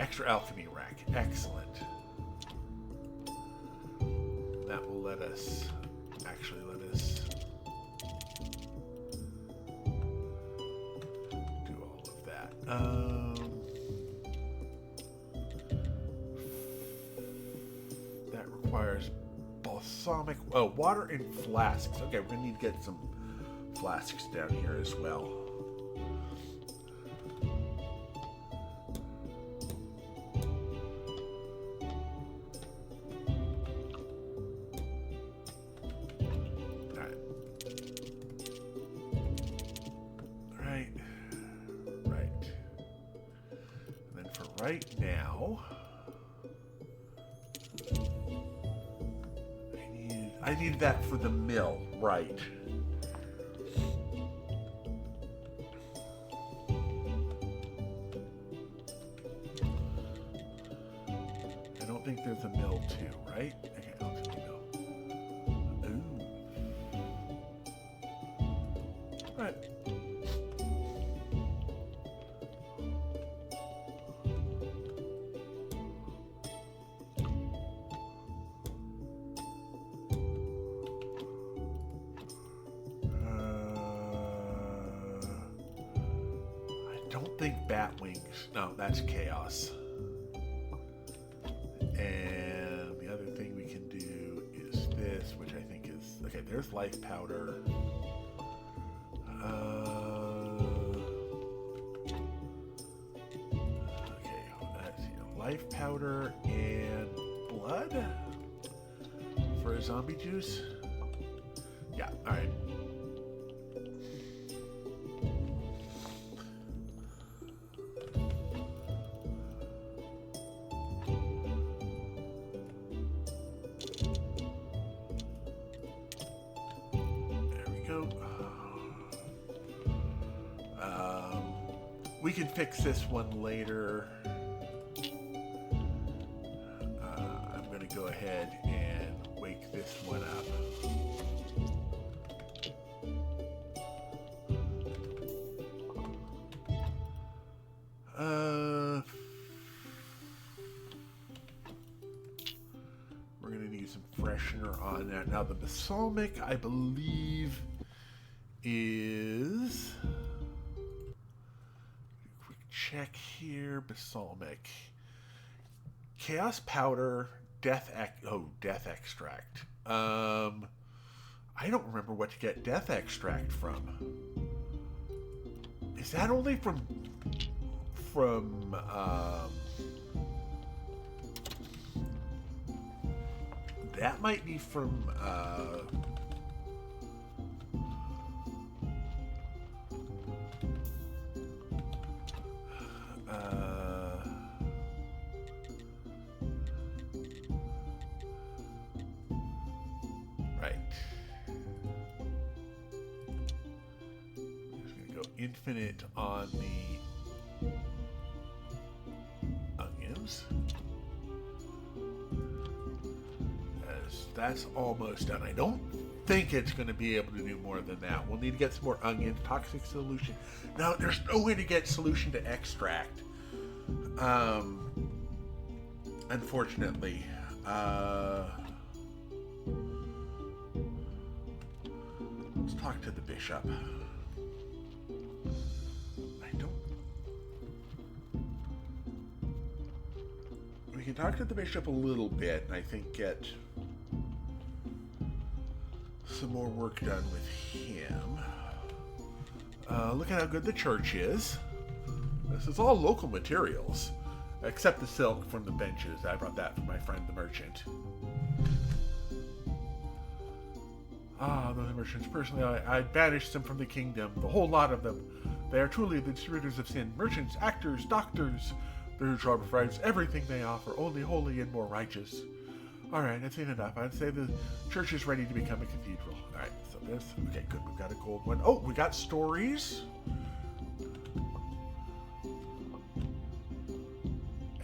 Extra alchemy rack. Excellent. That will let us do all of that. That requires balsamic... Oh, water and flasks. Okay, we're going to need to get some flasks down here as well. Right now, I need that for the mill, right? I don't think there's a mill too, right? Okay, mill. Ooh. Right. Bat wings. No, that's chaos. And the other thing we can do is this, which I think is... Okay, there's life powder. Okay, that's life powder and blood for a zombie juice. Yeah, alright. We can fix this one later. I'm going to go ahead and wake this one up. We're going to need some freshener on that. Now, the balsamic, I believe, is... Quick check here. Balsamic. Chaos powder, death extract. I don't remember what to get death extract from. Is that only from that might be from right. I'm just gonna go infinite on the onions. That's almost done. I don't think it's going to be able to do more than that. We'll need to get some more onions, toxic solution. Now, there's no way to get solution to extract. Unfortunately. Let's talk to the bishop. We can talk to the bishop a little bit, and I think get some more work done with him. Look at how good the church is. This is all local materials, except the silk from the benches. I brought that from my friend the merchant. Those merchants. Personally, I banished them from the kingdom, the whole lot of them. They are truly the distributors of sin. Merchants, actors, doctors. Their job provides everything they offer, only holy and more righteous. Alright, that's enough. I'd say the church is ready to become a cathedral. Alright, so this... Okay, good. We've got a gold one. Oh, we got stories.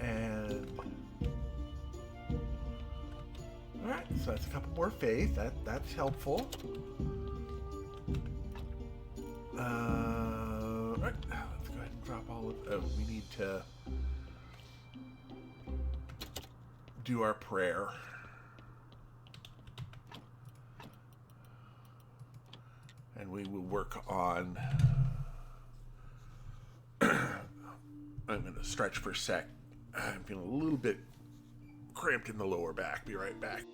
And... Alright, so that's a couple more faith. That's helpful. Alright, let's go ahead and drop all of... Oh, we need to... do our prayer. And we will work on... I'm going to stretch for a sec. I'm feeling a little bit cramped in the lower back. Be right back.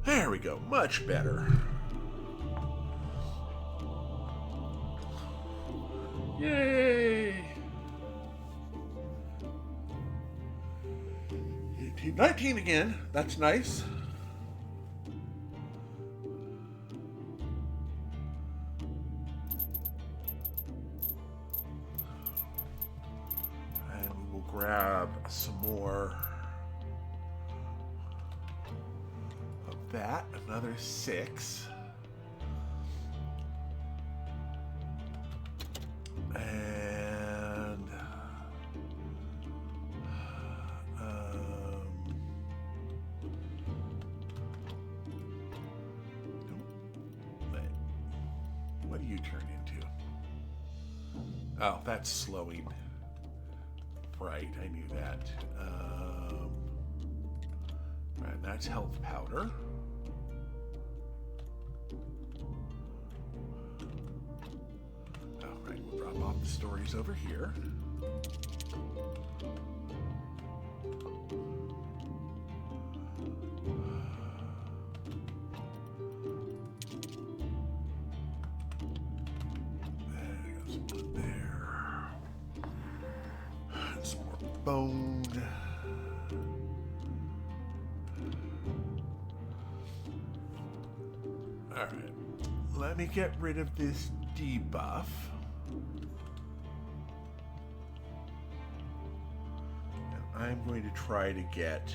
There we go. Much better. Yay! 19 again. That's nice. And we will grab some more of that. Another 6. And what do you turn into? Oh, that's slowing. Right, I knew that. Right, that's health powder. Drop off the stories over here. There's one there. And some more bone. Alright. Let me get rid of this debuff. I'm going to try to get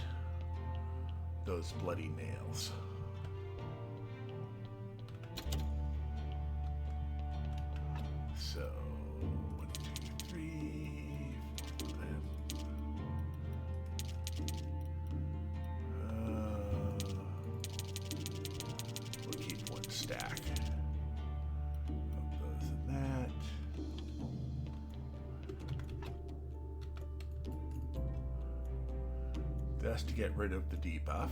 those bloody nails. So, 1, 2, 3, 4, we'll keep one stack of those and that. That's to get rid of the debuff.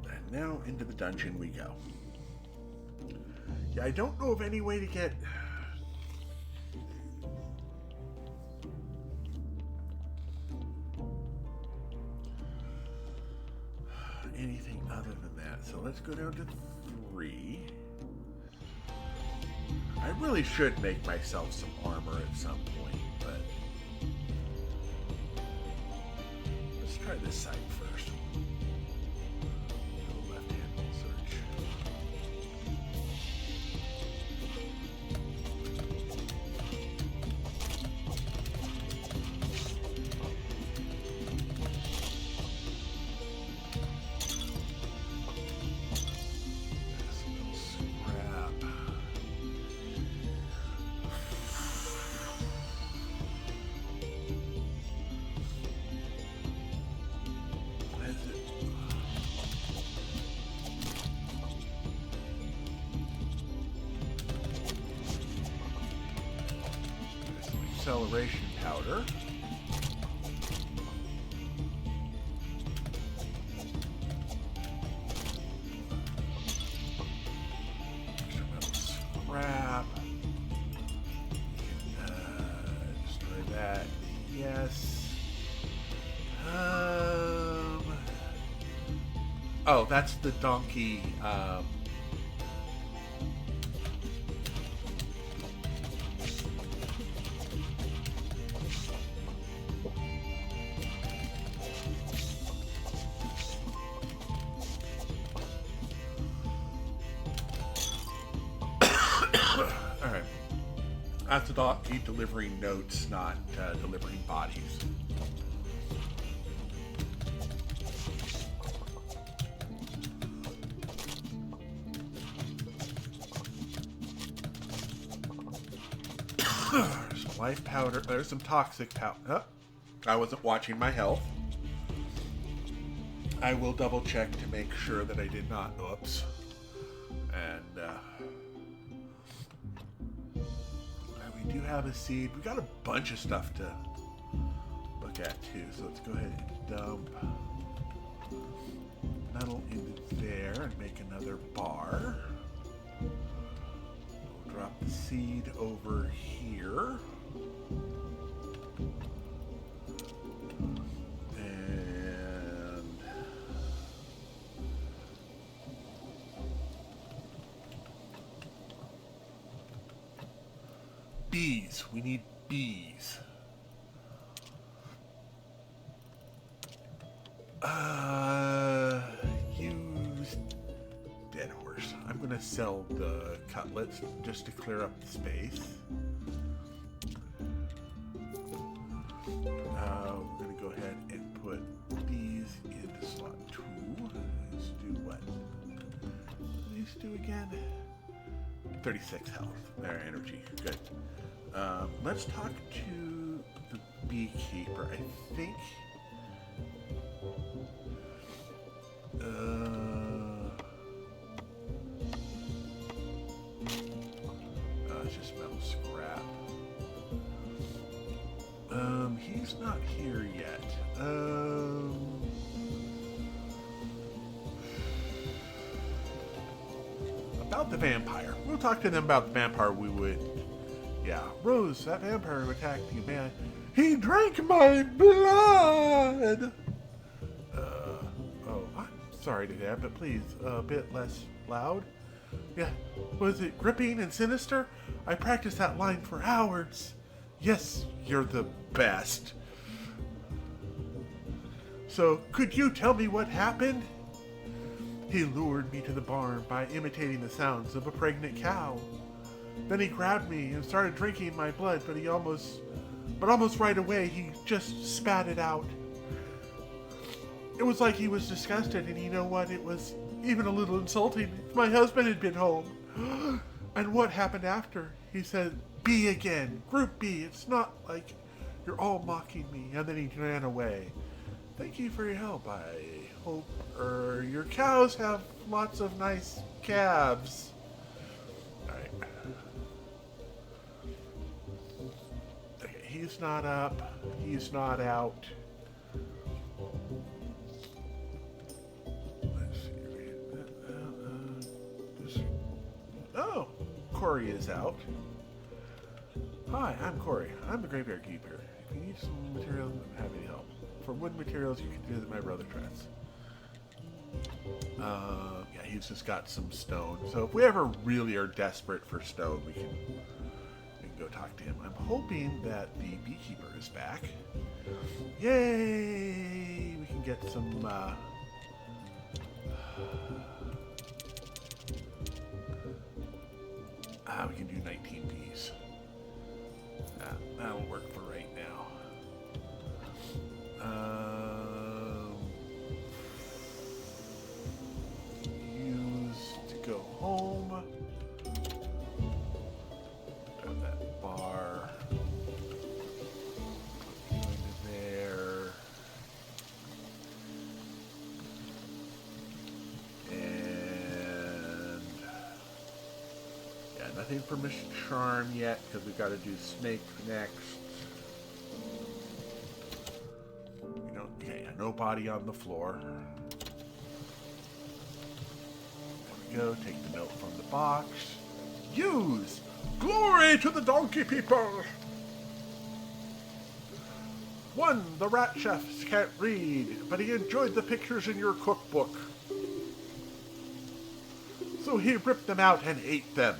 And now into the dungeon we go. Yeah, I don't know of any way to get anything other than that. So let's go down to 3. I really should make myself some armor at some point, but let's try this side first. Go left-hand search. Acceleration powder. Scrap. Destroy that. Yes. Oh, that's the donkey. Alright. That's the donkey delivering notes, not delivering bodies. There's some life powder. There's some toxic powder. Oh, I wasn't watching my health. I will double check to make sure that I did not. Oops. And we do have a seed. We got a bunch of stuff to look at too. So let's go ahead and dump metal into there and make another bar. We'll drop the seed over here. Bees. We need bees. Use dead horse. I'm gonna sell the cutlets just to clear up the space. We're gonna go ahead and put bees into slot 2. Let's do what? These do again. 36 health. Their energy. Good. Let's talk to the beekeeper. I think. It's just metal scrap. He's not here yet. About the vampire. We'll talk to them about the vampire. We would. Yeah, Rose, that vampire attacked you, man. He drank my blood! Oh, I'm sorry to that, but please, a bit less loud. Yeah, was it gripping and sinister? I practiced that line for hours. Yes, you're the best. So, could you tell me what happened? He lured me to the barn by imitating the sounds of a pregnant cow. Then he grabbed me and started drinking my blood, but he almost but almost right away he just spat it out. It was like he was disgusted, and you know what? It was even a little insulting. My husband had been home. And what happened after? He said, B again, Group B. It's not like you're all mocking me. And then he ran away. Thank you for your help. I hope your cows have lots of nice calves. Alright. Okay, he's not up. He's not out. Oh, Corey is out. Hi, I'm Corey. I'm the graveyard keeper. If you need some materials, I'm happy to help. For wood materials, you can visit my brother Tress. Yeah, he's just got some stone. So if we ever really are desperate for stone, we can go talk to him. I'm hoping that the beekeeper is back. Yay! We can get some. We can do 19 bees. That'll work for right now. Use to go home. Grab that bar. Put into there. Nothing for Miss Charm yet, because we've got to do Snake next. Okay, no body on the floor. There we go, take the note from the box. Use! Glory to the donkey people! 1. The rat chef can't read, but he enjoyed the pictures in your cookbook. So he ripped them out and ate them.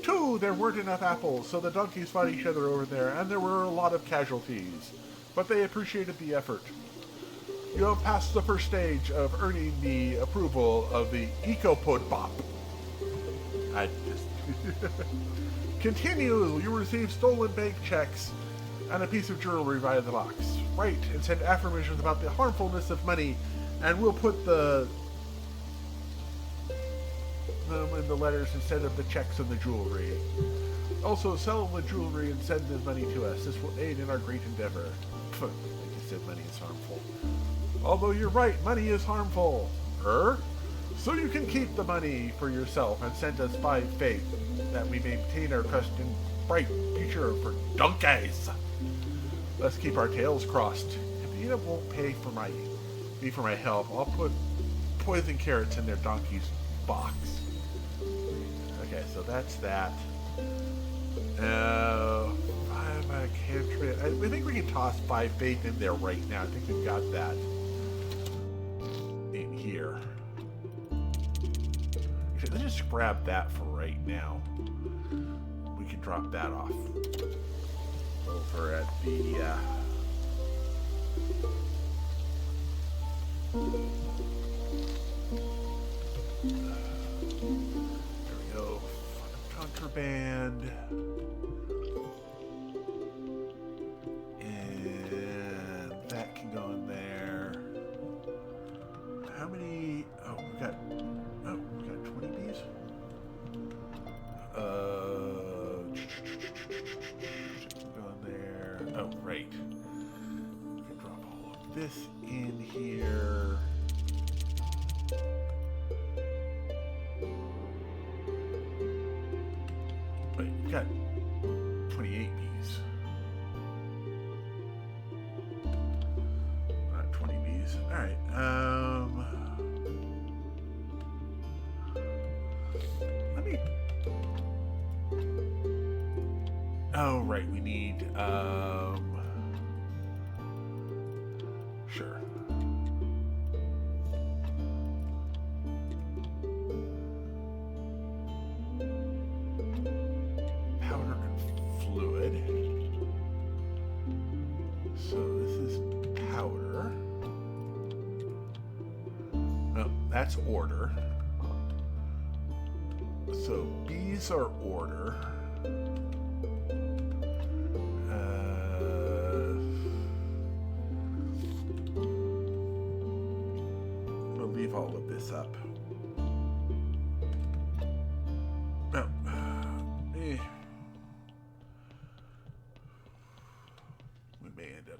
2, there weren't enough apples, so the donkeys fought each other over there, and there were a lot of casualties. But they appreciated the effort. You have passed the first stage of earning the approval of the Ecopod Bop. Continue, you receive stolen bank checks and a piece of jewelry via the box. Write and send affirmations about the harmfulness of money, and we'll put them in the letters instead of the checks and the jewelry. Also, sell the jewelry and send the money to us. This will aid in our great endeavor. Like you said, money is harmful. Although you're right, money is harmful. So you can keep the money for yourself and send us by faith that we maintain our trust in bright future for donkeys. Let's keep our tails crossed. If Edith won't pay for my help, I'll put poison carrots in their donkey's box. Okay, so that's that. I can't. I think we can toss 5 faith in there right now. I think we've got that in here. Okay, let's just grab that for right now. We can drop that off over at the. There we go. Contraband. And that can go in there. How many? Oh, we got 20 bees? Go in there. Oh, right. We can drop all of this in here. Wait, we've got 28 bees. Not 20 bees. Alright, let me... Oh, right, we need, sure. Powder and fluid. So this is powder. Oh, that's order. So bees are order.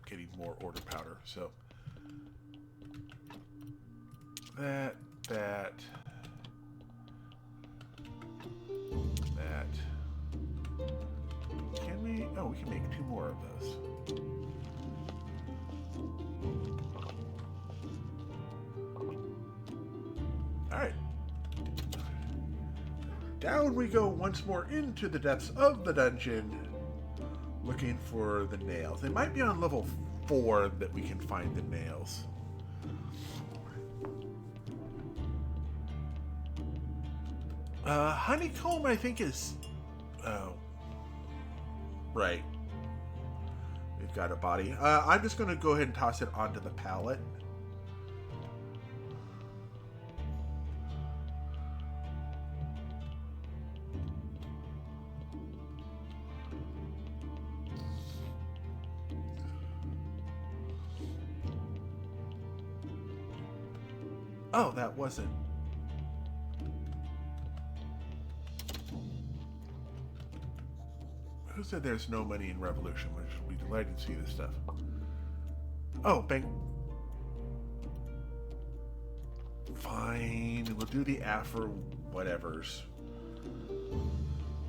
getting more order powder. So that. Can we? Oh, we can make 2 more of those. All right. Down we go once more into the depths of the dungeon, looking for the nails. They might be on level 4 that we can find the nails. Honeycomb, I think, is... Oh. Right. We've got a body. I'm just going to go ahead and toss it onto the pallet. Oh, that wasn't... Who said there's no money in Revolution? Which will be delighted to see this stuff. Oh, bank. Fine. We'll do the Afro whatevers.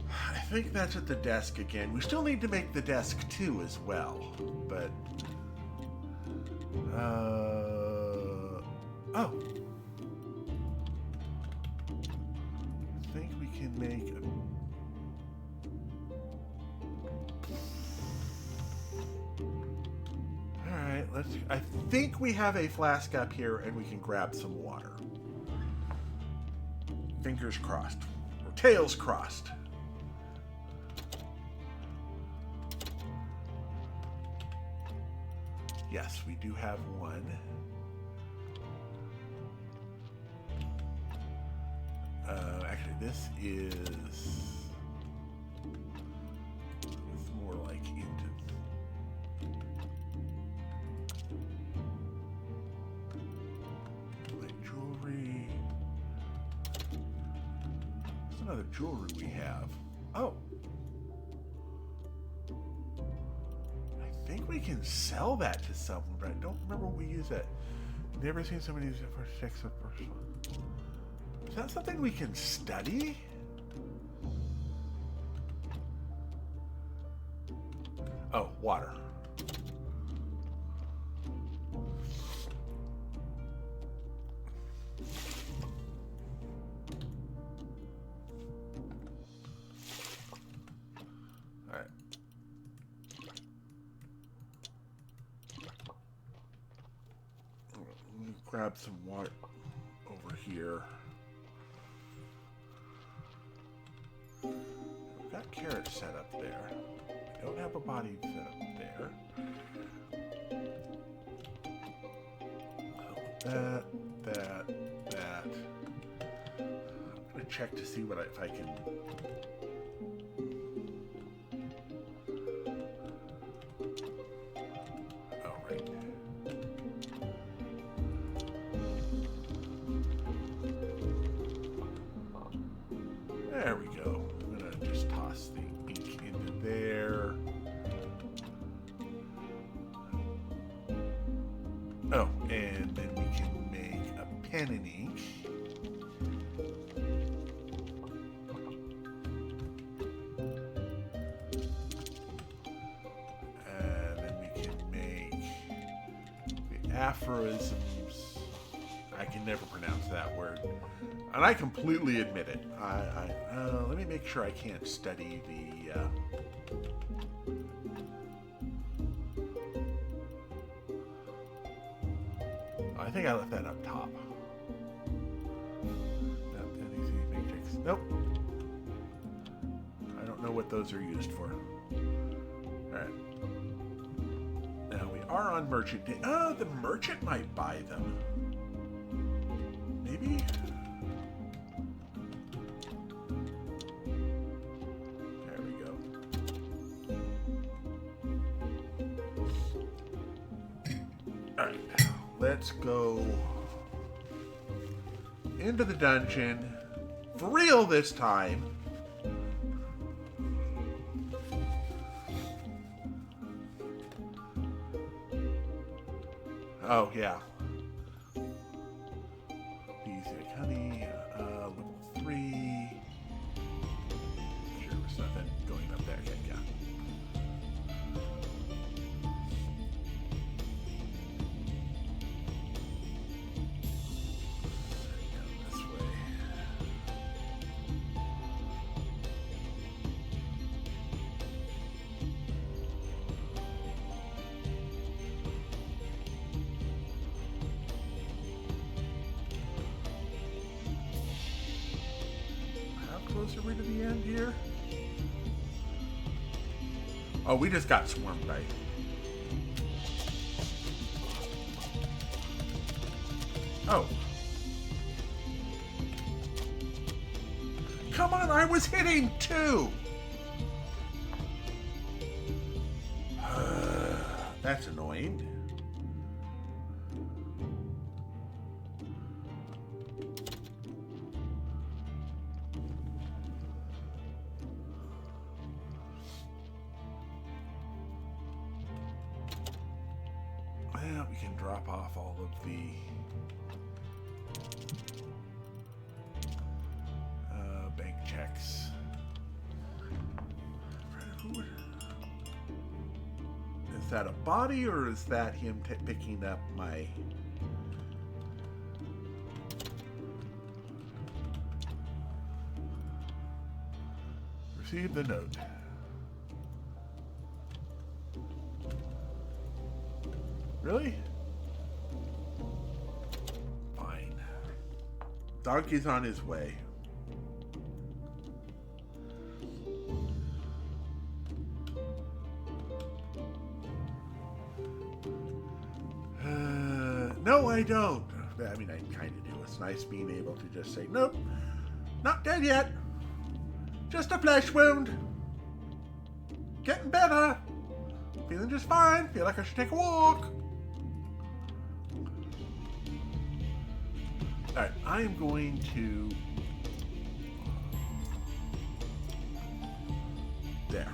I think that's at the desk again. We still need to make the desk too as well. But... Oh. I think we can make... I think we have a flask up here and we can grab some water. Fingers crossed. Or tails crossed. Yes, we do have one. Actually, this is... It's more like into... Other jewelry we have. Oh. I think we can sell that to someone, but I don't remember what we use it. Never seen somebody use it for sex or personal. Is that something we can study? Oh, water. Grab some water over here. We've got carrots set up there. We don't have a body set up there. That. I'm gonna check to see if I can. There we go. I'm going to just toss the ink into there. Oh, and then we can make a pen and ink. And then we can make the aphorisms. I can never pronounce that word. And I completely admit it. Let me make sure I can't study the... I think I left that up top. Matrix. Nope. I don't know what those are used for. Alright. Now we are on merchant. Oh, the merchant might buy them. Maybe? There we go. Alright, let's go into the dungeon. For real this time. Oh, yeah. Beeswick honey, level 3. Sure, there's nothing going up there. Okay, yeah. Down this way. How close are we to the end here? Oh, we just got swarmed by. Oh. Come on, I was hitting 2! That's annoying. Well, we can drop off all of the bank checks. Is that a body or is that him picking up my... Receive the note. Really? Fine. Donkey's on his way. No, I don't. I mean, I kind of do. It's nice being able to just say, nope, not dead yet. Just a flesh wound. Getting better. Feeling just fine. Feel like I should take a walk. Alright, I am going to... There.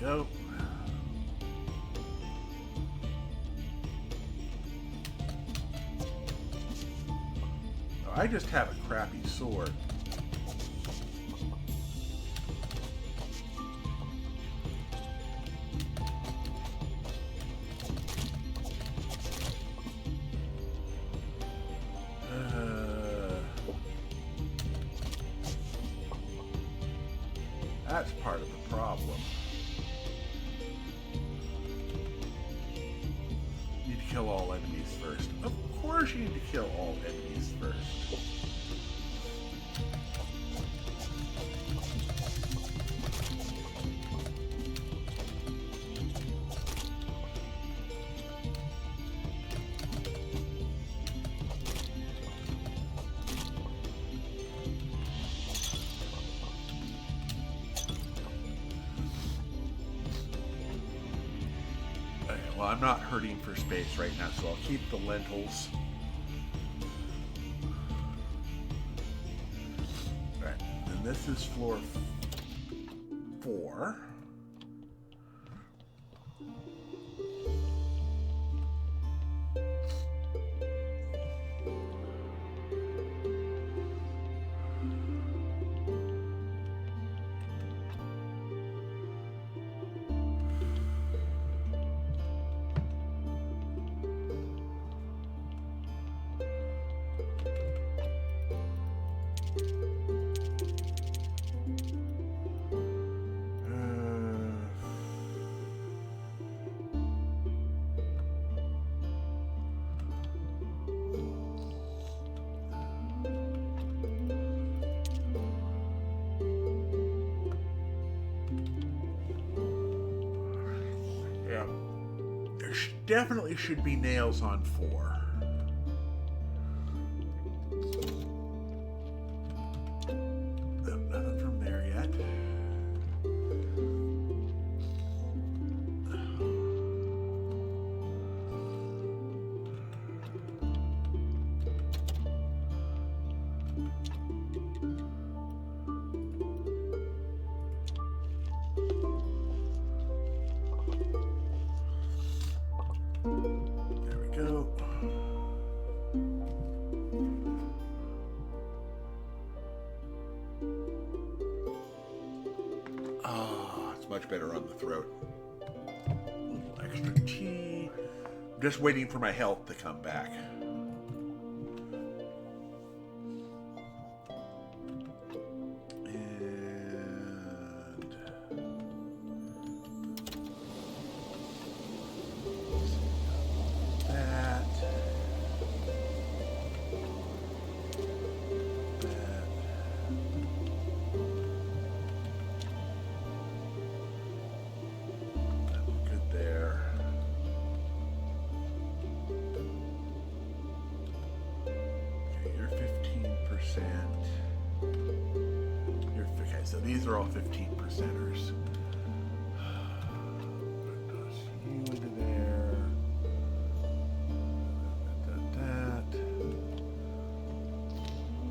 Go. Oh, I just have a crappy sword. That's part of the problem. Kill all enemies first. Of course you need to kill all enemies first. Well, I'm not hurting for space right now, so I'll keep the lentils. Alright, and this is floor 4. definitely should be nails on 4. Nothing from there yet. There we go. Ah, it's much better on the throat. A little extra tea. I'm just waiting for my health to come back. Okay, so these are all 15%ers. Toss you into there. That. Go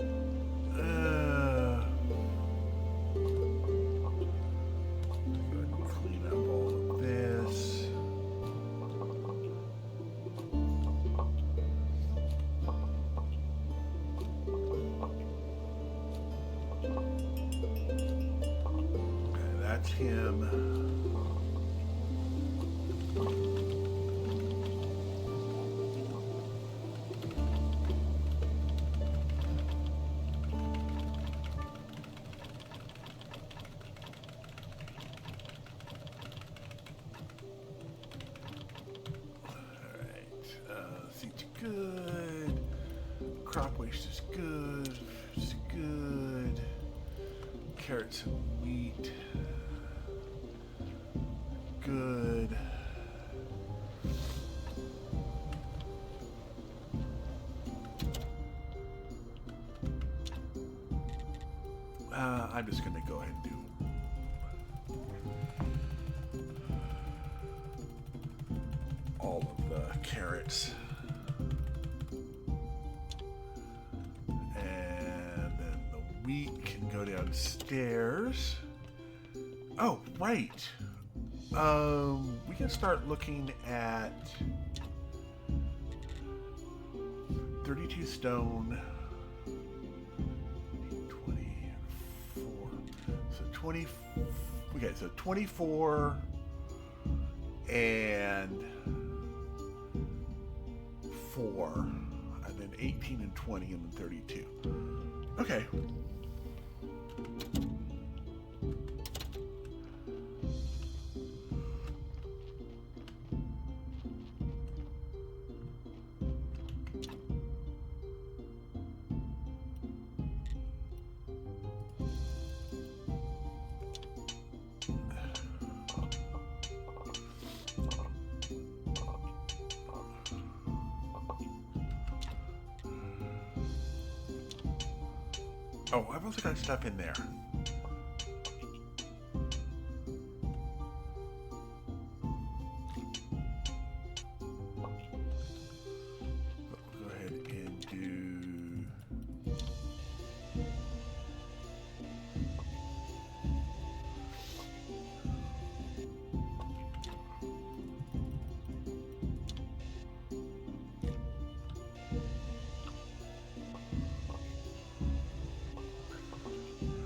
ahead and clean up all of this. That's him. Seeds are good. Crop waste is good. It's good. Carrots and wheat. Good. I'm just going to go ahead and do all of the carrots. And then the wheat can go downstairs. Oh, right. We can start looking at 32 stone, 24. So 20. Okay, so 24 and 4, and then 18 and 20, and then 32. Okay. Oh, I've also got stuff in there. Go ahead and do...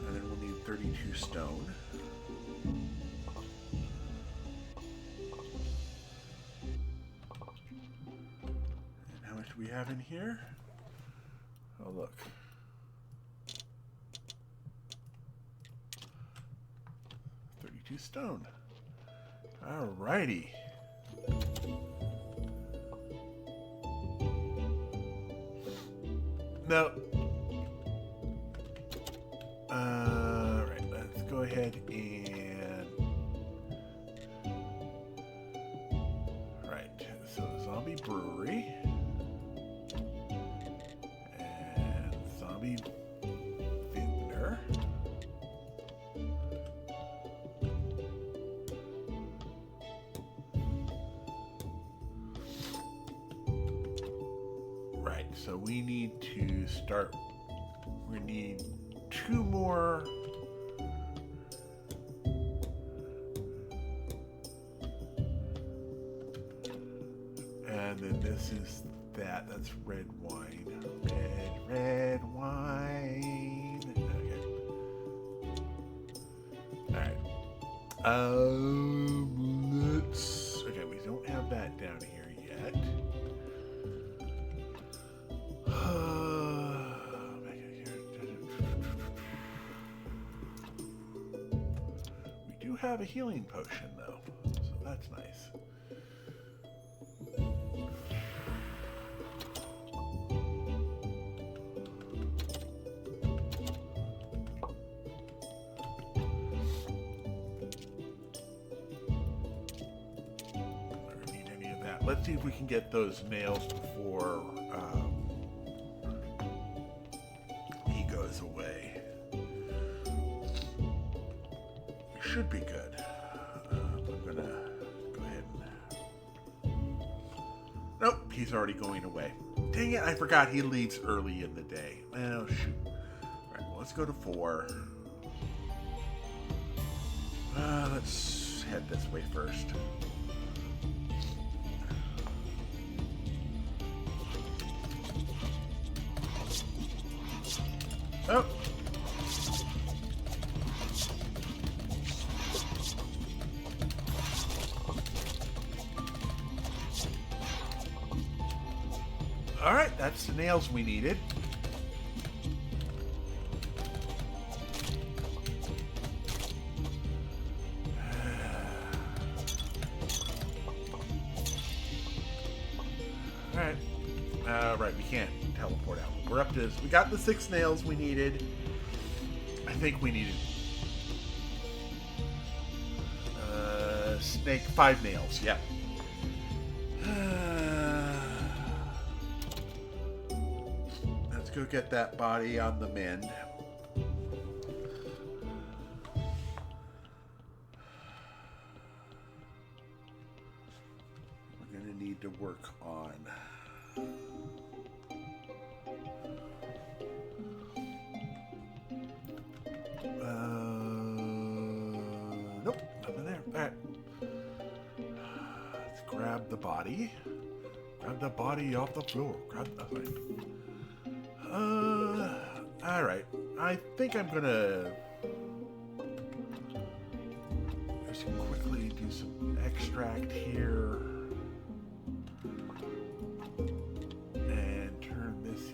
And then we'll need 32 stone. And how much do we have in here? Oh, look. 32 stone. Alrighty. No. Right, let's go ahead and... Right, so Right, so we need to start. We need 2 more. And then this is that. That's red wine. Red wine. Okay. Alright. Let's. Okay, we don't have that down here yet. We do have a healing potion, though, so that's nice. Let's see if we can get those nails before he goes away. We should be good. I'm gonna go ahead and... Nope, he's already going away. Dang it, I forgot he leaves early in the day. Oh, shoot. Alright, well, let's go to 4. Let's head this way first. Oh. All right, that's the nails we needed. All right. Right, we can't teleport out. We're up to... We got the 6 nails we needed. I think we needed... Snake 5 nails, yeah. Let's go get that body on the mend. We're going to need to work on... Nope, nothing there. All right. Let's grab the body. Grab the body off the floor. Grab the body. All right. I think I'm gonna just quickly do some extract here and turn this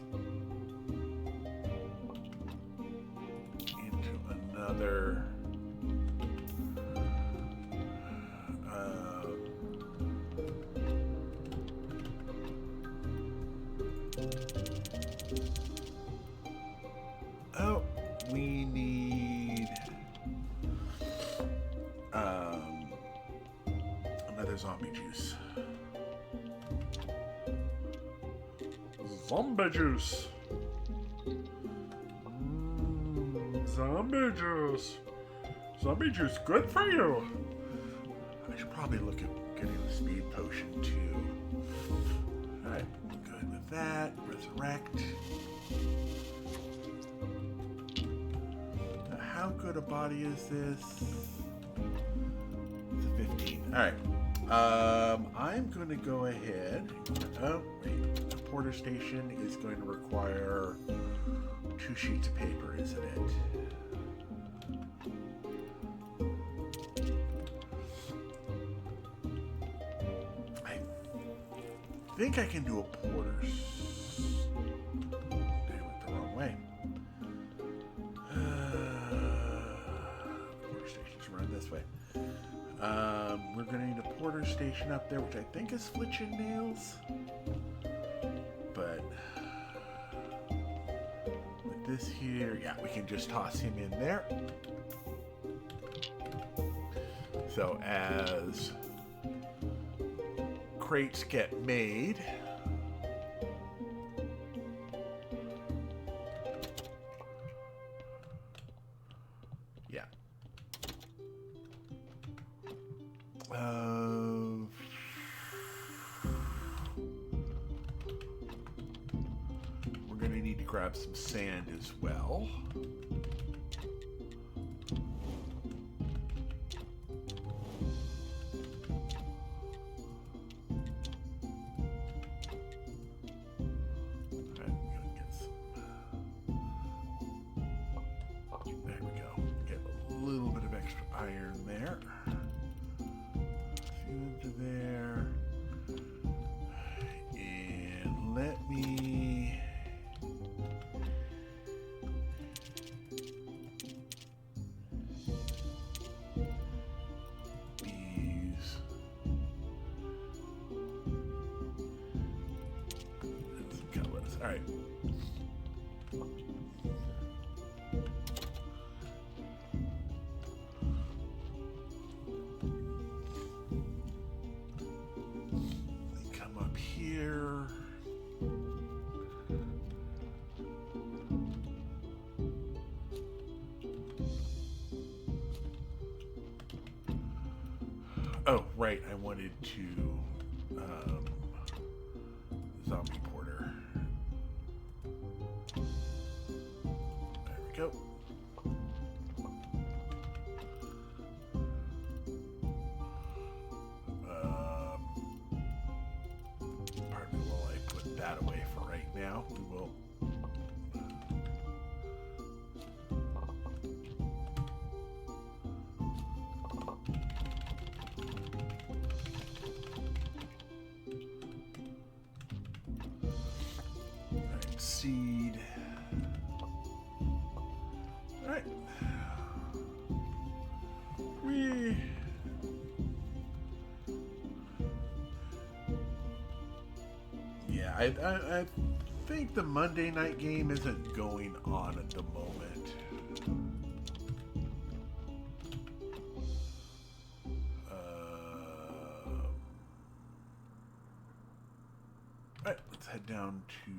into another. Oh, we need another zombie juice. Zombie juice. Zombie juice. Zombie juice, good for you. I should probably look at getting a speed potion too. Alright, good with that. Resurrect. Now, how good a body is this? It's a 15. Alright. I'm going to go ahead. Oh, wait. The porter station is going to require 2 sheets of paper, isn't it? I think I can do a porter's. They went the wrong way. Porter station's run this way. We're going to need a porter station up there, which I think is Flitchin' Nails. But with this here, yeah, we can just toss him in there. So as crates get made, yeah. need to grab some sand as well. Iron there. Into there. And let me use some colors. All right. Here. Oh, right. I wanted to zombie porter. There we go. That away for right now. We will right, seed. All right. I think the Monday night game isn't going on at the moment. Alright, let's head down to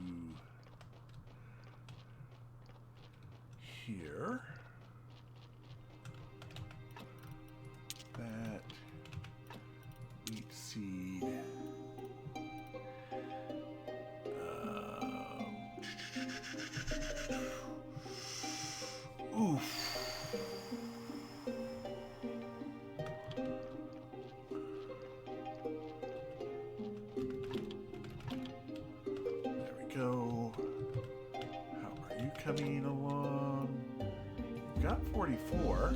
here. That wheat seed. Oof. There we go. How are you coming along? You've got 44.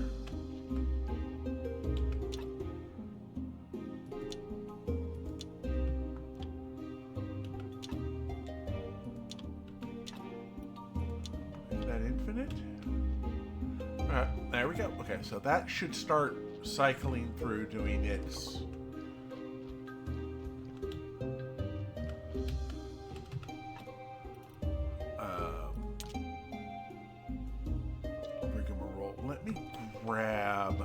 Is that infinite? There we go. Okay, so that should start cycling through doing its rigmarole. Let me grab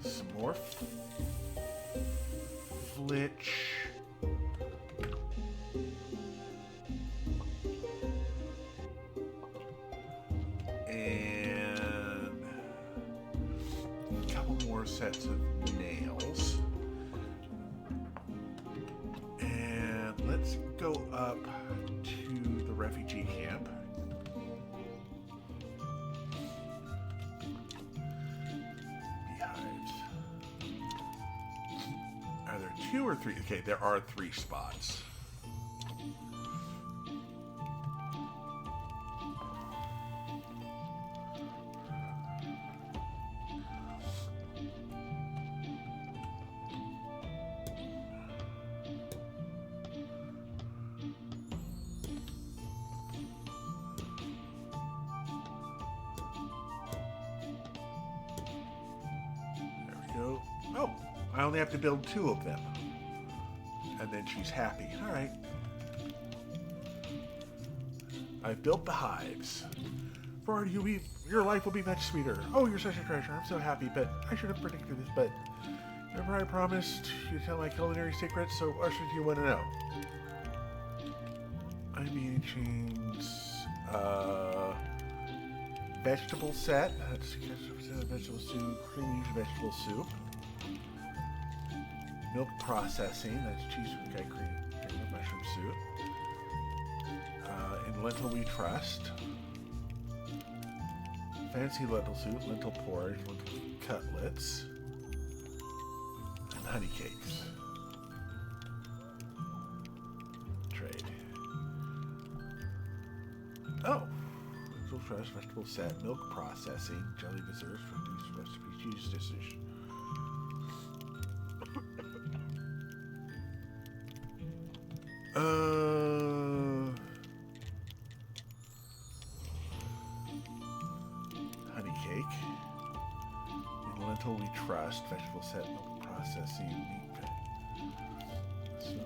some more flitch. Sets of nails, and let's go up to the refugee camp. Beehives. Are there 2 or 3? Okay, there are 3 spots. Oh, I only have to build 2 of them. And then she's happy. All right. I've built the hives. For your life will be much sweeter. Oh, you're such a treasure. I'm so happy, but I should have predicted this, but remember I promised you to tell my culinary secrets, so what should you want to know? I mean, vegetable set. That's vegetable soup, creamy vegetable soup. Milk processing. That's cheese, okay, cream mushroom soup. lentil we trust. Fancy lentil soup, lentil porridge, lentil cutlets, and honey cakes. Trade. Oh! Lentil trust, vegetable set, milk processing, jelly desserts, produce recipes, cheese decision. Honey cake. Lentil we trust. Vegetable set, milk processing, meat,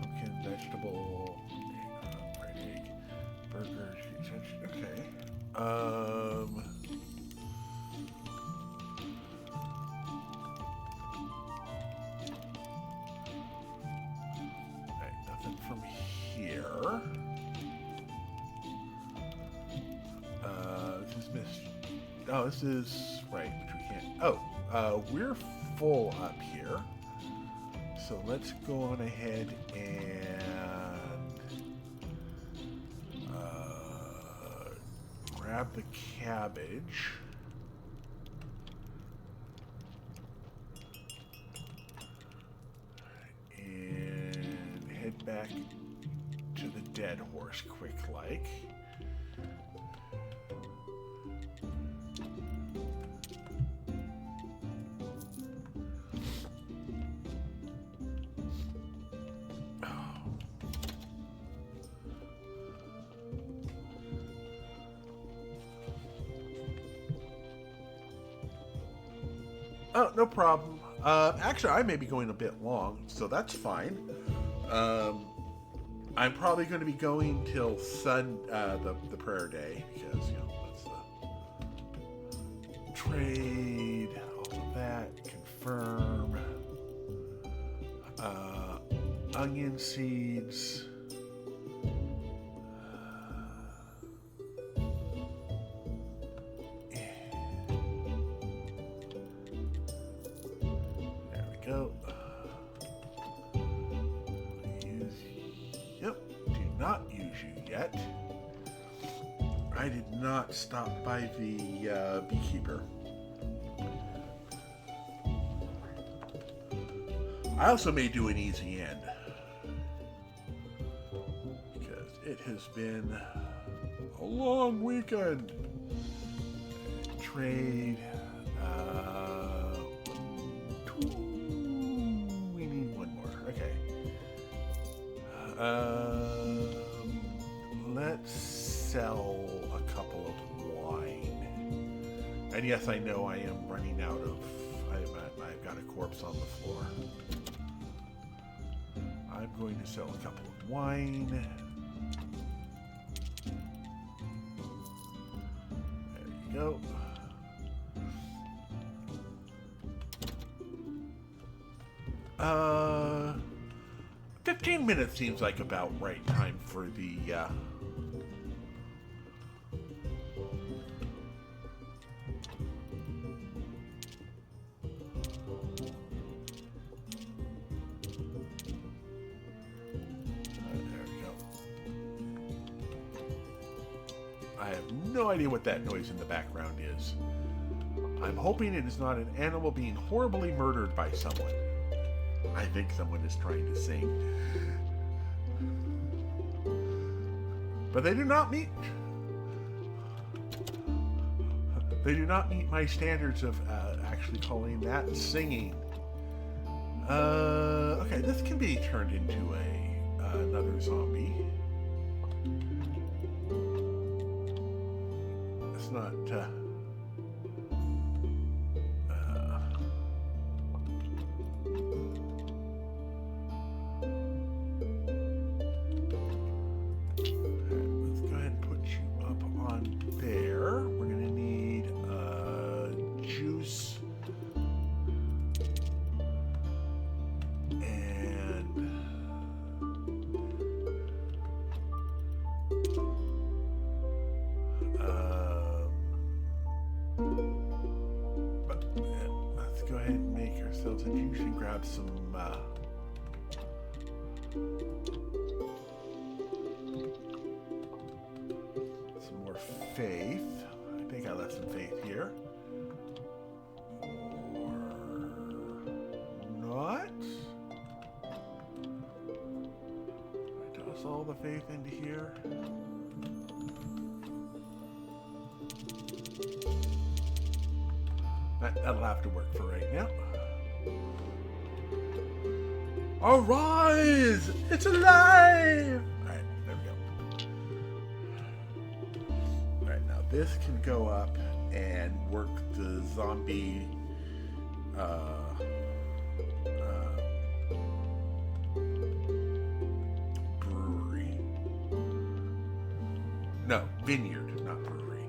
pumpkin, vegetable, fried egg, burger, okay. Alright, nothing from here. This is oh, this is right, which we can't. Oh, we're full up here. So let's go on ahead and grab the cabbage. And head back to the dead horse quick like. Oh, no problem. Actually, I may be going a bit long, so that's fine. I'm probably going to be going till the prayer day, because, you know, that's the trade, all of that, confirm, onion seeds. Go. Yep, do not use you yet. I did not stop by the beekeeper. I also may do an easy end, because it has been a long weekend. Trade. Let's sell a couple of wine. And yes, I know I am running out of. I've got a corpse on the floor. I'm going to sell a couple of wine. There you go. 15 minutes seems like about right time for the, there we go. I have no idea what that noise in the background is. I'm hoping it is not an animal being horribly murdered by someone. I think someone is trying to sing. But they do not meet my standards of actually calling that singing. Okay, this can be turned into another zombie. It's not go ahead and make ourselves a juice and grab some faith. I think I left some faith here. Or not. I toss all the faith into here. That'll have to work for right now. Arise! It's alive! Alright, there we go. Alright, now this can go up and work the zombie brewery. No, vineyard, not brewery.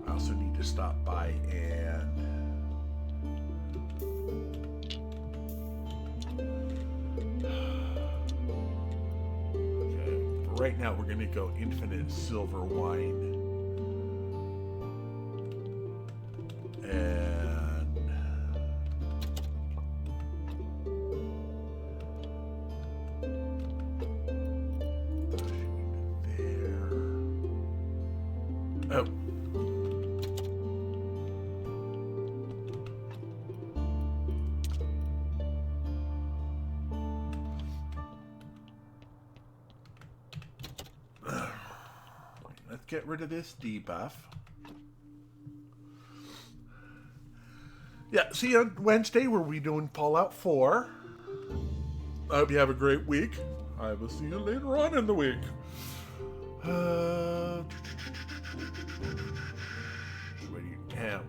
I also need to stop by and right now we're going to go infinite silver wine. And there. Oh. Let's get rid of this debuff. Yeah, see you on Wednesday where we're doing Fallout 4. I hope you have a great week. I will see you later on in the week. What do you have?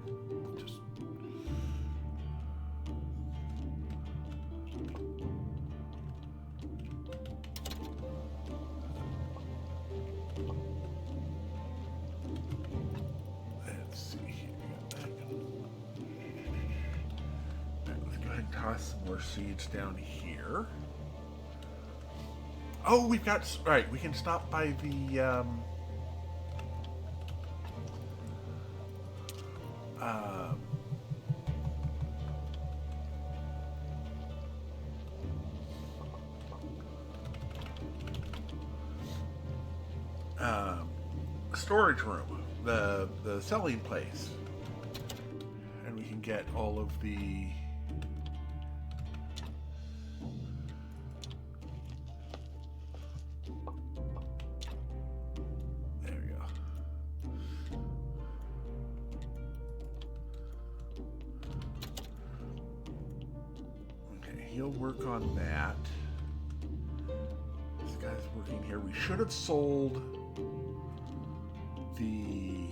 Toss some more seeds down here. Oh, we've got... Right, we can stop by the... storage room, the selling place, and we can get all of the... He'll work on that. This guy's working here. We should have sold the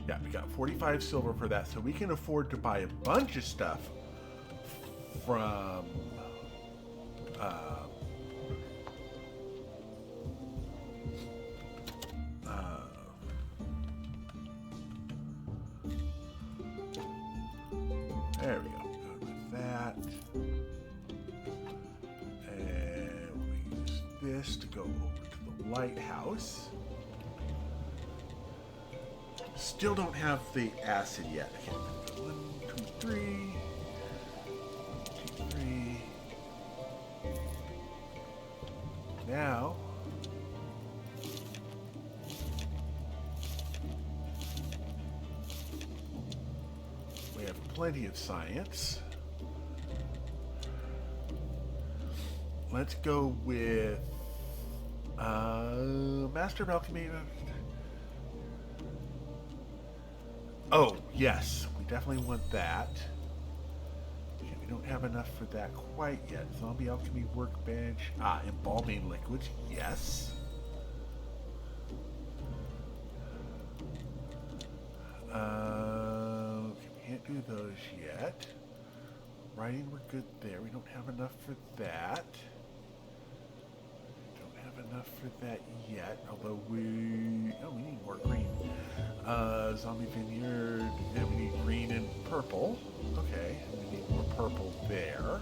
yeah, we got 45 silver for that, so we can afford to buy a bunch of stuff from there we go. Go with that. And we'll use this to go over to the lighthouse. Still don't have the acid yet. Okay. 1, 2, 3. 1, 2, 3. Now. We have plenty of science. Let's go with Master of Alchemy. Oh, yes. We definitely want that. Okay, we don't have enough for that quite yet. Zombie Alchemy Workbench. Embalming Liquids. Yes. Can't do those yet. Writing, we're good there. We don't have enough for that. Don't have enough for that yet. Although we need more green. Zombie Vineyard. And we need green and purple. Okay. And we need more purple there.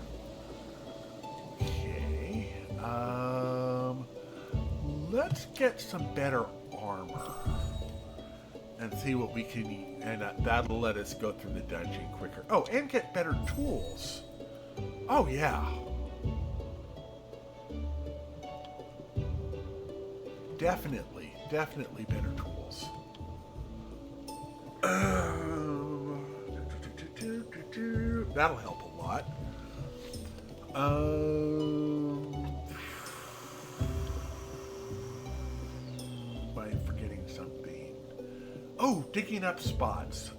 Okay. Let's get some better armor. And see what we can eat. And that'll let us go through the dungeon quicker. Oh, and get better tools. Oh, yeah. definitely better tools. That'll help a lot. Am I forgetting something? Oh, digging up spots.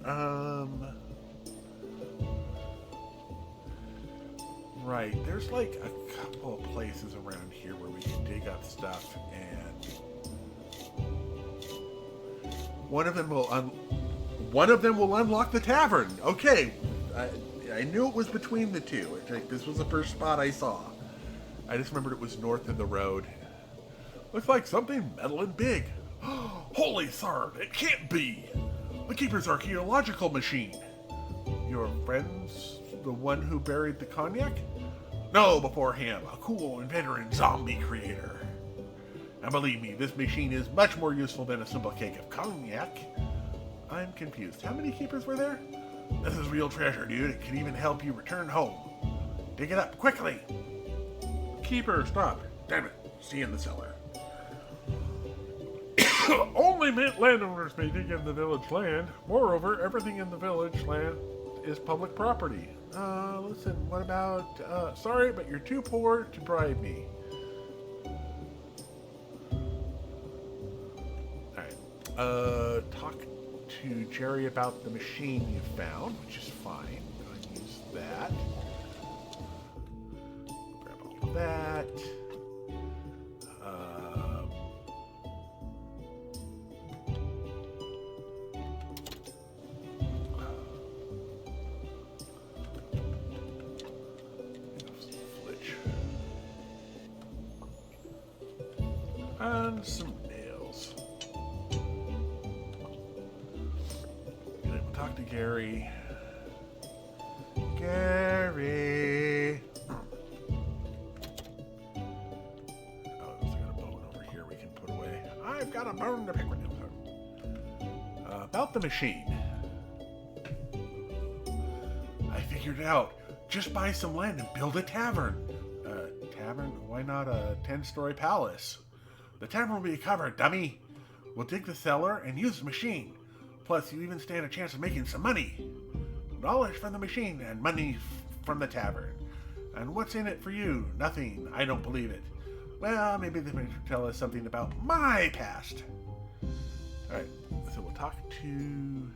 Right, there's like a couple of places around here where we can dig up stuff, and one of them will unlock the tavern. Okay, I knew it was between the two. Like, this was the first spot I saw. I just remembered it was north of the road. Looks like something metal and big. Holy Thard, it can't be! The Keeper's archaeological machine. Your friend's the one who buried the cognac? No, before him, a cool inventor and zombie creator. And believe me, this machine is much more useful than a simple keg of cognac. I'm confused. How many keepers were there? This is real treasure, dude. It can even help you return home. Dig it up, quickly! Keeper, stop. Damn it. See you in the cellar. Only landowners may dig in the village land. Moreover, everything in the village land is public property. Listen, what about, sorry, but you're too poor to bribe me. Alright, talk to Jerry about the machine you found, which is fine. Go ahead and use that. Grab all of that. And some nails. We'll talk to Gary. Gary! Oh, I got a bone over here we can put away. I've got a bone to pick with him. About the machine. I figured it out. Just buy some land and build a tavern. Tavern? Why not a 10-story palace? The tavern will be covered, dummy. We'll dig the cellar and use the machine. Plus, you even stand a chance of making some money. Knowledge from the machine and money from the tavern. And what's in it for you? Nothing. I don't believe it. Well, maybe they may tell us something about my past. Alright, so we'll talk to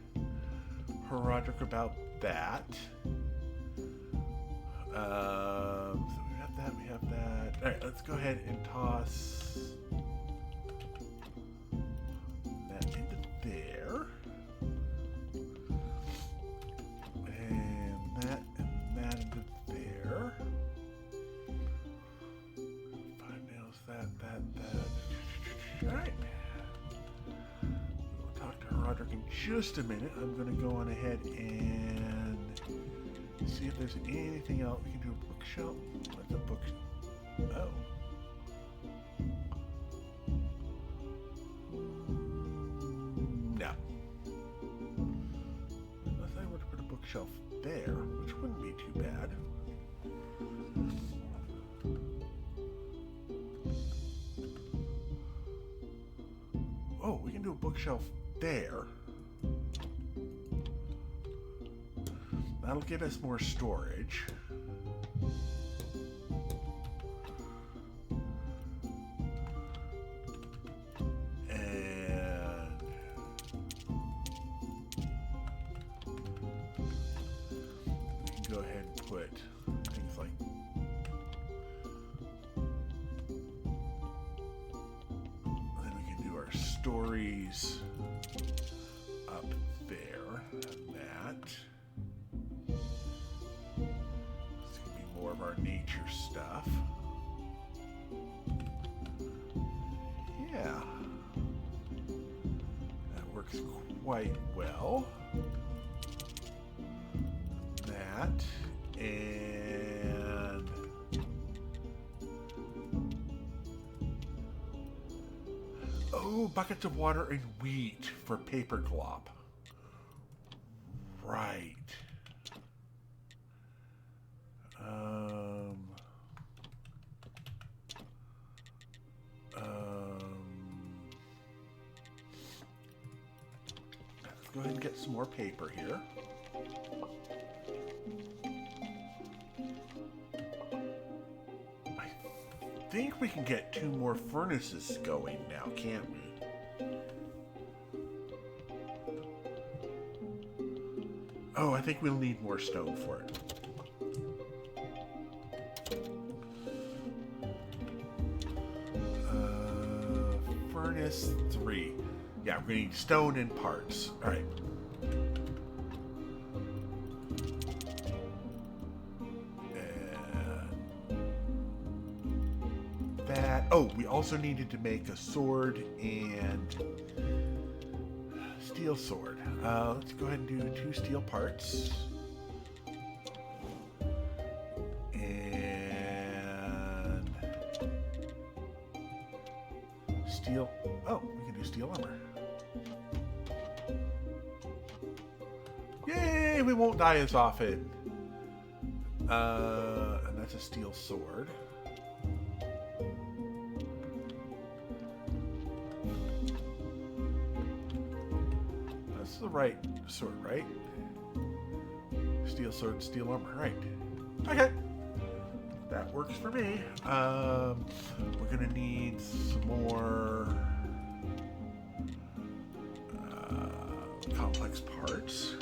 Roderick about that. So we have that. Alright, let's go ahead and toss that into there. And that into there. 5 nails, that. Alright. We'll talk to Roderick in just a minute. I'm going to go on ahead and see if there's anything else. We can do a bookshelf. What's a book? Oh. No. Unless I were to put a bookshelf there, which wouldn't be too bad. Oh, we can do a bookshelf there. That'll give us more storage. And we can go ahead and put things like then we can do our stories up there. That. More of our nature stuff. Yeah. That works quite well. That and oh, buckets of water and wheat for paper glop. Right. go ahead and get some more paper here. I think we can get 2 more furnaces going now, can't we? Oh, I think we'll need more stone for it. Furnace 3. Yeah, we're going to need stone and parts. All right. And that. Oh, we also needed to make a sword and steel sword. Let's go ahead and do 2 steel parts. And steel. Oh, we can do steel armor. Yay! We won't die as often. And that's a steel sword. That's the right sword, right? Steel sword, steel armor, right. Okay. That works for me. We're gonna need some more complex parts.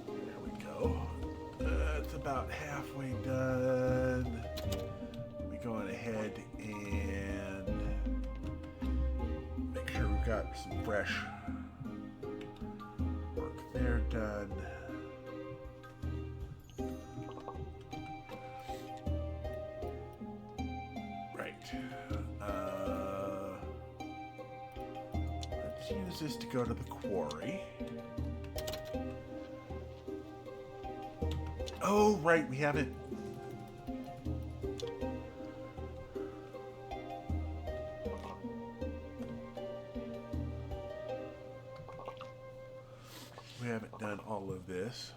There we go. It's about halfway done. We're going ahead and make sure we've got some fresh work there done. Let's use this to go to the quarry. Oh, right, we haven't. We haven't done all of this.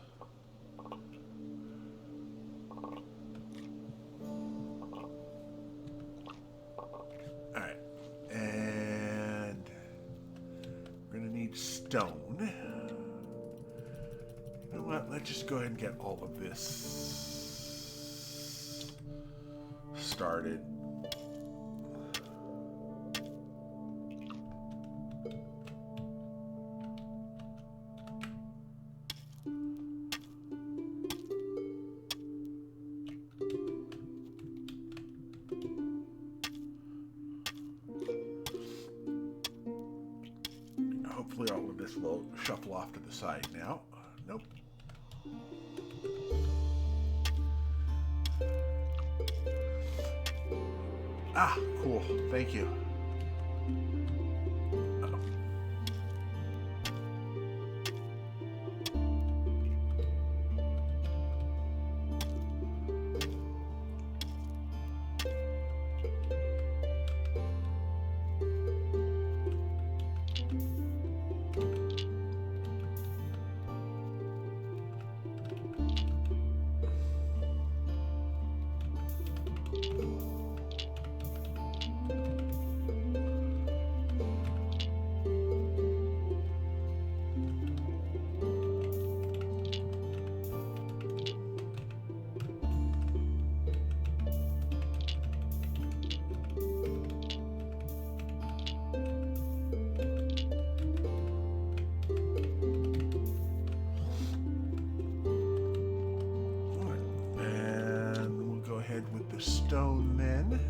Stone. You know what? Let's just go ahead and get all of this started. Hopefully all of this will shuffle off to the side now. Nope. Ah, cool. Thank you. Uh-oh. With the stone then.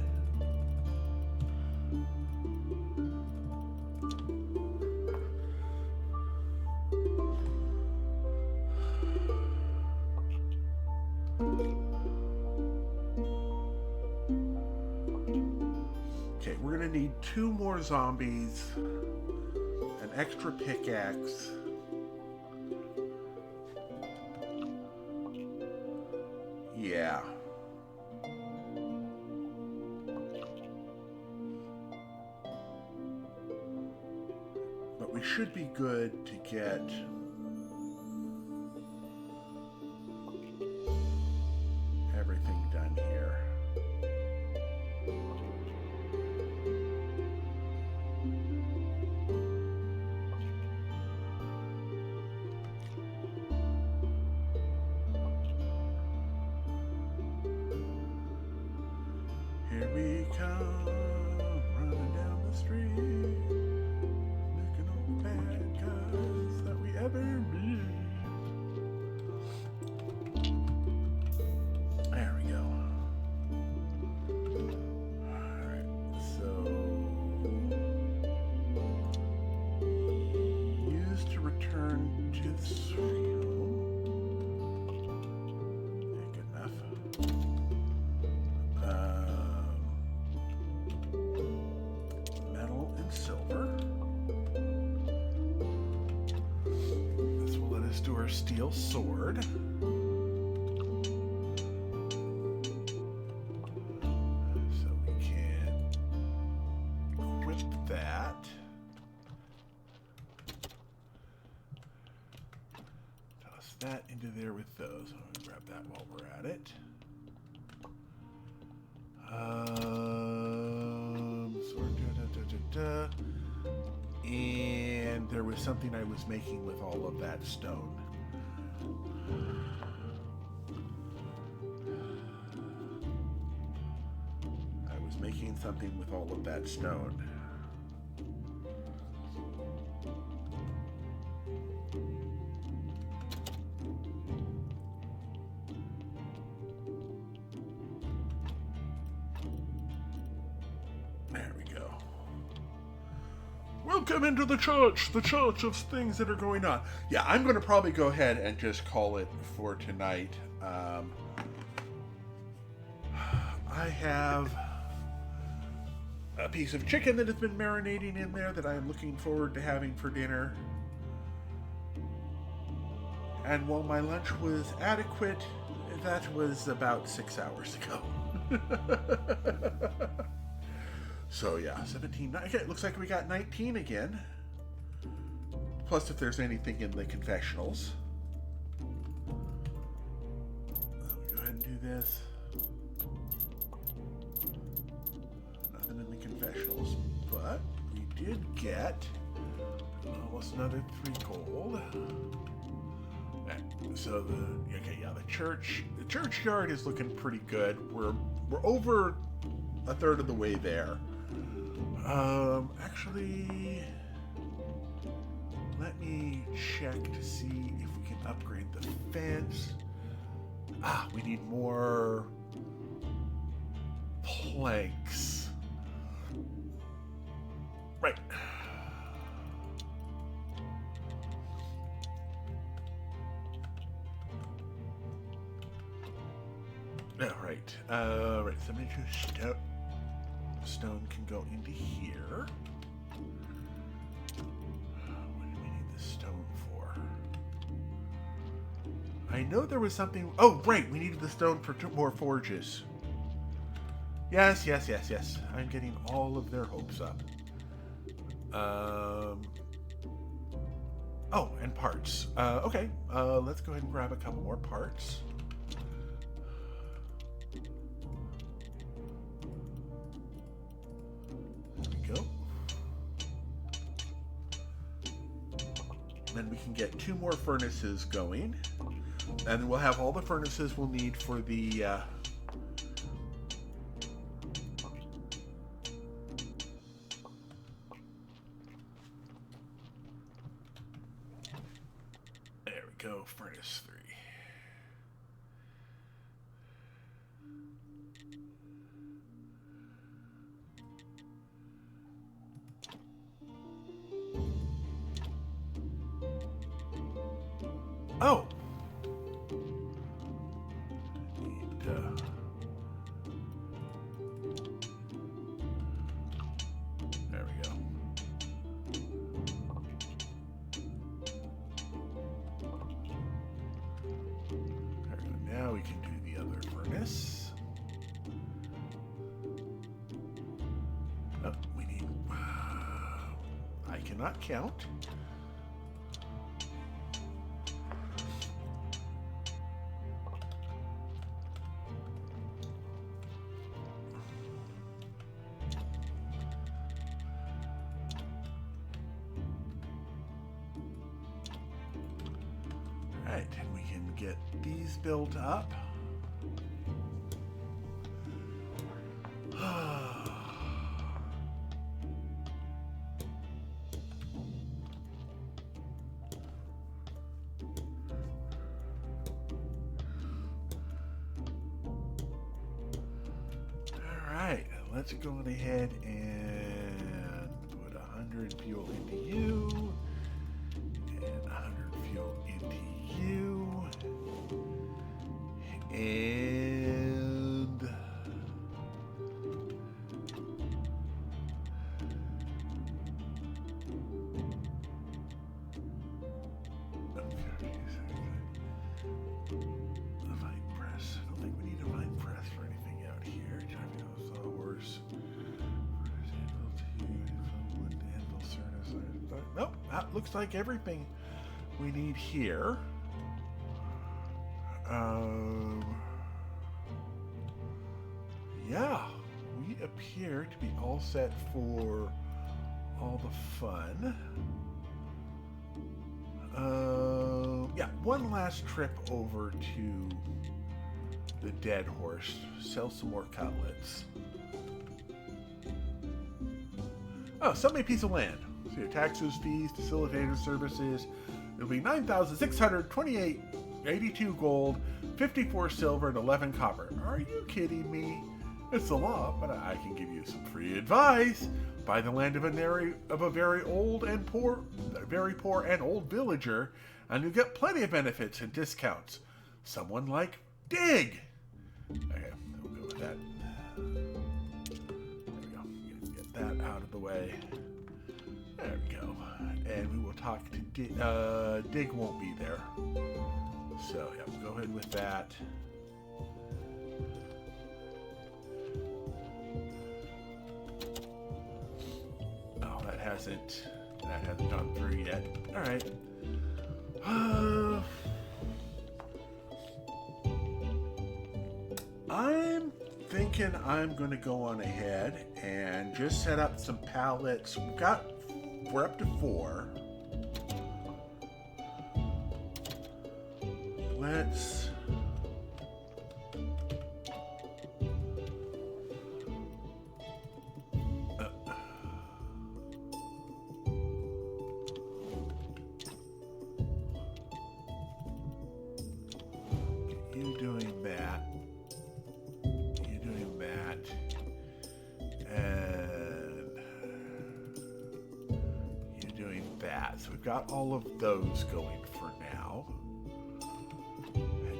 Okay, we're gonna need 2 more zombies, an extra pickaxe, yeah. But we should be good to get everything done here. Here we come, running down the street, looking all the bad guys that we ever meet. There we go. Alright, so use to return to the street. Good enough. Metal and silver. This will let us do our steel sword. So we can equip that. Toss that into there with those. I'm going to grab that while we're at it. And there was something I was making with all of that stone. I was making something with all of that stone. There we go. Welcome into the church of things that are going on. Yeah, I'm going to probably go ahead and just call it for tonight. I have a piece of chicken that has been marinating in there that I am looking forward to having for dinner. And while my lunch was adequate, that was about 6 hours ago. So yeah, 17. Okay, it looks like we got 19 again. Plus, if there's anything in the confessionals. I'll go ahead and do this. Nothing in the confessionals, but we did get almost another 3 gold. So the churchyard is looking pretty good. We're over a third of the way there. Actually, let me check to see if we can upgrade the fence. We need more planks. Right. Right. Right. 72 stone can go into here. What do we need the stone for? I know there was something. Oh, right. We needed the stone for 2 more forges. Yes. I'm getting all of their hopes up. Oh, and parts. Okay. Let's go ahead and grab a couple more parts. Then we can get 2 more furnaces going, and we'll have all the furnaces we'll need for the there we go, furnace 3. Oh! There we go. There we go. Now we can do the other furnace. Oh, we need... I cannot count. Right, and we can get these built up. let's go on ahead and put 100 fuel into you. And 100 fuel into you. And... Nope, that looks like everything we need here. Yeah, we appear to be all set for all the fun. Yeah, one last trip over to the Dead Horse, sell some more cutlets. Oh, sell me a piece of land. So your taxes, fees, facilitator services. It'll be 9,628.82 gold, 54 silver, and 11 copper. Are you kidding me? It's a lot, but I can give you some free advice. Buy the land of a very old and very poor and old villager, and you'll get plenty of benefits and discounts. Someone like Dig. Okay, we'll go with that. There we go. Get that out of the way. There we go. And we will talk to Dig. Dig won't be there. So, yeah, we'll go ahead with that. Oh, that hasn't gone through yet. All right. I'm thinking I'm going to go on ahead and just set up some pallets. We're up to 4. Let's... you doing that. You doing that. And you doing that. So we've got all of those going for now.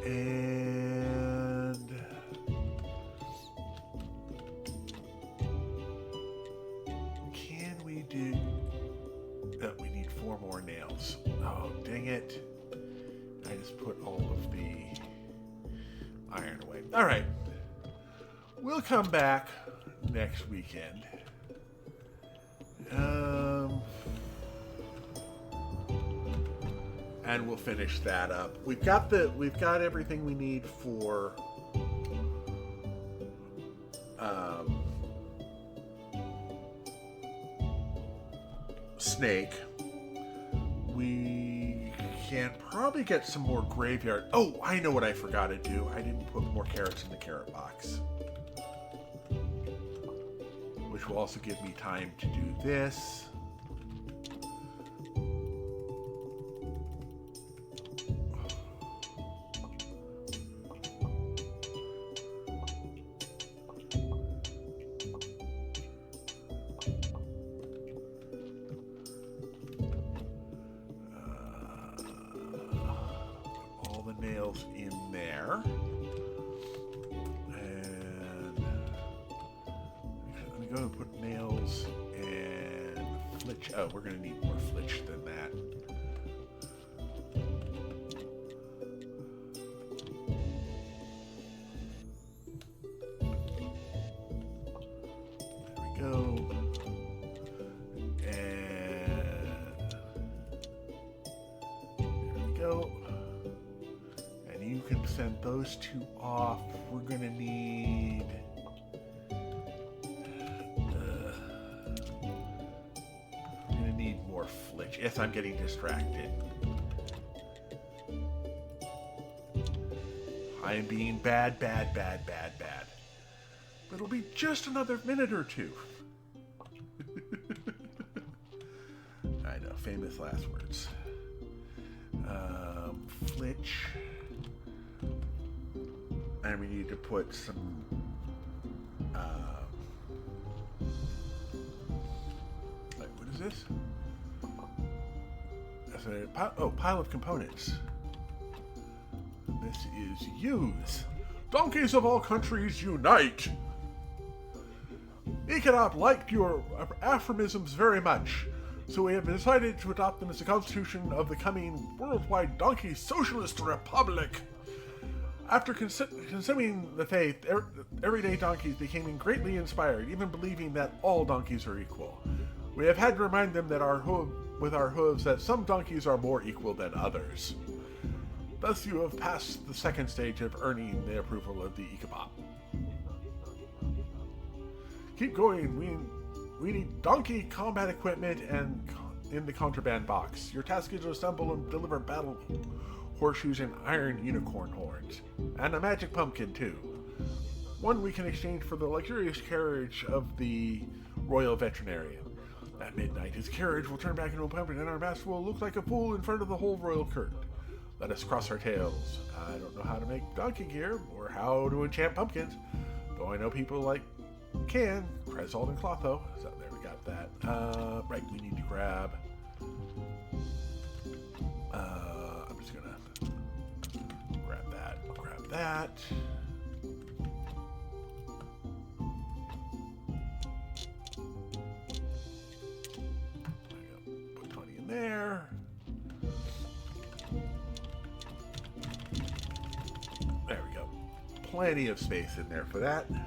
And can we do... Oh, we need 4 more nails. Oh, dang it. I just put all of the iron away. All right. We'll come back next weekend. And we'll finish that up. We've got everything we need for Snake. We can probably get some more graveyard. Oh, I know what I forgot to do. I didn't put more carrots in the carrot box, which will also give me time to do this. Nails in there, and let me go and put nails and flitch. Oh, we're going to need more flitch than that. There we go. And there we go. You can send those 2 off. We're gonna need more flitch. Yes, I'm getting distracted. I am being bad. But it'll be just another minute or 2. I know, famous last words. Flitch. And we need to put some this? That's a pile of components. This is use. Donkeys of all countries unite! Econop liked your aphorisms very much, so we have decided to adopt them as the constitution of the coming worldwide donkey socialist republic. After consuming the faith, everyday donkeys became greatly inspired, even believing that all donkeys are equal. We have had to remind them that with our hooves that some donkeys are more equal than others. Thus you have passed the second stage of earning the approval of the Ecobot. Keep going. We need donkey combat equipment and in the contraband box. Your task is to assemble and deliver battle horseshoes and iron unicorn horns. And a magic pumpkin too. One we can exchange for the luxurious carriage of the royal veterinarian. At midnight, his carriage will turn back into a pumpkin and our master will look like a fool in front of the whole royal court. Let us cross our tails. I don't know how to make donkey gear or how to enchant pumpkins, though I know people can. Cresalt and Clotho. So there we got that. Right, we need to grab. I'm just gonna grab that. Grab that. Put Tony in there. There we go. Plenty of space in there for that. And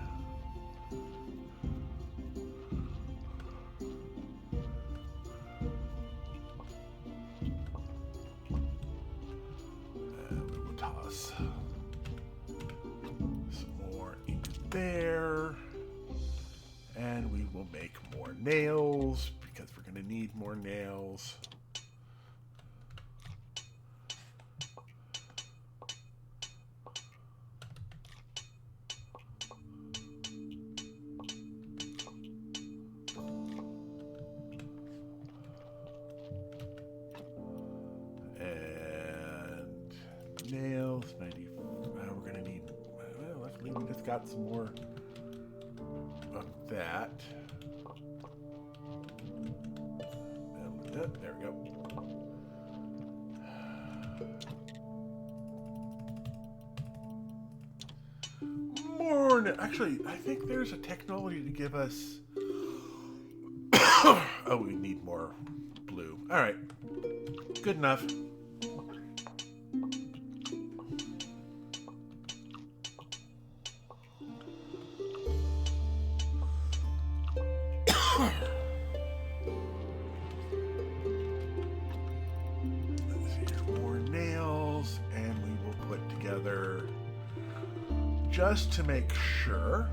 we will toss some more into there. And we will make more nails because we're going to need more nails. Nails, 90. We're gonna need. Well, luckily we just got some more of that. There we go. More. Actually, I think there's a technology to give us. Oh, we need more blue. All right, good enough. Just to make sure.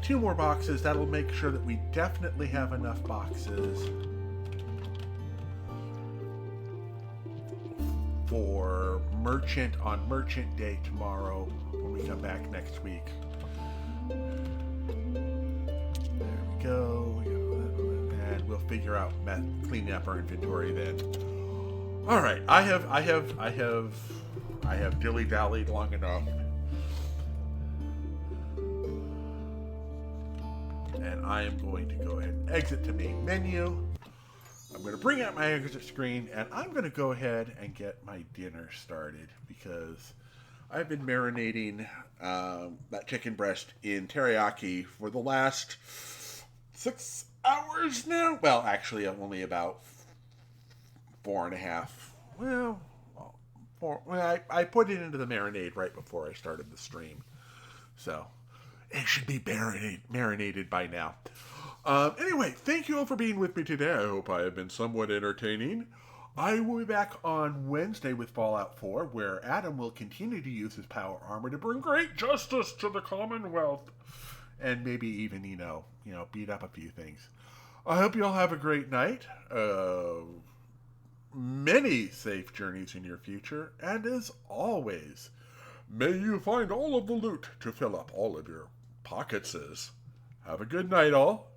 Two more boxes. That'll make sure that we definitely have enough boxes for Merchant on Merchant Day tomorrow when we come back next week. There we go. And we'll figure out cleaning up our inventory then. All right, I have dilly-dallied long enough, and I am going to go ahead and exit to main menu. I'm going to bring out my exit screen, and I'm going to go ahead and get my dinner started because I've been marinating that chicken breast in teriyaki for the last 6 hours now. Well, actually, I'm only about 4.5. Well, I put it into the marinade right before I started the stream, so it should be marinated by now. Anyway, thank you all for being with me today. I hope I have been somewhat entertaining. I will be back on Wednesday with Fallout 4, where Adam will continue to use his power armor to bring great justice to the Commonwealth, and maybe even, beat up a few things. I hope you all have a great night. Many safe journeys in your future, and as always, may you find all of the loot to fill up all of your pocketses. Have a good night, all.